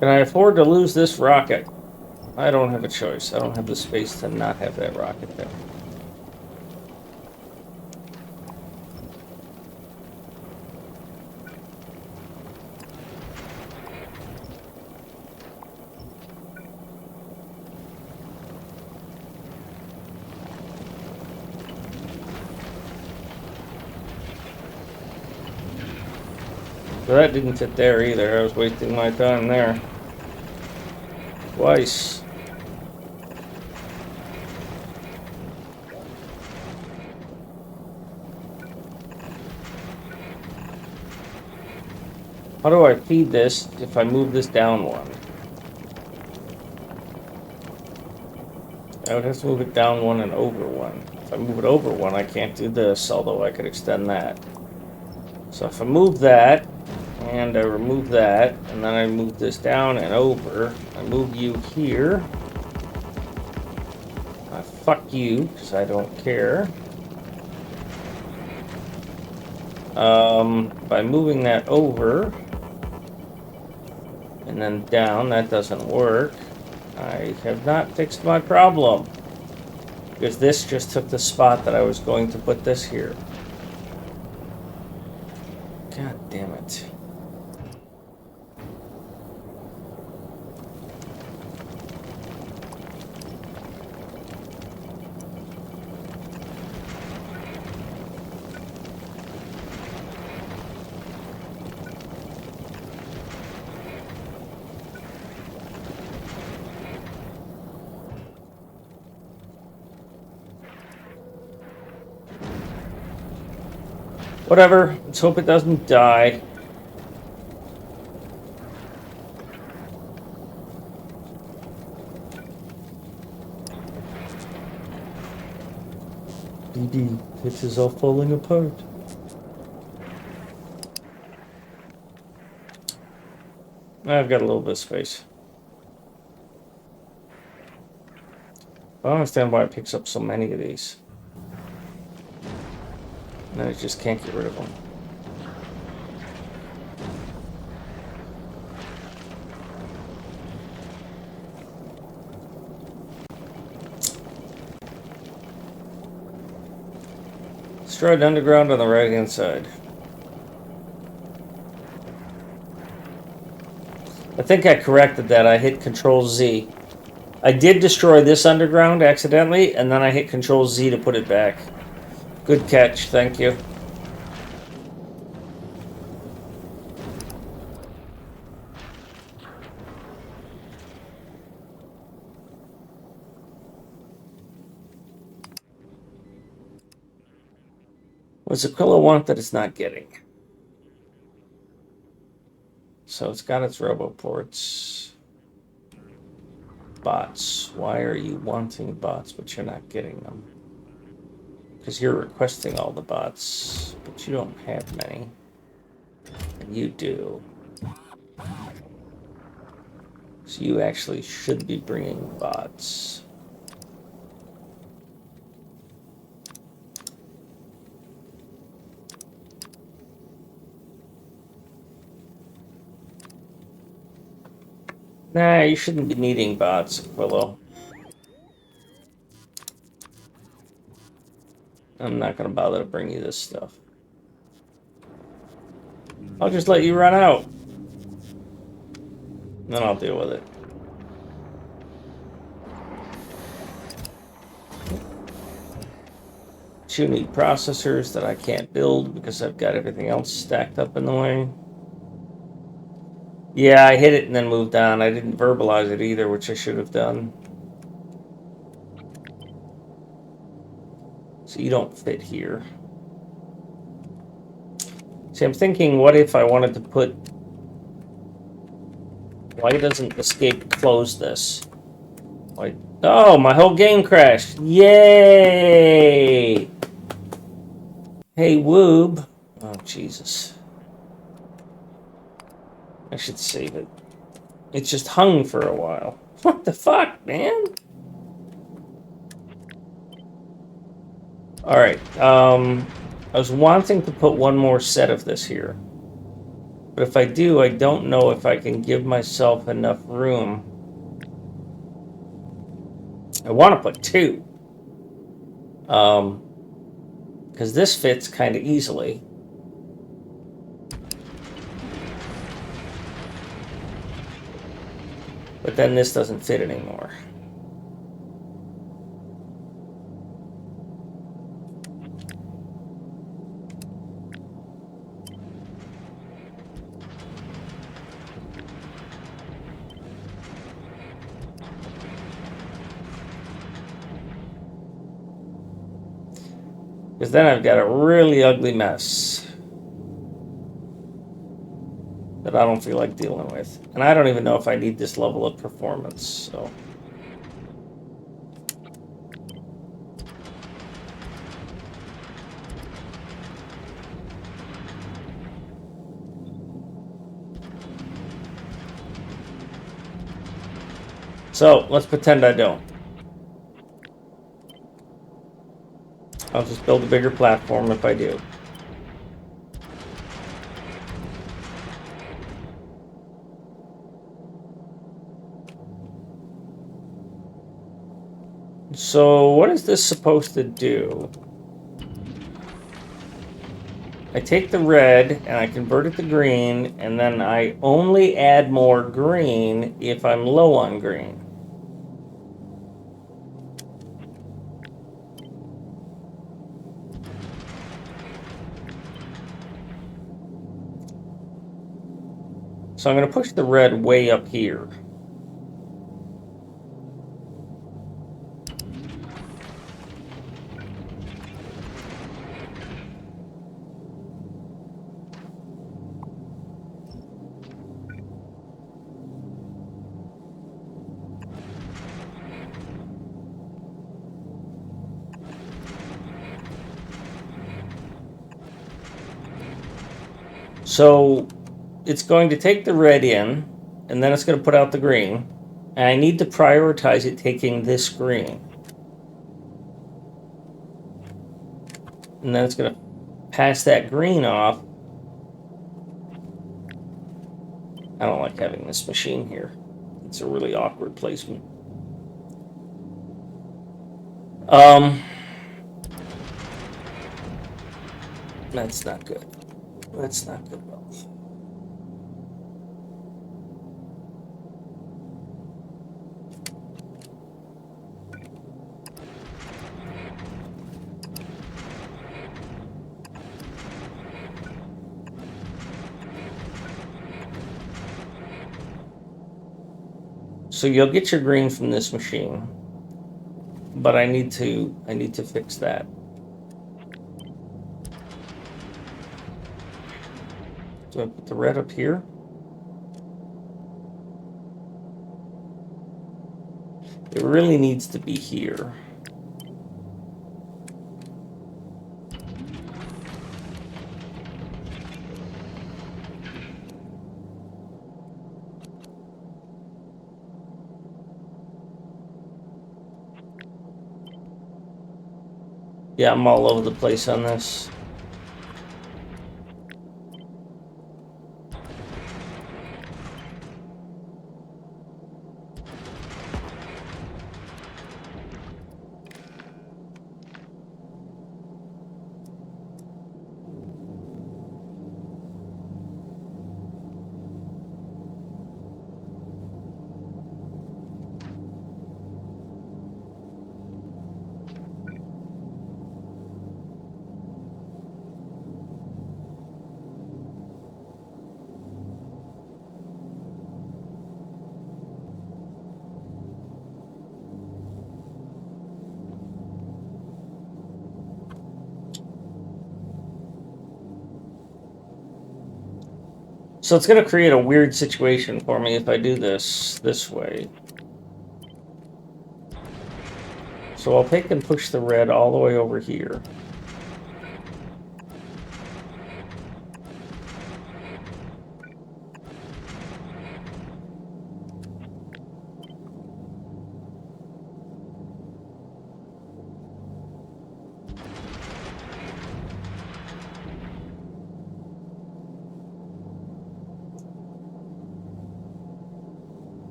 Can I afford to lose this rocket? I don't have a choice. I don't have the space to not have that rocket there. So that didn't fit there either. I was wasting my time there. Twice. How do I feed this if I move this down one? I would have to move it down one and over one. If I move it over one, I can't do this, although I could extend that. So if I move that, and I remove that, and then I move this down and over, I move you here. Fuck you, because I don't care. By moving that over, and then down, that doesn't work. I have not fixed my problem. Because this just took the spot that I was going to put this here. God damn it. Whatever. Let's hope it doesn't die. BB, this is all falling apart. I've got a little bit of space. I don't understand why it picks up so many of these. And I just can't get rid of them. Destroyed underground on the right hand side. I think I corrected that. I hit Control Z. I did destroy this underground accidentally, and then I hit Control Z to put it back. Good catch, thank you. What's Aquila want that it's not getting? So it's got its roboports. Bots. Why are you wanting bots, but you're not getting them? Because you're requesting all the bots, but you don't have many. And you do. So you actually should be bringing bots. Nah, you shouldn't be needing bots, Aquilo. I'm not going to bother to bring you this stuff. I'll just let you run out. Then I'll deal with it. You need processors that I can't build because I've got everything else stacked up in the way. Yeah, I hit it and then moved on. I didn't verbalize it either, which I should have done. So you don't fit here. See, I'm thinking, what if I wanted to put... Why doesn't escape close this? Why... Oh, my whole game crashed. Yay! Hey, Woob. Oh, Jesus. I should save it. It just hung for a while. What the fuck, man? Alright, I was wanting to put one more set of this here. But if I do, I don't know if I can give myself enough room. I want to put two. Because this fits kind of easily. But then this doesn't fit anymore. Because then I've got a really ugly mess that I don't feel like dealing with. And I don't even know if I need this level of performance, so... So, let's pretend I don't. I'll just build a bigger platform if I do. So, what is this supposed to do? I take the red and I convert it to green, and then I only add more green if I'm low on green. So I'm going to push the red way up here. So it's going to take the red in, and then it's going to put out the green. And I need to prioritize it taking this green. And then it's going to pass that green off. I don't like having this machine here. It's a really awkward placement. That's not good. That's not good at all. So you'll get your green from this machine, but I need to fix that. Do I put the red up here? It really needs to be here. Yeah, I'm all over the place on this. So it's going to create a weird situation for me if I do this way. So I'll take and push the red all the way over here.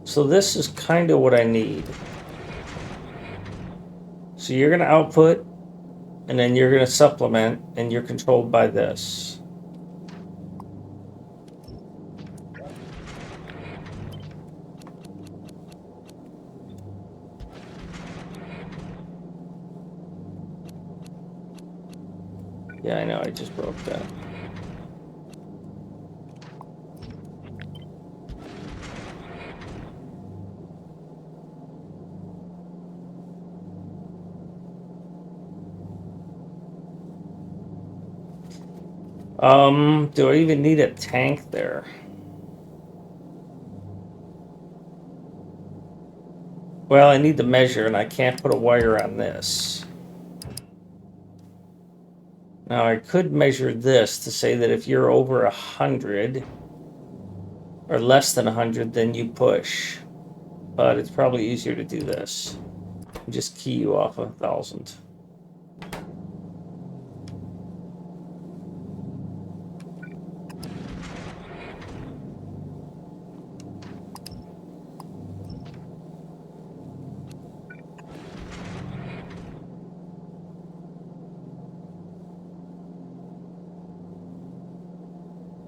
So this is kind of what I need. So you're going to output, and then you're going to supplement, and you're controlled by this. Yeah, I know, I just broke that. Do I even need a tank there? Well, I need to measure, and I can't put a wire on this. Now, I could measure this to say that if you're over 100 or less than 100, then you push. But it's probably easier to do this. Just key you off 1,000.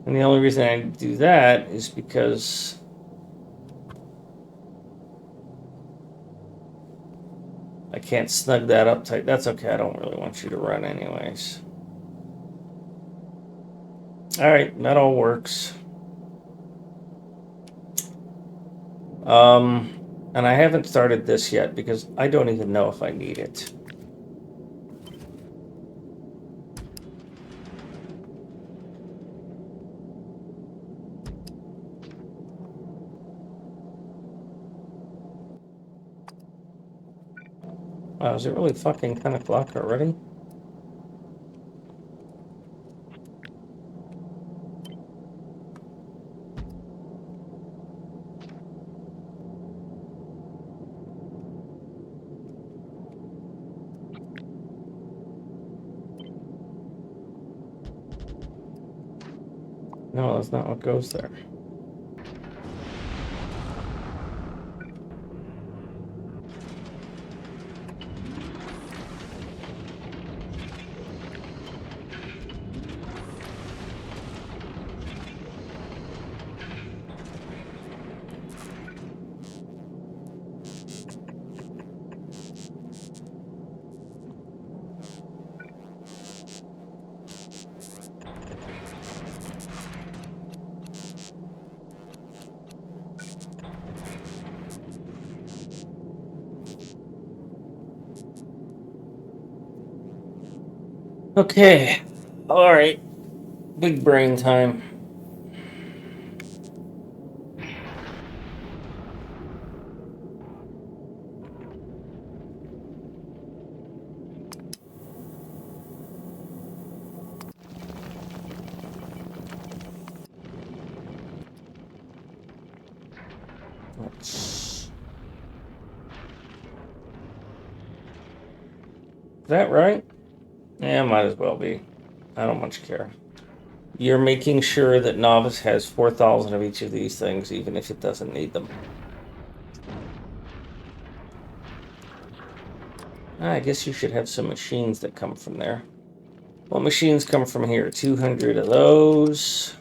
And the only reason I do that is because I can't snug that up tight. That's okay. I don't really want you to run anyways. All right, that all works. And I haven't started this yet because I don't even know if I need it. Wow, is it really fucking 10 o'clock already? No, that's not what goes there. Okay. All right. Big brain time. Is that right? Yeah, might as well be. I don't much care. You're making sure that Novice has 4,000 of each of these things, even if it doesn't need them. I guess you should have some machines that come from there. What machines come from here? 200 of those.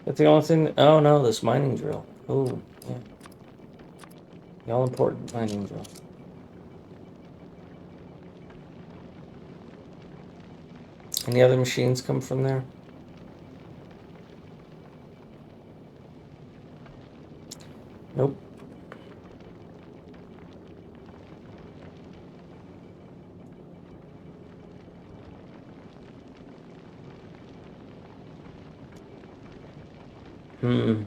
But the only thing... Oh, no, this mining drill. Oh, yeah. The all-important mining drill. Any other machines come from there? Nope. Hmm.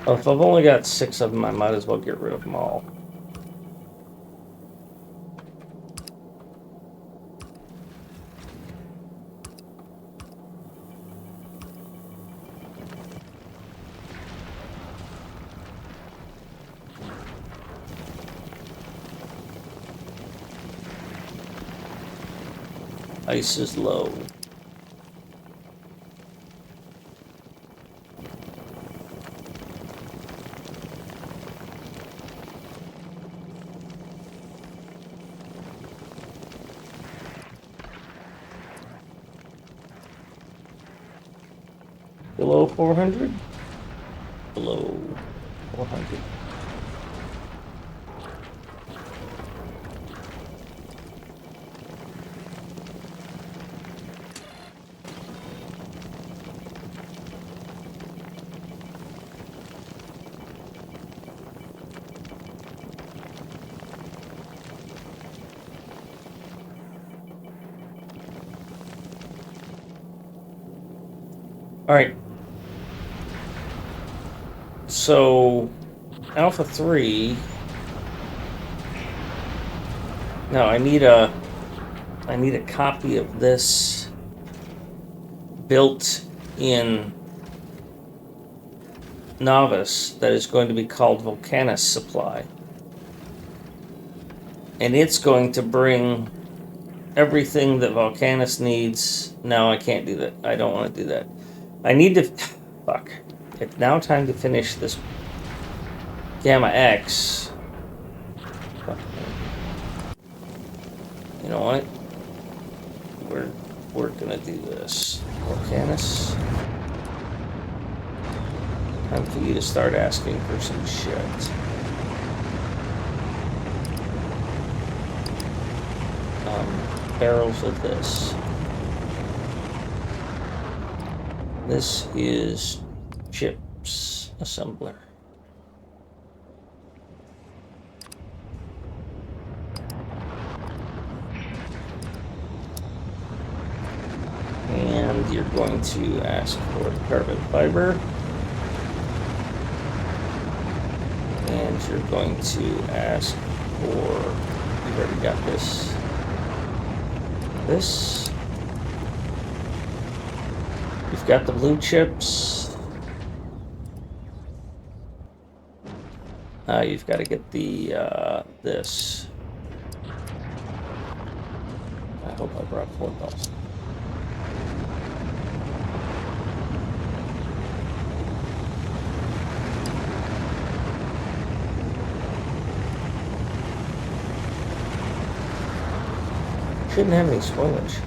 Well, if I've only got 6 of them, I might as well get rid of them all. Ice is low. Below 400? Below 400. All right. So, Alpha 3. No, I need a copy of this built in Novice that is going to be called Vulcanus Supply. And it's going to bring everything that Vulcanus needs. No, I can't do that. I don't want to do that. I need to... Fuck. It's now time to finish this Gamma X. Fuck. You know what? We're gonna do this. Vulcanus. Time for you to start asking for some shit. Barrels of this. This is chips assembler. And you're going to ask for the carbon fiber. And you're going to ask for, you've already got this. This. You've got the blue chips. You've got to get the, this. I hope I brought 4,000. Shouldn't have any spoilage.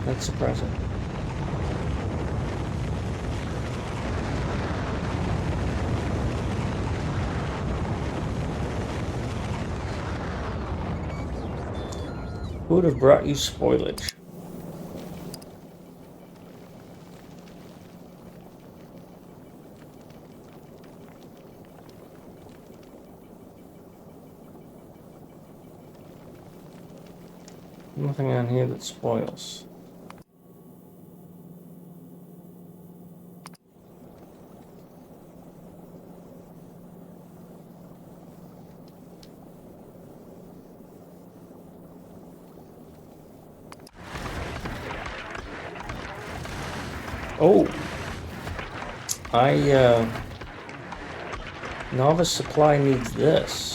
That's surprising. Who would have brought you spoilage? Nothing on here that spoils. Oh, Novice Supply needs this.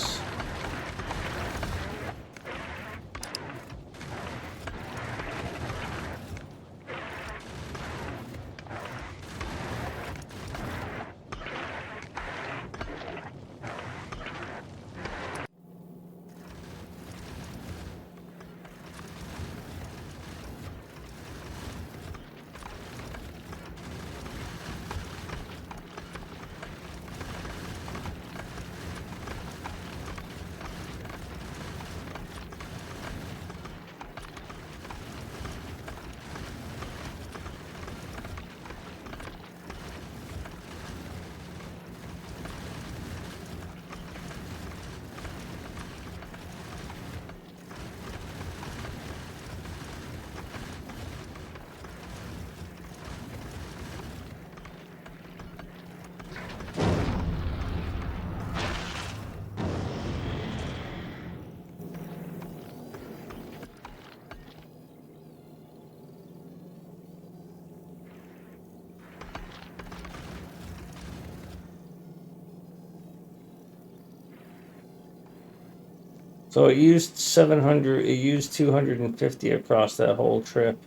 So it used 700, it used 250 across that whole trip.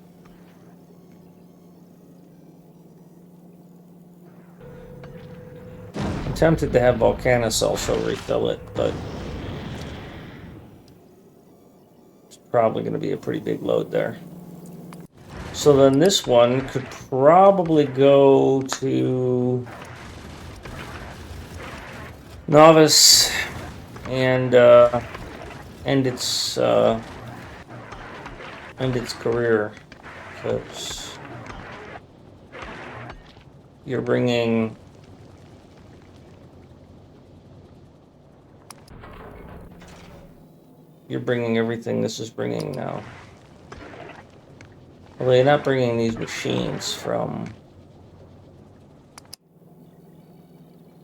I'm tempted to have Vulcanus also refill it, but it's probably going to be a pretty big load there. So then this one could probably go to novice and end its career, because you're bringing everything this is bringing now. Well, you're not bringing these machines from...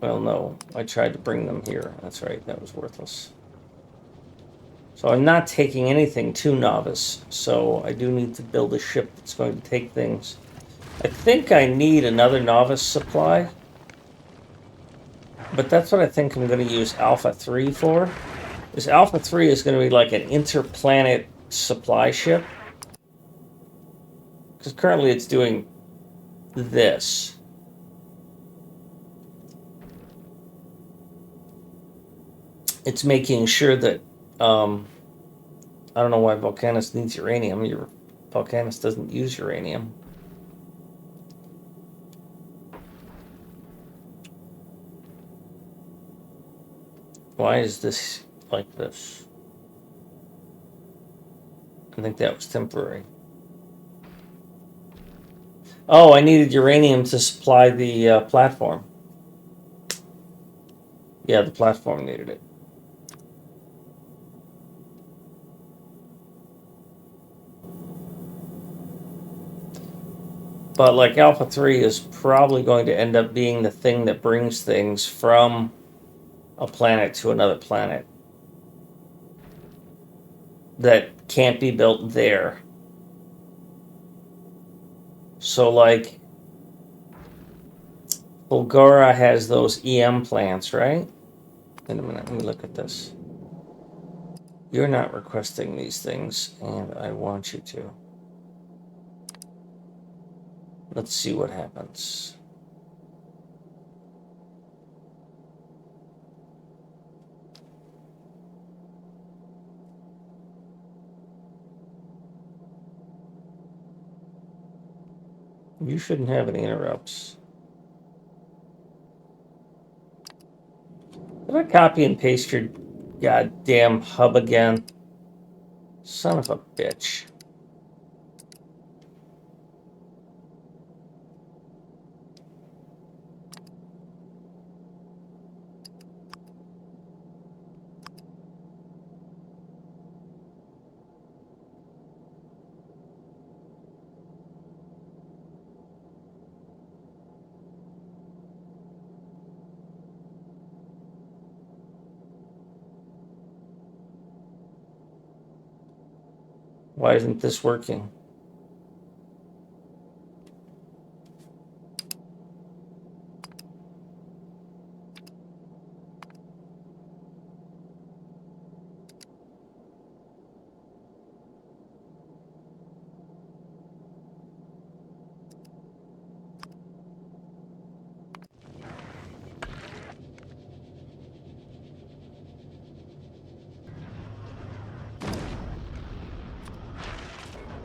Well, no. I tried to bring them here. That's right. That was worthless. So I'm not taking anything to novice. So I do need to build a ship that's going to take things. I think I need another novice supply. But that's what I think I'm going to use Alpha 3 for. This Alpha 3 is going to be like an interplanet supply ship. Because currently it's doing this. It's making sure that... I don't know why Vulcanus needs uranium. Vulcanus doesn't use uranium. Why is this like this? I think that was temporary. Oh, I needed uranium to supply the platform. Yeah, the platform needed it. But like Alpha 3 is probably going to end up being the thing that brings things from a planet to another planet that can't be built there. So like Bulgara has those EM plants, right? Wait a minute, let me look at this. You're not requesting these things, and I want you to. Let's see what happens. You shouldn't have any interrupts. Did I copy and paste your goddamn hub again? Son of a bitch. Why isn't this working?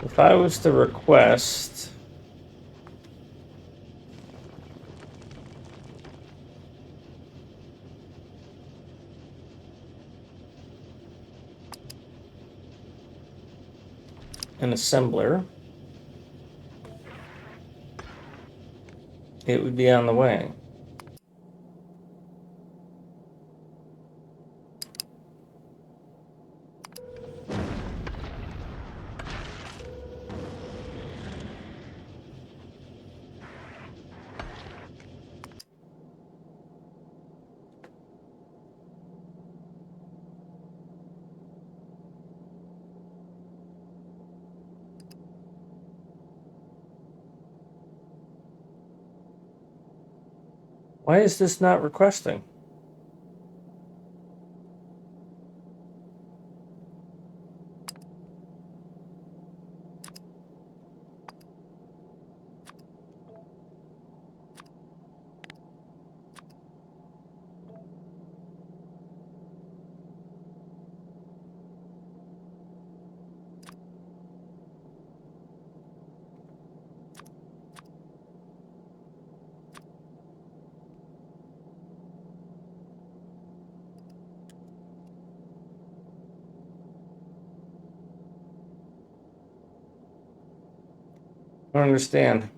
If I was to request... an assembler, it would be on the way. Why is this not requesting? I don't understand.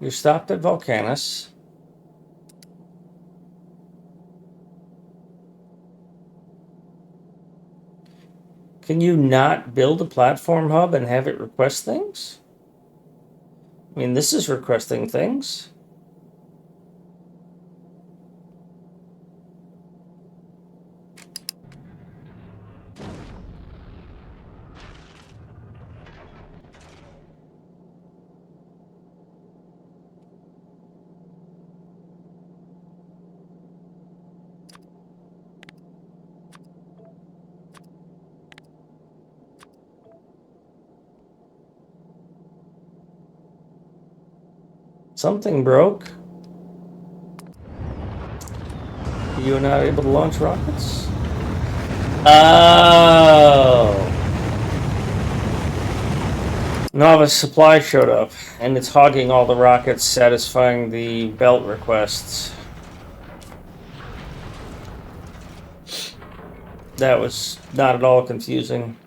You stopped at Vulcanus. Can you not build a platform hub and have it request things? I mean, this is requesting things. Something broke. You're not able to launch rockets? Oh. Novice supply showed up, and it's hogging all the rockets, satisfying the belt requests. That was not at all confusing.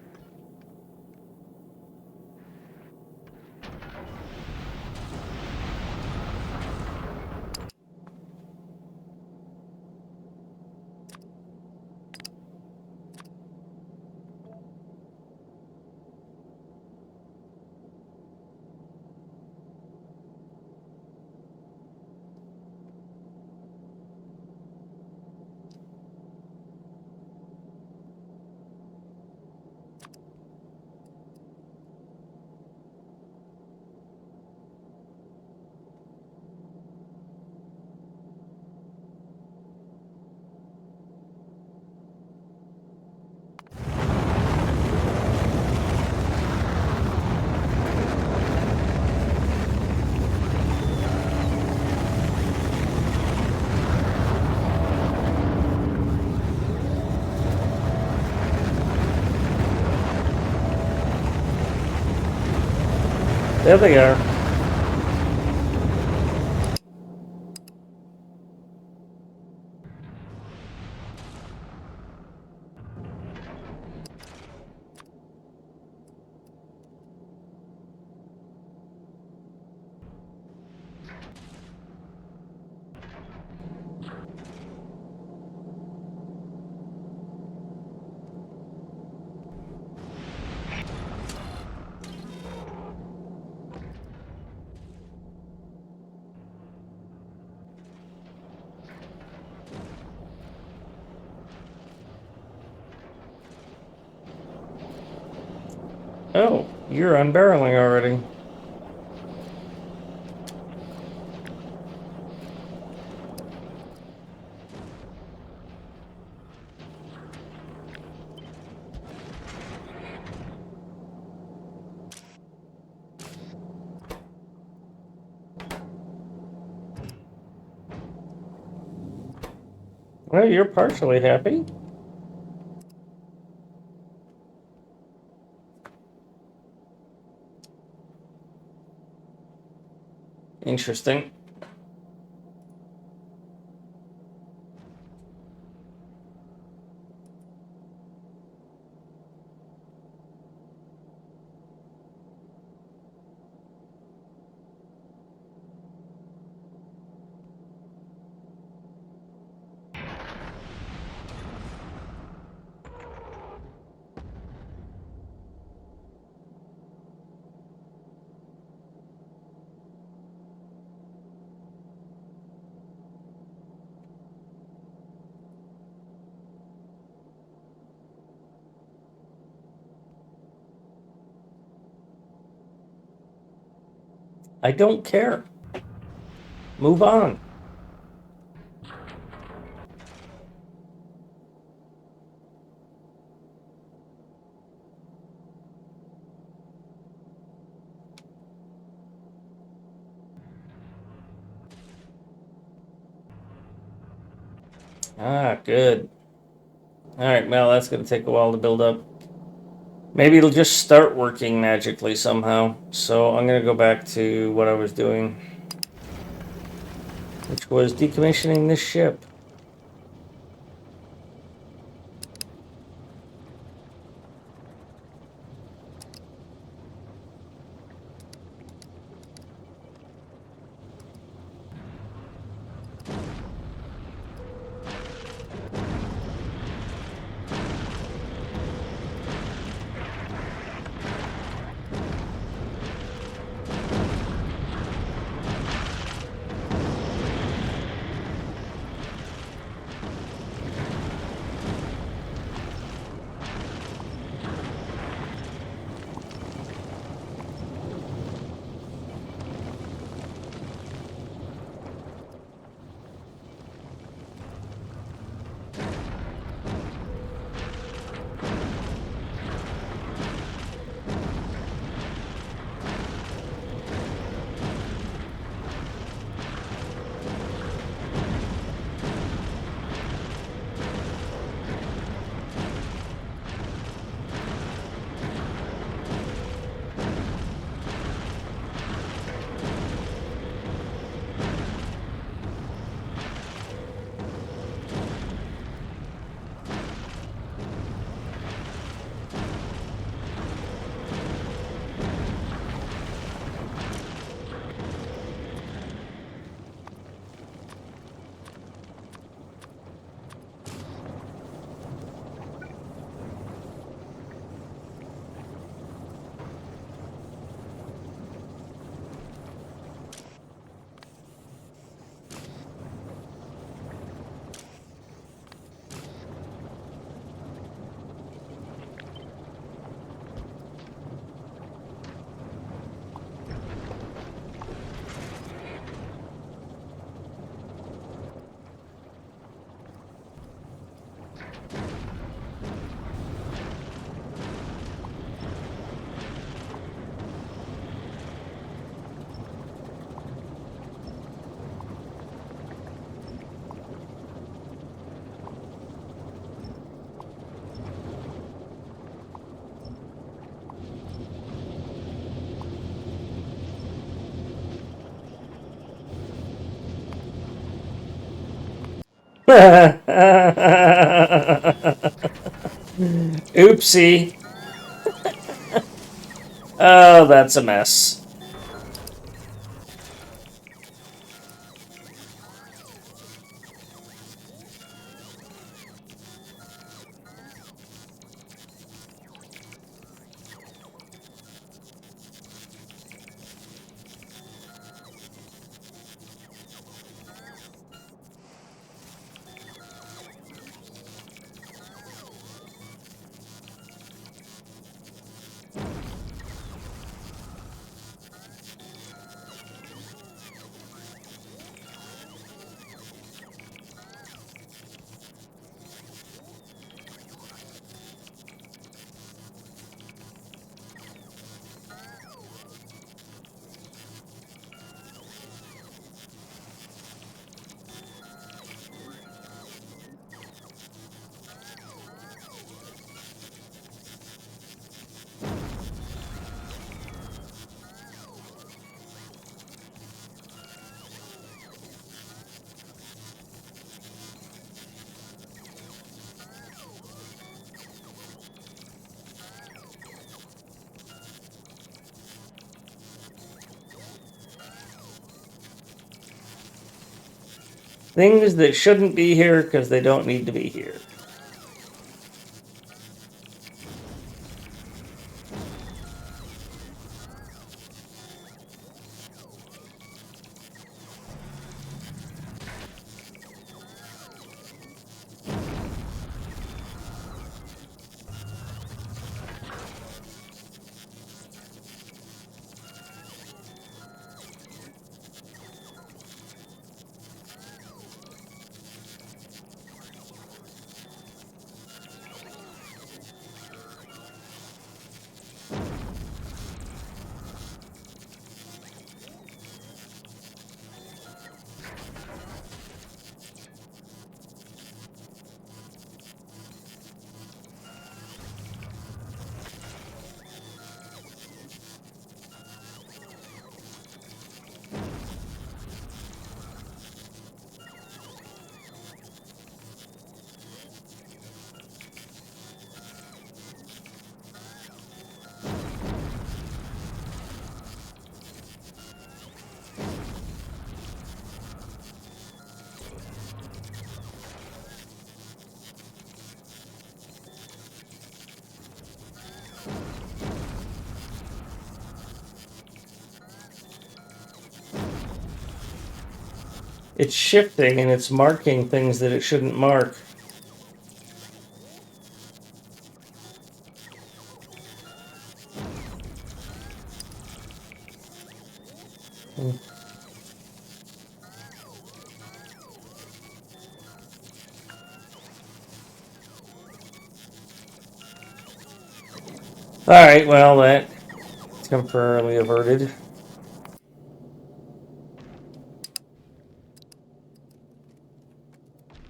There they are. Oh, you're unbarreling already. Well, you're partially happy. Interesting. I don't care. Move on. Ah, good. All right, Mel, that's going to take a while to build up. Maybe it'll just start working magically somehow. So I'm going to go back to what I was doing, which was decommissioning this ship. Oopsie. Oh, that's a mess. Things that shouldn't be here because they don't need to be here. It's shifting and it's marking things that it shouldn't mark. Alright, well, that temporarily averted.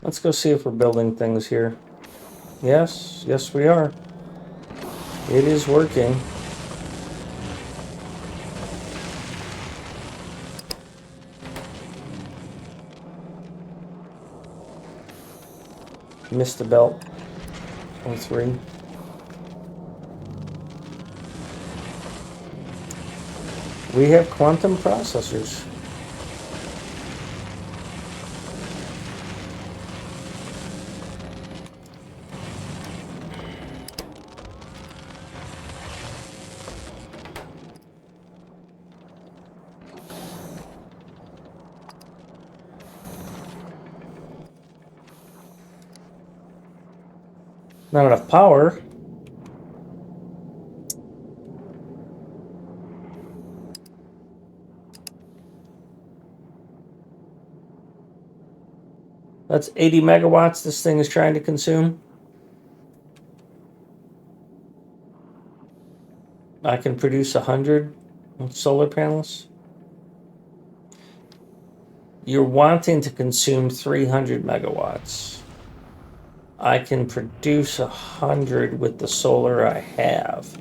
Let's go see if we're building things here. Yes, yes we are. It is working. Missed the belt. On 3. We have quantum processors. Not enough power. That's 80 megawatts this thing is trying to consume. I can produce 100 solar panels. You're wanting to consume 300 megawatts. I can produce 100 with the solar I have.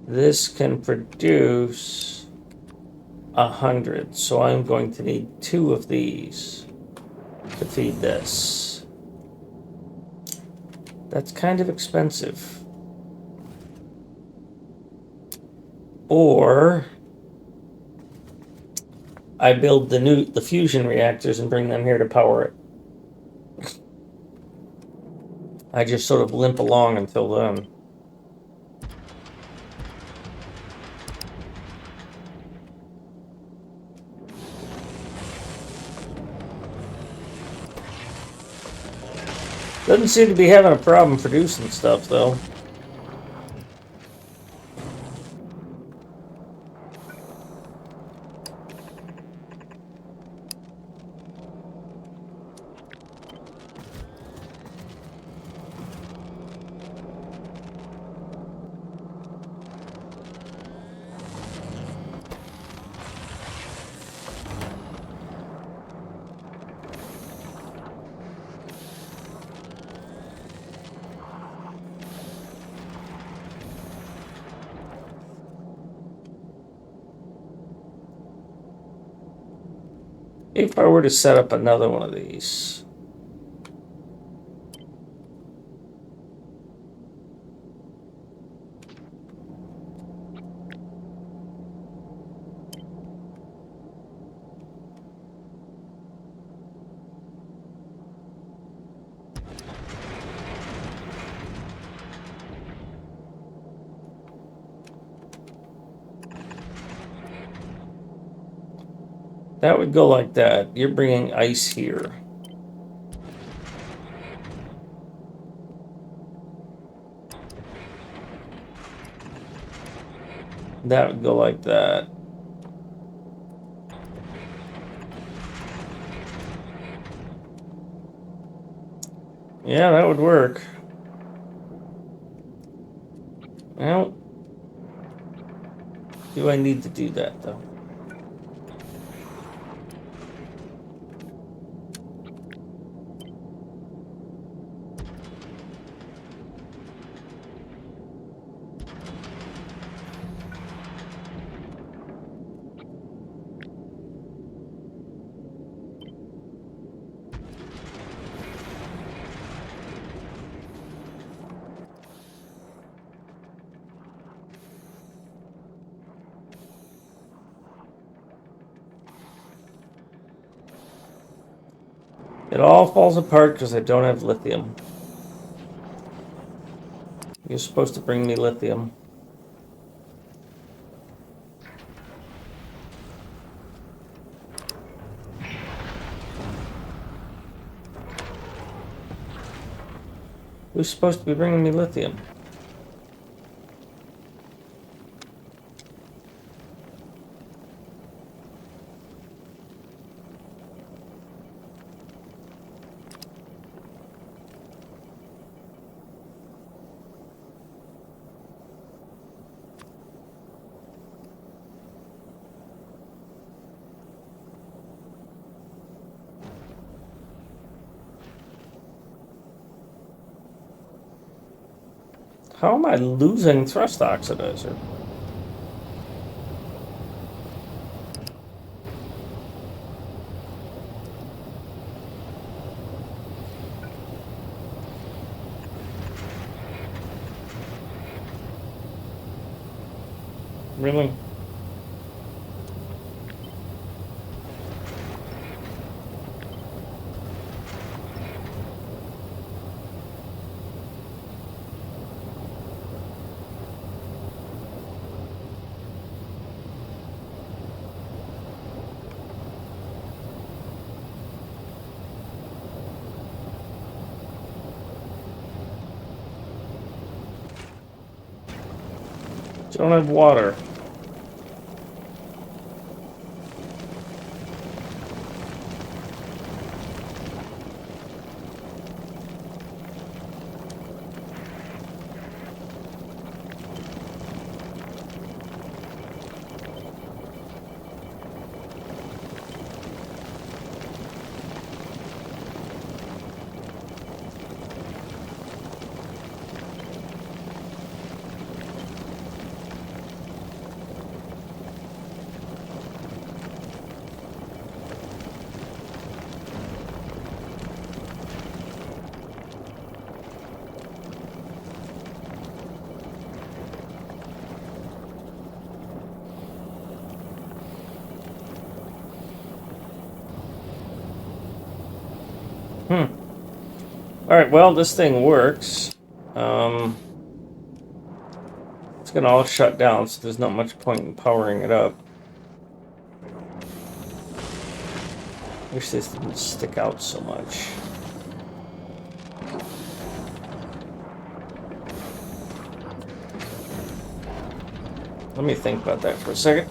This can produce 100, so I'm going to need 2 of these to feed this. That's kind of expensive. Or I build the fusion reactors and bring them here to power it. I just sort of limp along until then. Doesn't seem to be having a problem producing stuff, though. If I were to set up another one of these. That would go like that. You're bringing ice here. That would go like that. Yeah, that would work. Well, do I need to do that, though? It all falls apart because I don't have lithium. You're supposed to bring me lithium. Who's supposed to be bringing me lithium? How am I losing thrust oxidizer? Really? Don't have water. Alright, well, this thing works. It's gonna all shut down, so there's not much point in powering it up. Wish this didn't stick out so much. Let me think about that for a second.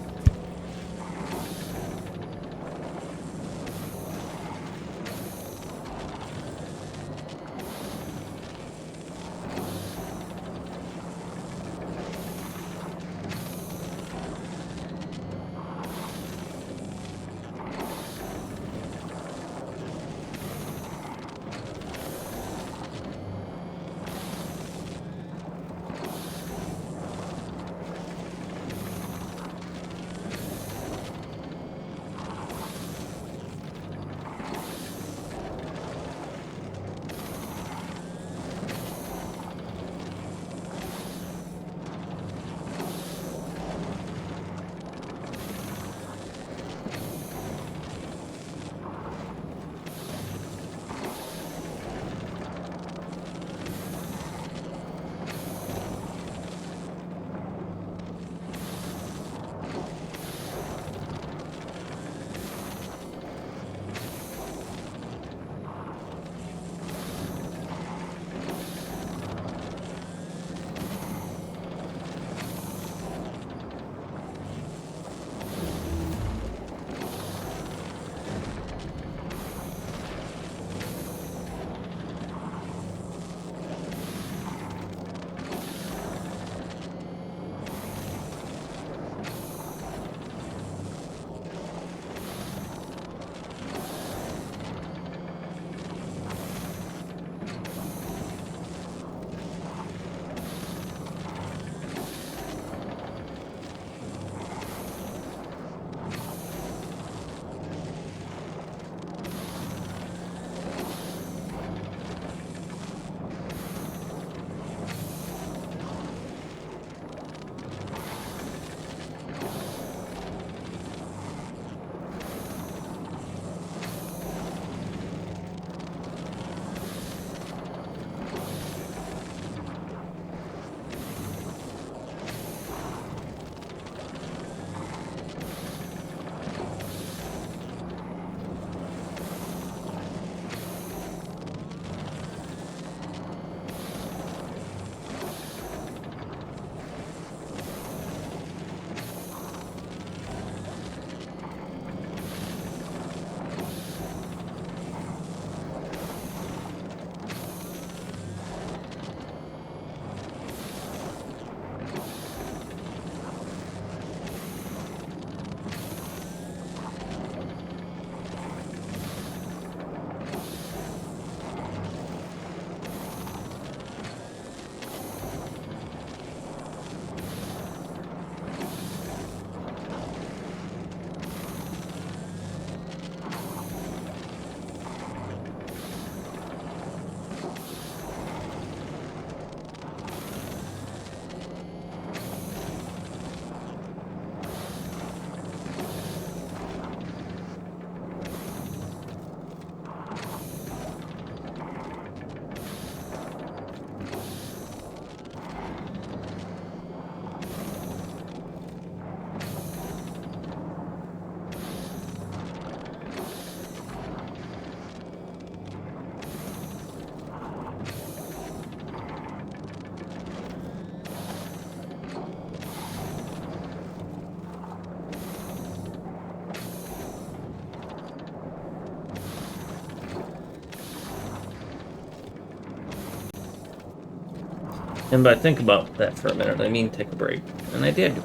And by think about that for a minute, I mean take a break. And I did.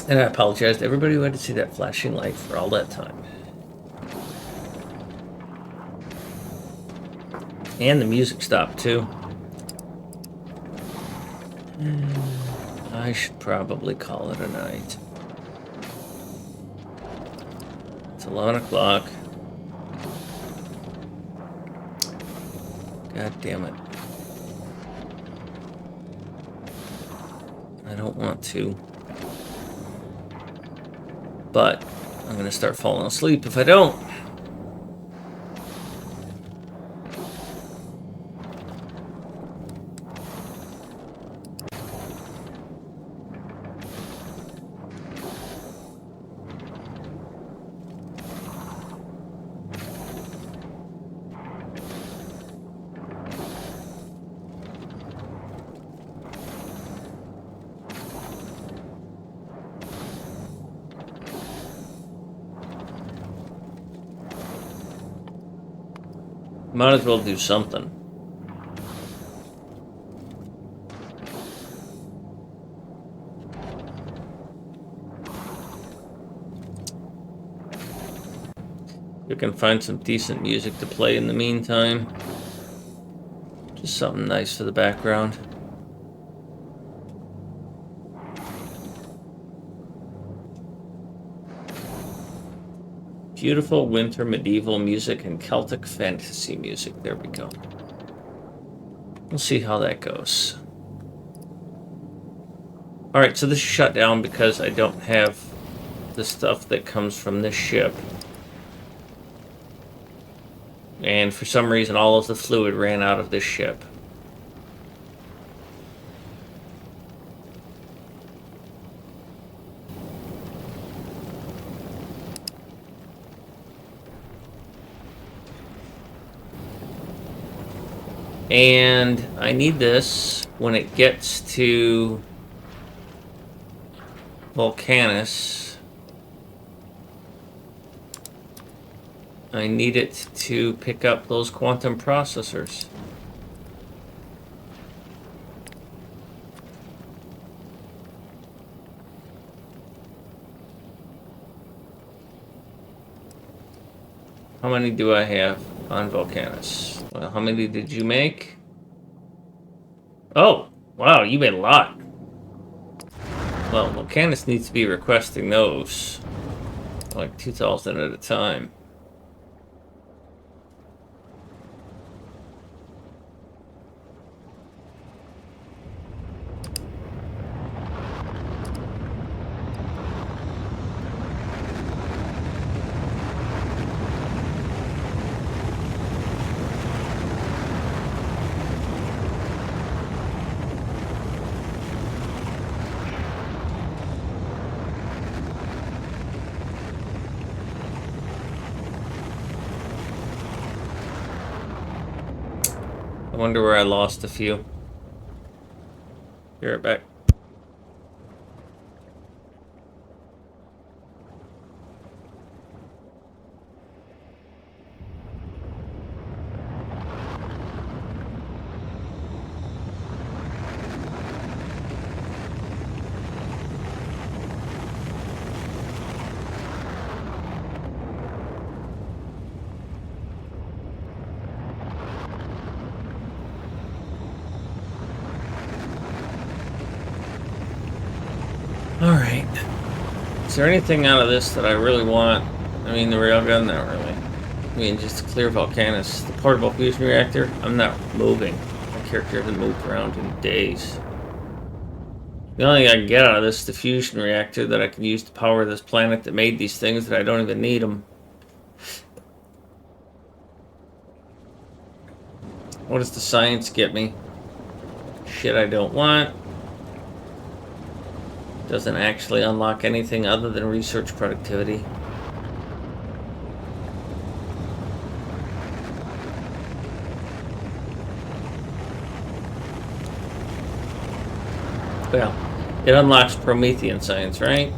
And I apologize to everybody who had to see that flashing light for all that time. And the music stopped too. I should probably call it a night. It's 11 o'clock. God damn it. I don't want to. But I'm going to start falling asleep if I don't. Might as well do something. You can find some decent music to play in the meantime. Just something nice for the background. Beautiful winter medieval music and Celtic fantasy music. There we go. We'll see how that goes. Alright, so this is shut down because I don't have the stuff that comes from this ship. And for some reason, all of the fluid ran out of this ship. And I need this when it gets to Vulcanus. I need it to pick up those quantum processors. How many do I have on Vulcanus? Well, how many did you make? Oh, wow, you made a lot. Well, Vulcanus needs to be requesting those. Like 2,000 at a time. I wonder where I lost a few. Be right back. Alright. Is there anything out of this that I really want? I mean, the railgun? Not really. I mean, just to clear Vulcanus. The portable fusion reactor? I'm not moving. My character hasn't moved around in days. The only thing I can get out of this is the fusion reactor that I can use to power this planet that made these things that I don't even need them. What does the science get me? Shit I don't want. Doesn't actually unlock anything other than research productivity. Well, it unlocks Promethean science, right?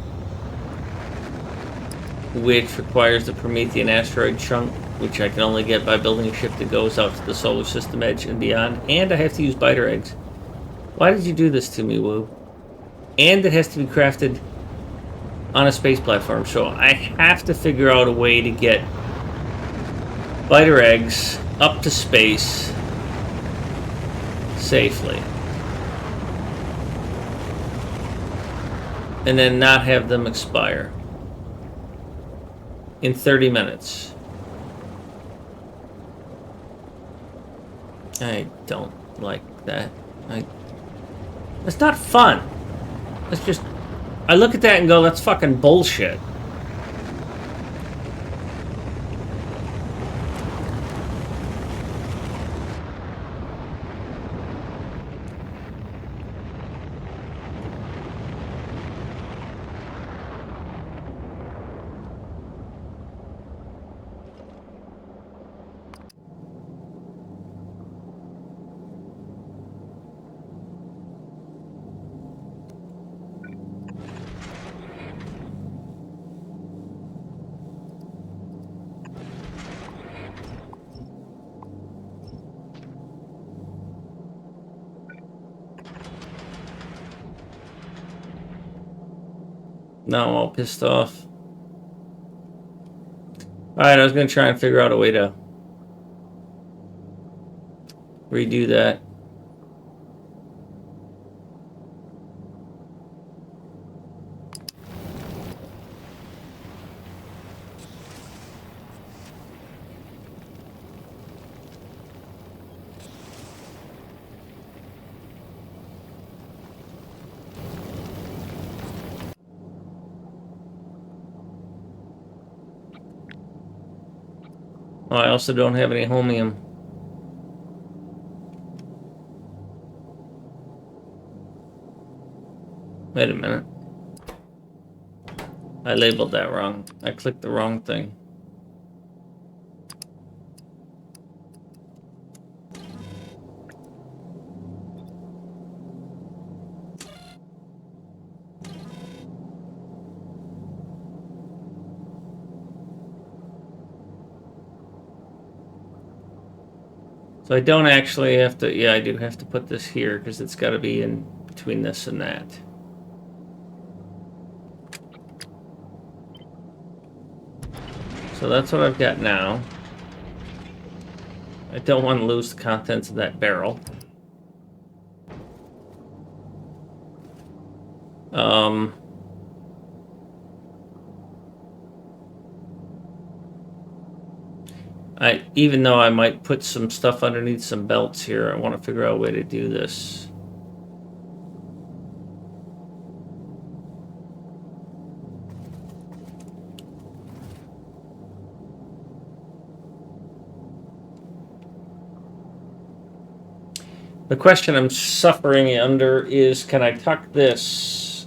Which requires the Promethean asteroid chunk which I can only get by building a ship that goes out to the solar system edge and beyond. And I have to use biter eggs. Why did you do this to me, Woo? And it has to be crafted on a space platform, so I have to figure out a way to get biter eggs up to space safely. And then not have them expire in 30 minutes. I don't like that. It's not fun. It's just... I look at that and go, that's fucking bullshit. Now I'm all pissed off. Alright, I was going to try and figure out a way to redo that. Oh, I also don't have any homium. Wait a minute. I labeled that wrong. I clicked the wrong thing. So I don't actually have to... Yeah, I do have to put this here because it's got to be in between this and that. So that's what I've got now. I don't want to lose the contents of that barrel. Even though I might put some stuff underneath some belts here, I want to figure out a way to do this. The question I'm suffering under is, can I tuck this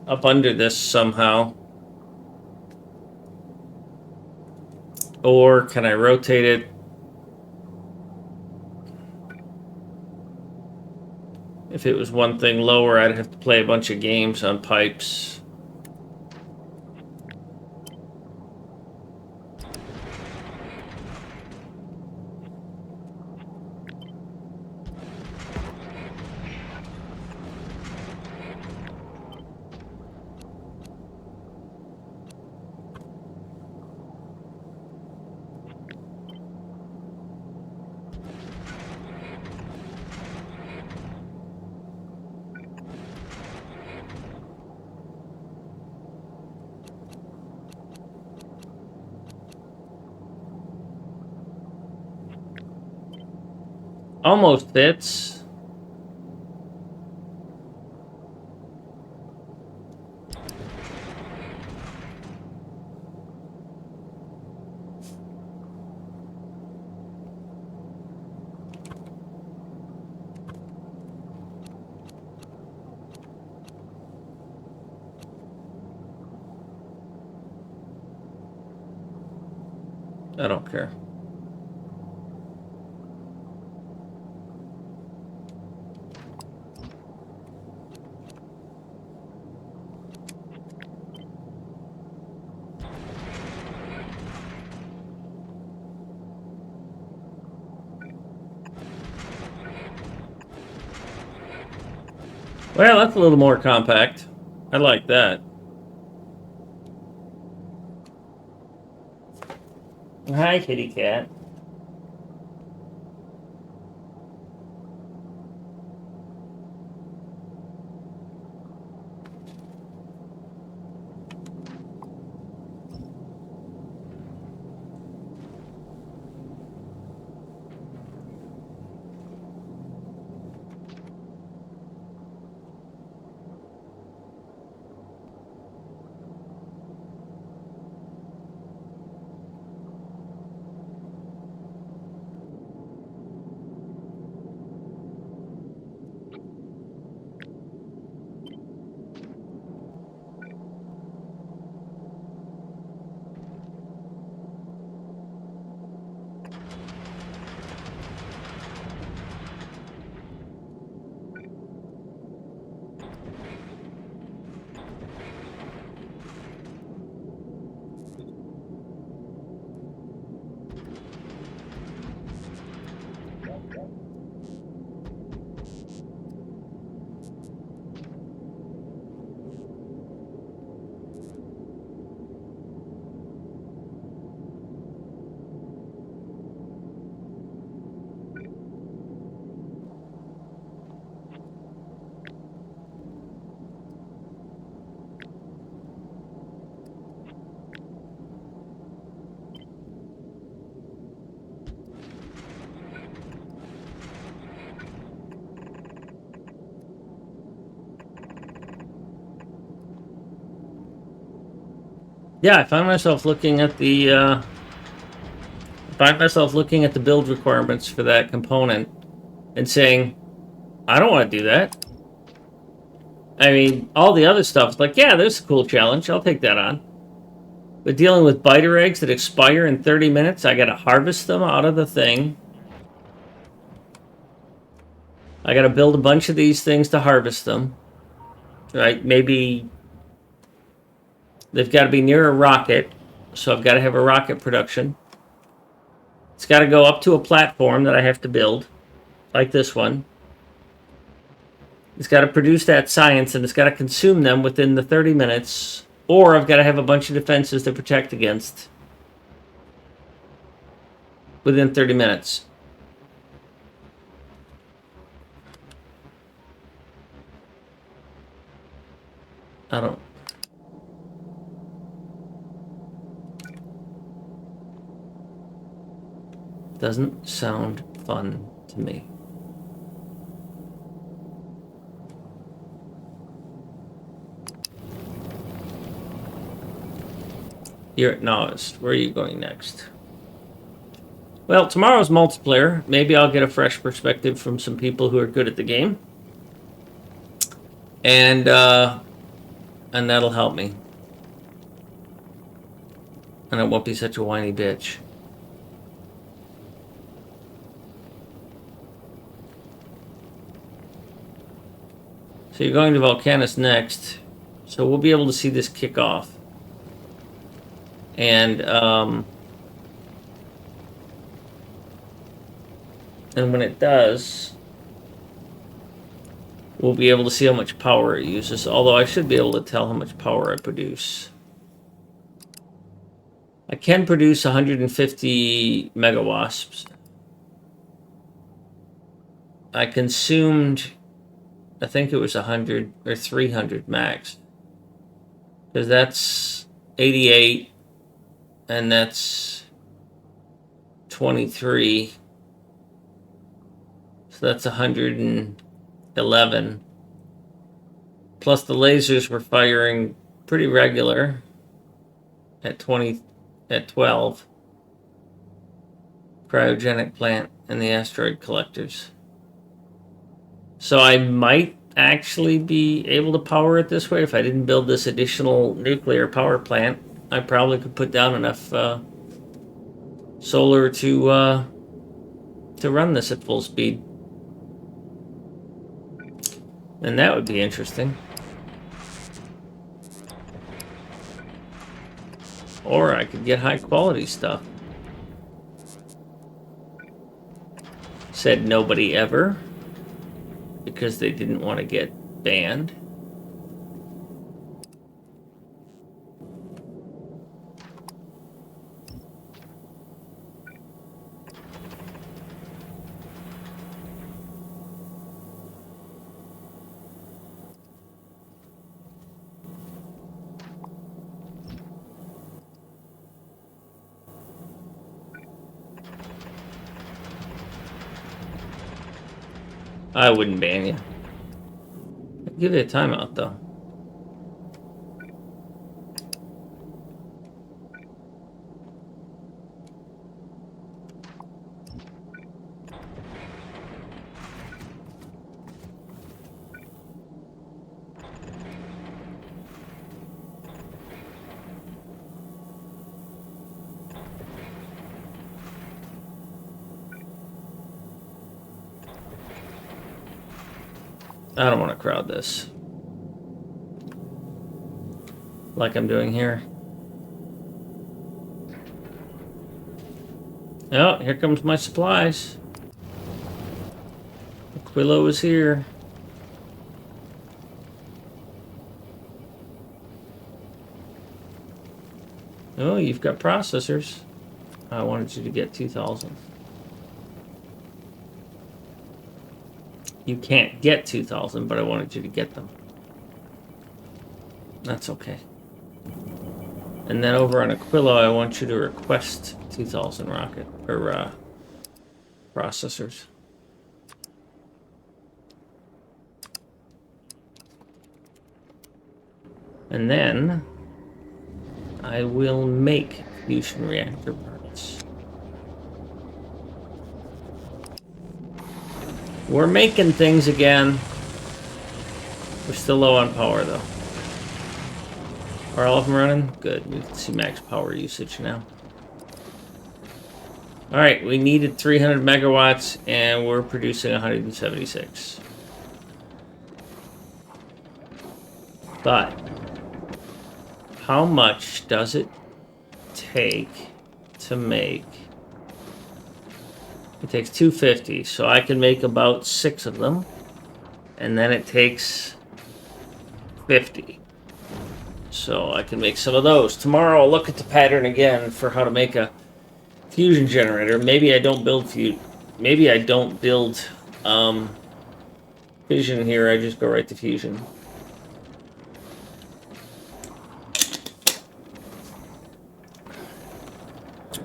up under this somehow? Or can I rotate it? If it was one thing lower, I'd have to play a bunch of games on pipes. Almost fits. I don't care. Well, that's a little more compact. I like that. Hi, kitty cat. Yeah, I find myself looking at the build requirements for that component and saying, I don't want to do that. I mean, all the other stuff, like, yeah, there's a cool challenge. I'll take that on. But dealing with biter eggs that expire in 30 minutes, I gotta harvest them out of the thing. I gotta build a bunch of these things to harvest them. Right? Maybe they've got to be near a rocket, so I've got to have a rocket production. It's got to go up to a platform that I have to build, like this one. It's got to produce that science, and it's got to consume them within the 30 minutes, or I've got to have a bunch of defenses to protect against within 30 minutes. I don't... Doesn't sound fun to me. You're at Novice. Where are you going next? Well, tomorrow's multiplayer. Maybe I'll get a fresh perspective from some people who are good at the game. And that'll help me. And I won't be such a whiny bitch. So you're going to Vulcanus next. So we'll be able to see this kick off. And when it does, we'll be able to see how much power it uses. Although I should be able to tell how much power I produce. I can produce 150 megawasps. I consumed, I think it was 100 or 300 max. Because that's 88, and that's 23. So that's 111. Plus the lasers were firing pretty regular at 12. Cryogenic plant and the asteroid collectors. So I might actually be able to power it this way. If I didn't build this additional nuclear power plant, I probably could put down enough solar to run this at full speed. And that would be interesting. Or I could get high quality stuff. Said nobody ever. Because they didn't want to get expand. I wouldn't ban you. I'd give you a timeout, though. I don't want to crowd this. Like I'm doing here. Oh, here comes my supplies. Aquilo is here. Oh, you've got processors. I wanted you to get 2,000. You can't get 2,000, but I wanted you to get them. That's okay. And then over on Aquilo, I want you to request 2,000 rocket or processors. And then I will make fusion reactor parts. We're making things again. We're still low on power though. Are all of them running? Good. We can see max power usage now. Alright, we needed 300 megawatts and we're producing 176. But how much does it take to make? It takes 250, so I can make about 6 of them. And then it takes 50. So I can make some of those. Tomorrow I'll look at the pattern again for how to make a fusion generator. Maybe I don't build maybe I don't build fission here, I just go right to fusion.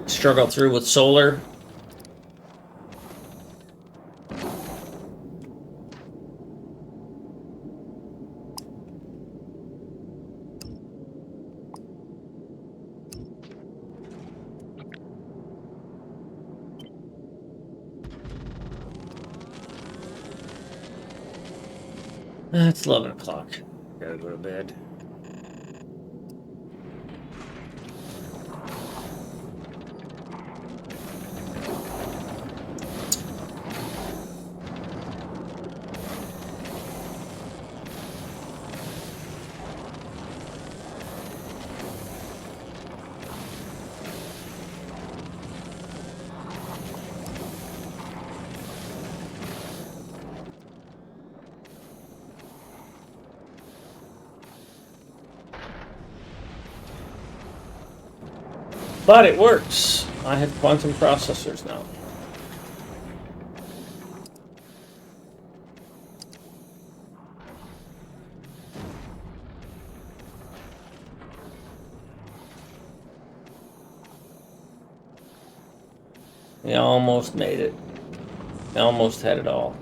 Struggle through with solar. It's 11 o'clock. Gotta go to bed. But it works. I have quantum processors now. We almost made it. We almost had it all.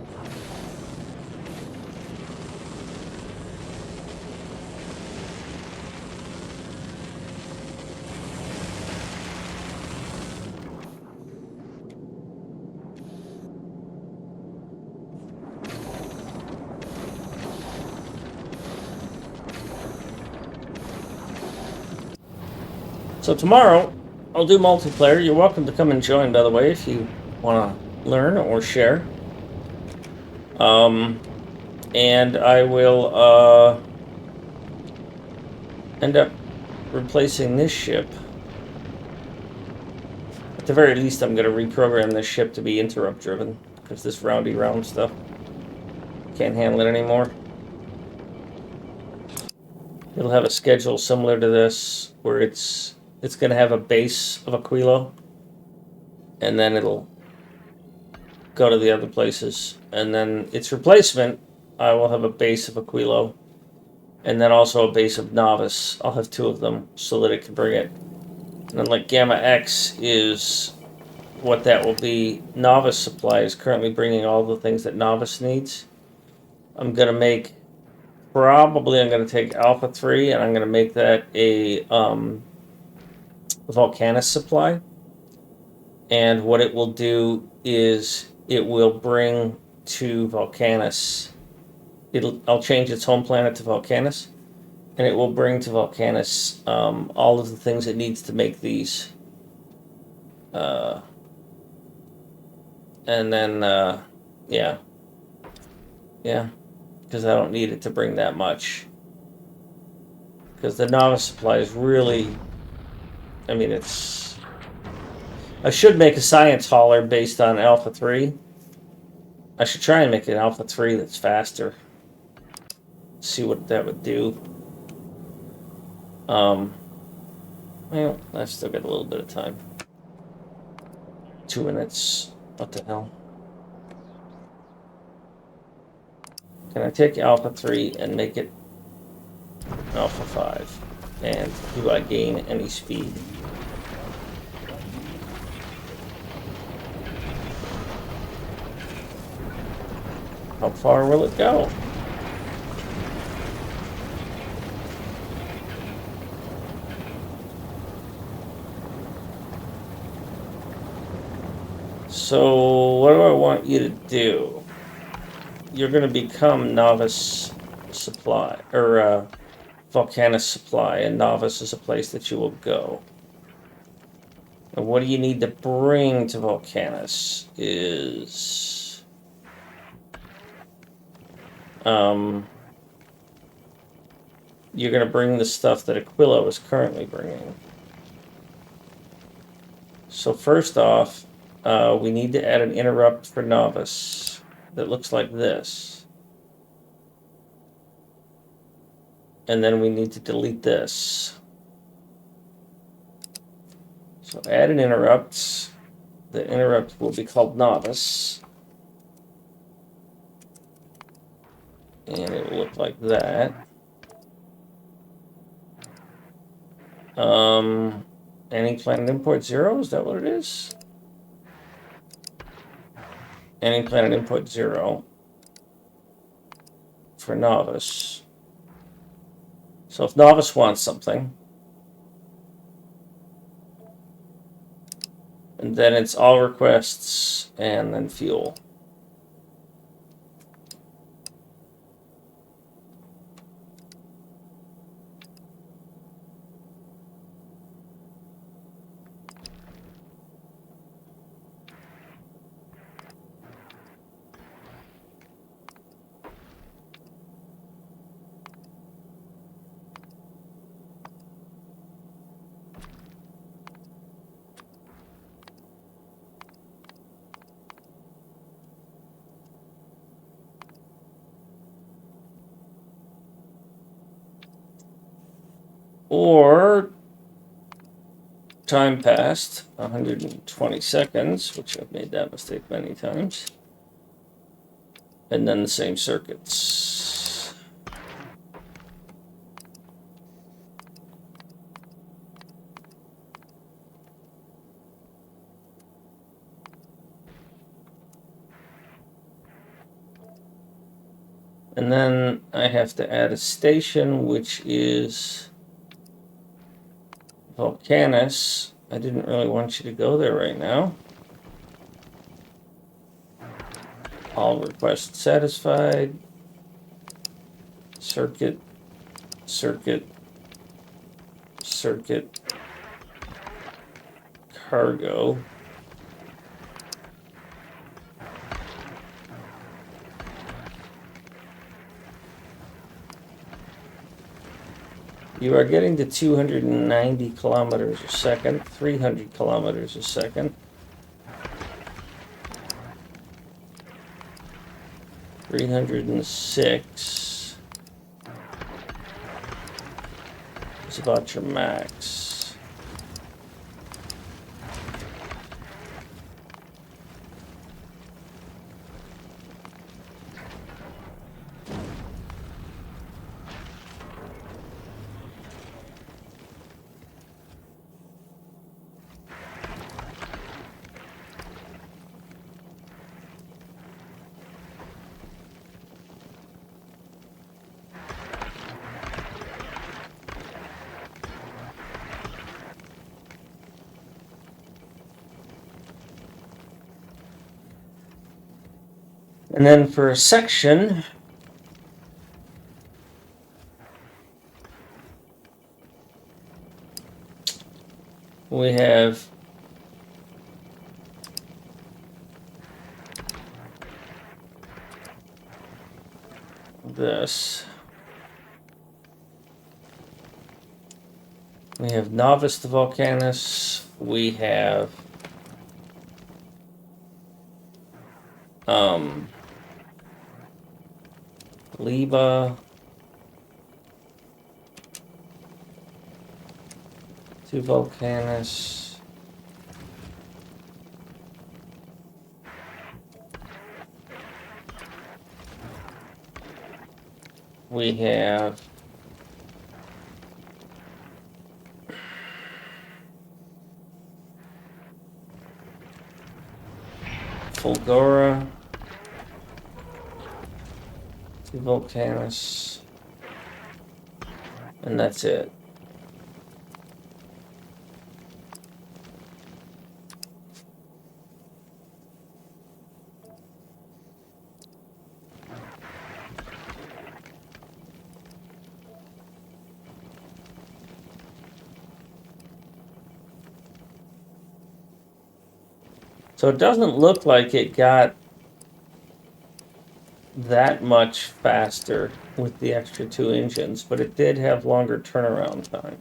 So tomorrow, I'll do multiplayer. You're welcome to come and join, by the way, if you want to learn or share. And I will end up replacing this ship. At the very least, I'm going to reprogram this ship to be interrupt driven, because this roundy round stuff can't handle it anymore. It'll have a schedule similar to this, where it's going to have a base of Aquilo, and then it'll go to the other places, and then its replacement, I will have a base of Aquilo, and then also a base of Novice. I'll have two of them so that it can bring it. And then like Gamma X is what that will be. Novice Supply is currently bringing all the things that Novice needs. I'm going to make, probably I'm going to take Alpha 3 and I'm going to make that a Vulcanus supply. And what it will do is it will bring to Vulcanus, I'll change its home planet to Vulcanus, and it will bring to Vulcanus all of the things it needs to make these. And then, yeah, because I don't need it to bring that much. Because the Novice Supply is really, I mean, it's, I should make a Science Hauler based on Alpha 3. I should try and make an Alpha 3 that's faster. See what that would do. Well, I've still got a little bit of time. 2 minutes. What the hell? Can I take Alpha 3 and make it Alpha 5? And do I gain any speed? How far will it go? So, what do I want you to do? You're going to become Novice Supply, or Vulcanus Supply, and Novice is a place that you will go. And what do you need to bring to Vulcanus is... you're going to bring the stuff that Aquilo is currently bringing. So first off, we need to add an interrupt for Novice that looks like this. And then we need to delete this. So add an interrupt. The interrupt will be called Novice. And it will look like that. Any planet import 0, is that what it is? Any planet import 0 for Novice. So if Novice wants something, and then it's all requests and then fuel. Or time passed, 120 seconds, which I've made that mistake many times. And then the same circuits. And then I have to add a station, which is Vulcanus. I didn't really want you to go there right now. All requests satisfied. Circuit, circuit, circuit, cargo. You are getting to 290 kilometers a second, 300 kilometers a second. 306. It's about your max. And then for a section, we have this. We have Novice to Vulcanus. We have Liba to Vulcanus. We have Fulgora to Vulcanus. And that's it. So it doesn't look like it got that much faster with the extra 2 engines, but it did have longer turnaround time.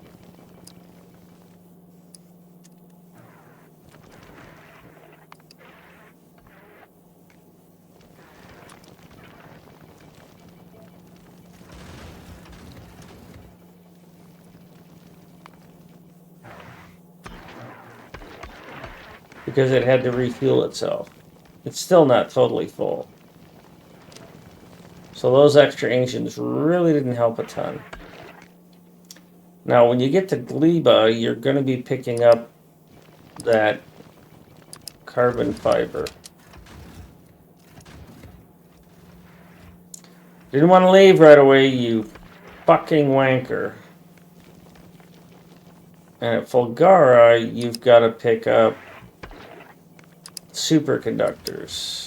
Because it had to refuel itself. It's still not totally full. So those extra engines really didn't help a ton. Now, when you get to Gleba, you're going to be picking up that carbon fiber. Didn't want to leave right away, you fucking wanker. And at Fulgara, you've got to pick up superconductors.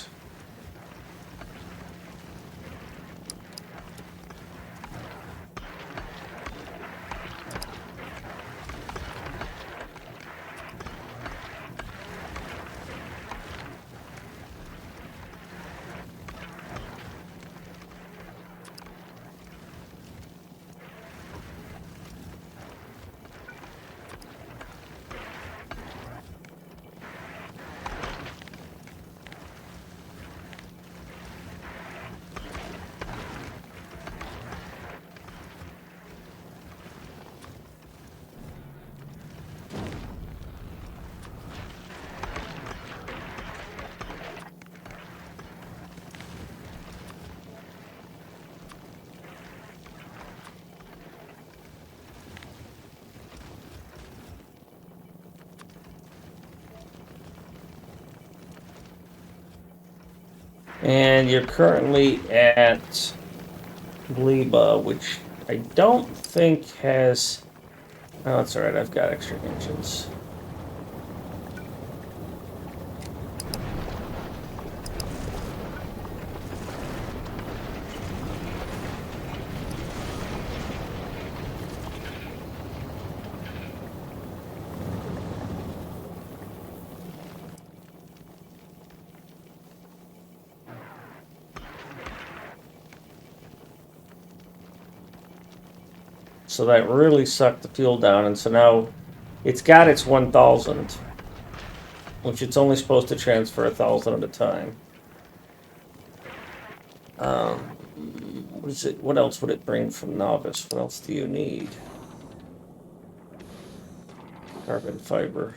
And you're currently at Gleba, which I don't think has... Oh, that's alright, I've got extra engines. So that really sucked the fuel down, and so now it's got its 1,000, which it's only supposed to transfer 1,000 at a time. What is it? What else would it bring from Novice? What else do you need? Carbon fiber.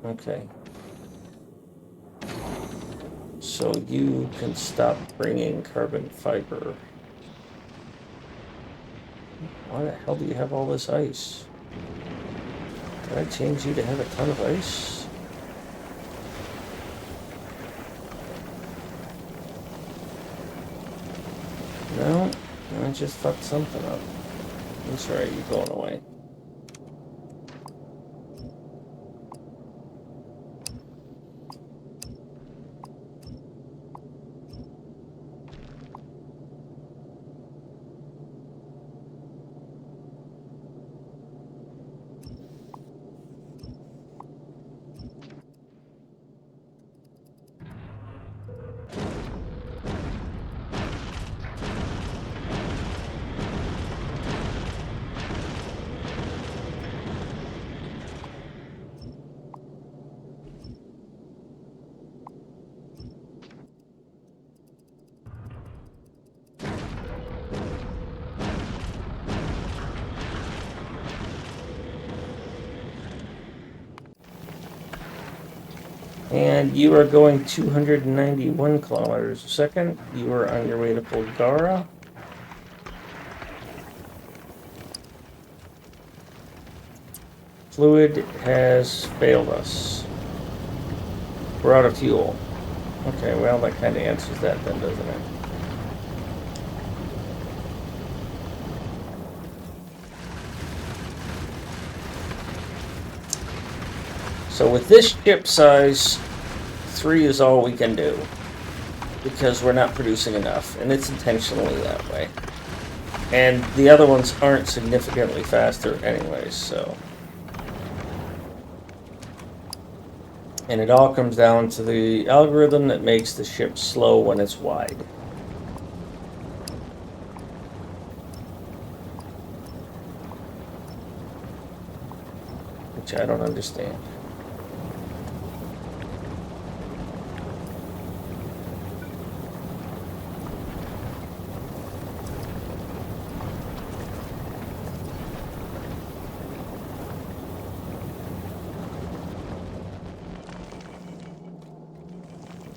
Okay. So you can stop bringing carbon fiber. Why the hell do you have all this ice? Did I change you to have a ton of ice? No, I just fucked something up. That's right, you're going away. And you are going 291 kilometers a second. You are on your way to Bulgaria. Fluid has failed us. We're out of fuel. Okay, well, that kind of answers that then, doesn't it? So with this ship size, 3 is all we can do. Because we're not producing enough, and it's intentionally that way. And the other ones aren't significantly faster anyways, so... And it all comes down to the algorithm that makes the ship slow when it's wide. Which I don't understand.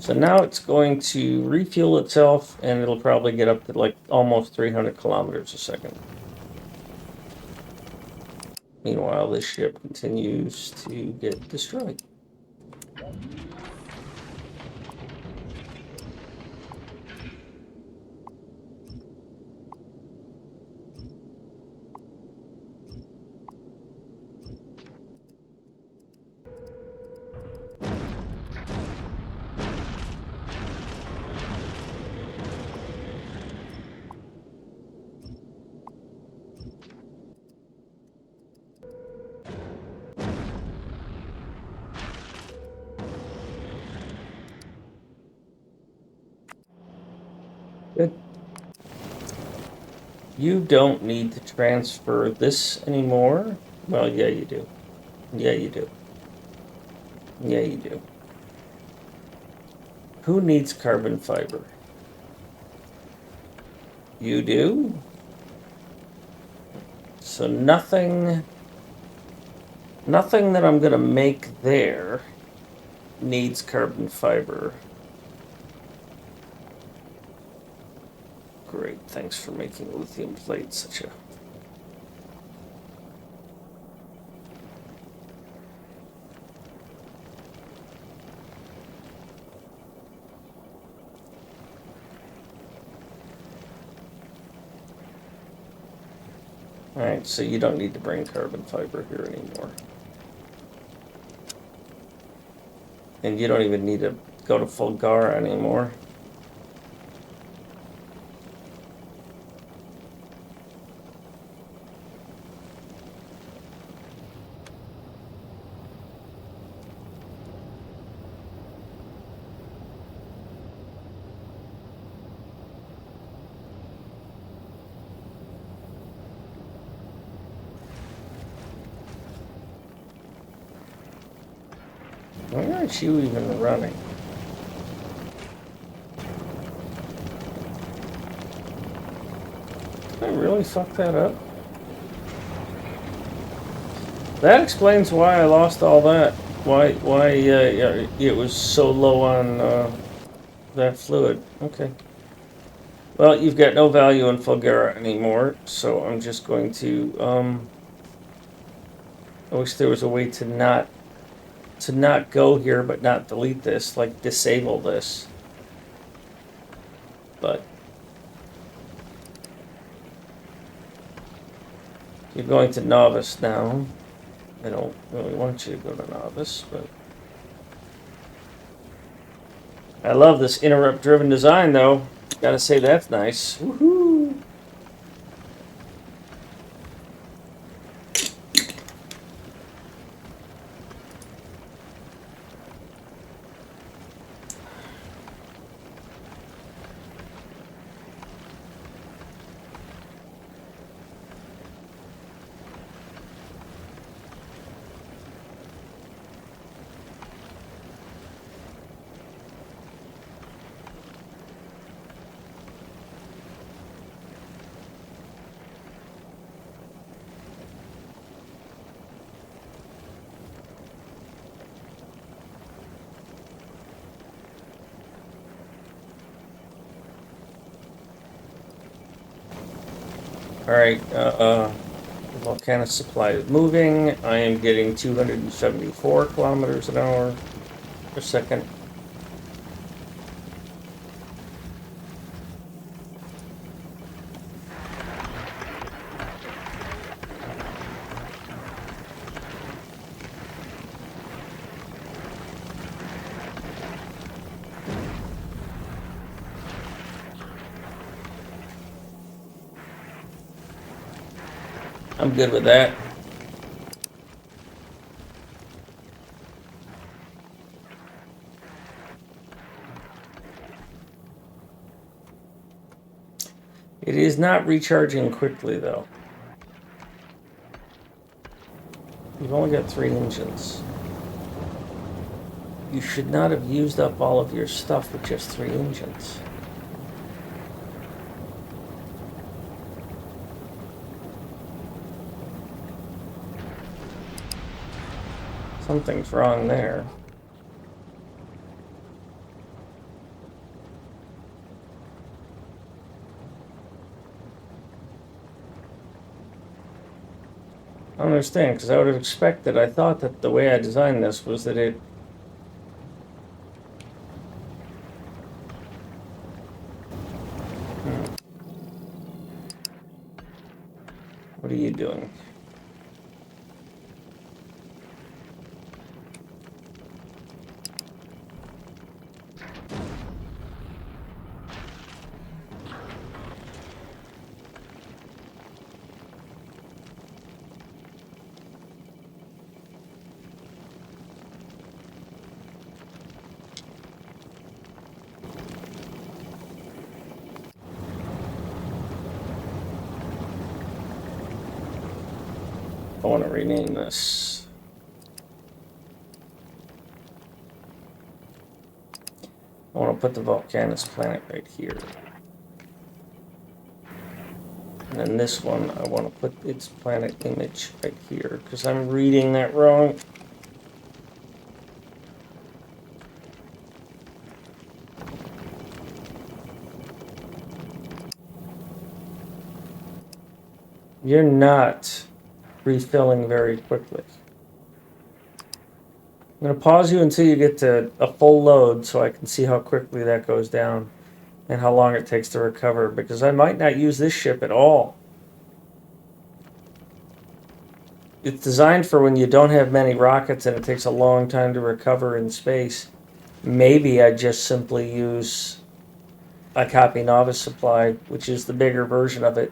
So now it's going to refuel itself, and it'll probably get up to like almost 300 kilometers a second. Meanwhile, this ship continues to get destroyed. Good. You don't need to transfer this anymore. Well, yeah, you do. Yeah, you do. Yeah, you do. Who needs carbon fiber? You do? So nothing that I'm going to make there needs carbon fiber. Great, thanks for making lithium plate such a... Alright, so you don't need to bring carbon fiber here anymore. And you don't even need to go to Fulgar anymore. Why aren't you even running? Did I really fuck that up? That explains why I lost all that. Why it was so low on that fluid. Okay. Well, you've got no value in Fulgara anymore, so I'm just going to. I wish there was a way to not go here, but not delete this, like disable this. But you're going to novice now. I don't really want you to go to novice, but I love this interrupt-driven design, though. Gotta say that's nice. Woohoo! Alright, Vulcanus supply is moving. I am getting 274 kilometers an hour per second. I'm good with that. It is not recharging quickly, though. You've only got 3 engines. You should not have used up all of your stuff with just 3 engines. Something's wrong there. I don't understand, because I would have expected, I thought that the way I designed this was that it... What are you doing? I want to rename this. I want to put the Vulcanus planet right here. And then this one, I want to put its planet image right here, because I'm reading that wrong. You're not refilling very quickly. I'm going to pause you until you get to a full load so I can see how quickly that goes down and how long it takes to recover, because I might not use this ship at all. It's designed for when you don't have many rockets and it takes a long time to recover in space. Maybe I just simply use a copy novice supply, which is the bigger version of it,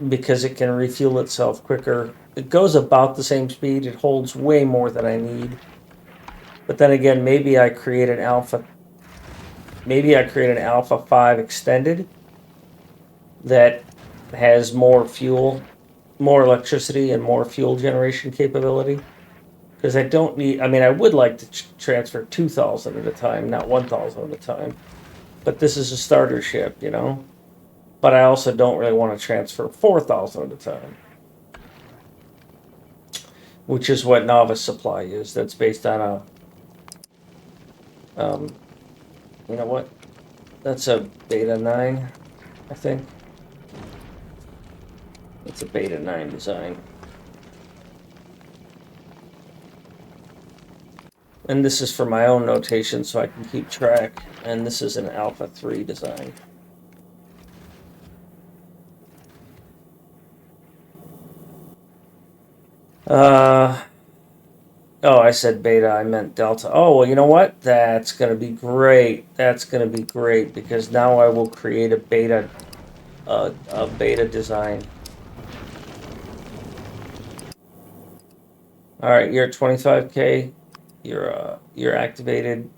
because it can refuel itself quicker. It goes about the same speed. It holds way more than I need. But then again, maybe I create an Alpha 5 extended that has more fuel, more electricity, and more fuel generation capability. Because I don't need, I mean, I would like to transfer 2,000 at a time, not 1,000 at a time. But this is a starter ship, you know? But I also don't really want to transfer 4,000 at a time. which is what Novice Supply is. That's based on a, you know what? That's a beta 9, I think. It's a beta 9 design. And this is for my own notation so I can keep track. And this is an alpha 3 design. Oh, I said beta, I meant delta. Oh, well, you know what? That's going to be great. That's going to be great because now I will create a beta design. All right, you're at 25K. You're activated.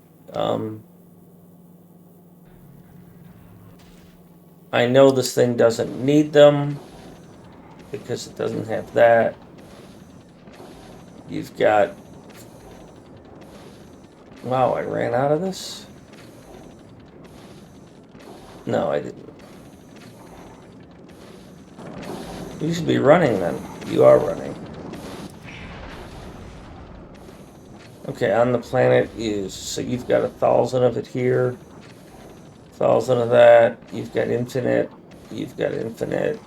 I know this thing doesn't need them because it doesn't have that. You've got... Wow, I ran out of this? No, I didn't. You should be running then. You are running. Okay, on the planet is... So you've got 1,000 of it here. 1,000 of that. You've got infinite. You've got infinite.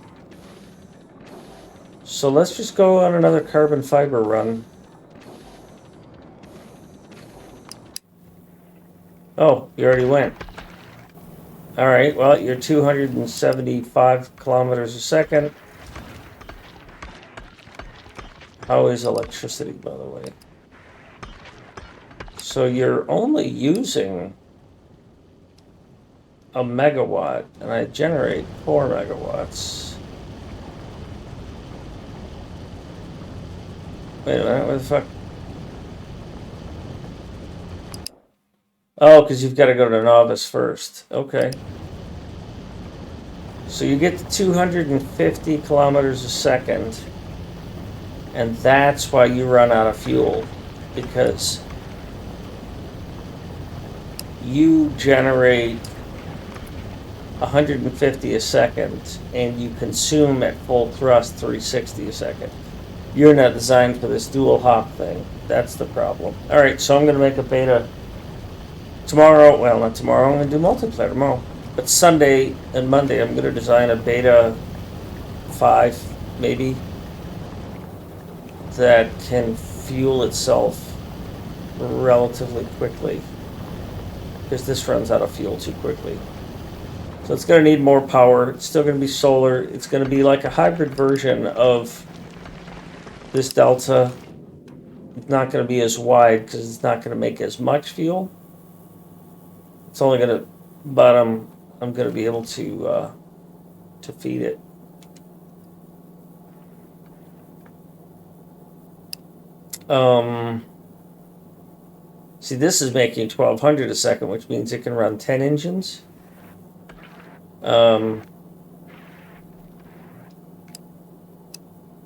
So let's just go on another carbon fiber run. Oh, you already went. All right, well, you're 275 kilometers a second. How is electricity, by the way? So you're only using a megawatt, and I generate 4 megawatts. Wait a minute, what the fuck? Oh, because you've got to go to Novice first. Okay. So you get to 250 kilometers a second, and that's why you run out of fuel, because you generate 150 a second, and you consume at full thrust 360 a second. You're not designed for this dual hop thing. That's the problem. All right, so I'm going to make a beta tomorrow. Well, not tomorrow. I'm going to do multiplayer tomorrow. But Sunday and Monday, I'm going to design a beta 5, maybe, that can fuel itself relatively quickly, because this runs out of fuel too quickly. So it's going to need more power. It's still going to be solar. It's going to be like a hybrid version of this Delta. It's not going to be as wide because it's not going to make as much fuel. It's only going to, but I'm going to be able to feed it. See, this is making 1,200 a second, which means it can run 10 engines. And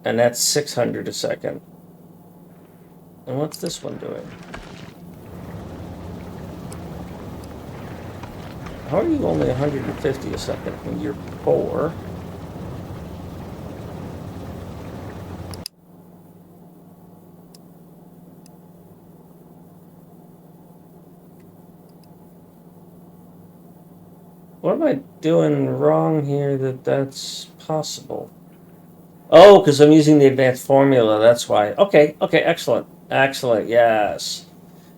that's 600 a second. And what's this one doing? How are you only 150 a second when you're 4? What am I doing wrong here that's possible? Oh, because I'm using the advanced formula, that's why. Okay, excellent. Excellent, yes.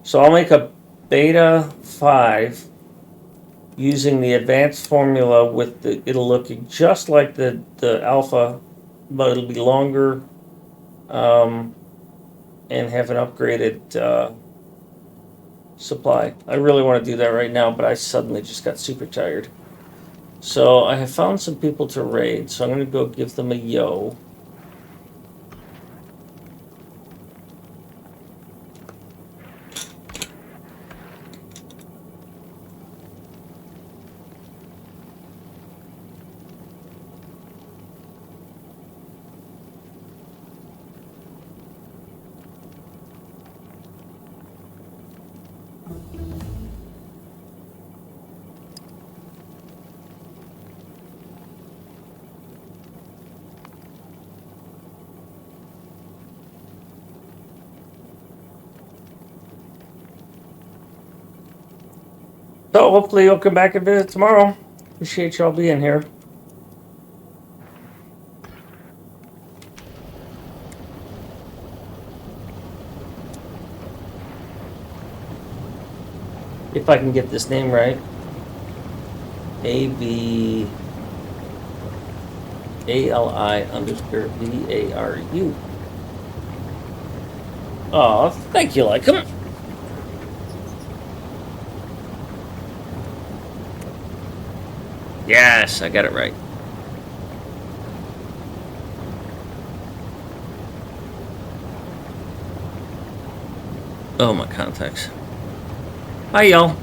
So I'll make a beta 5 using the advanced formula with it'll look just like the alpha, but it'll be longer, and have an upgraded supply. I really want to do that right now, but I suddenly just got super tired. So I have found some people to raid, so I'm going to go give them a yo. So hopefully you'll come back and visit tomorrow. Appreciate y'all being here. If I can get this name right. AVALI_VARU. Oh, thank you, like him. Yes, I got it right. Oh, my contacts. Bye, y'all.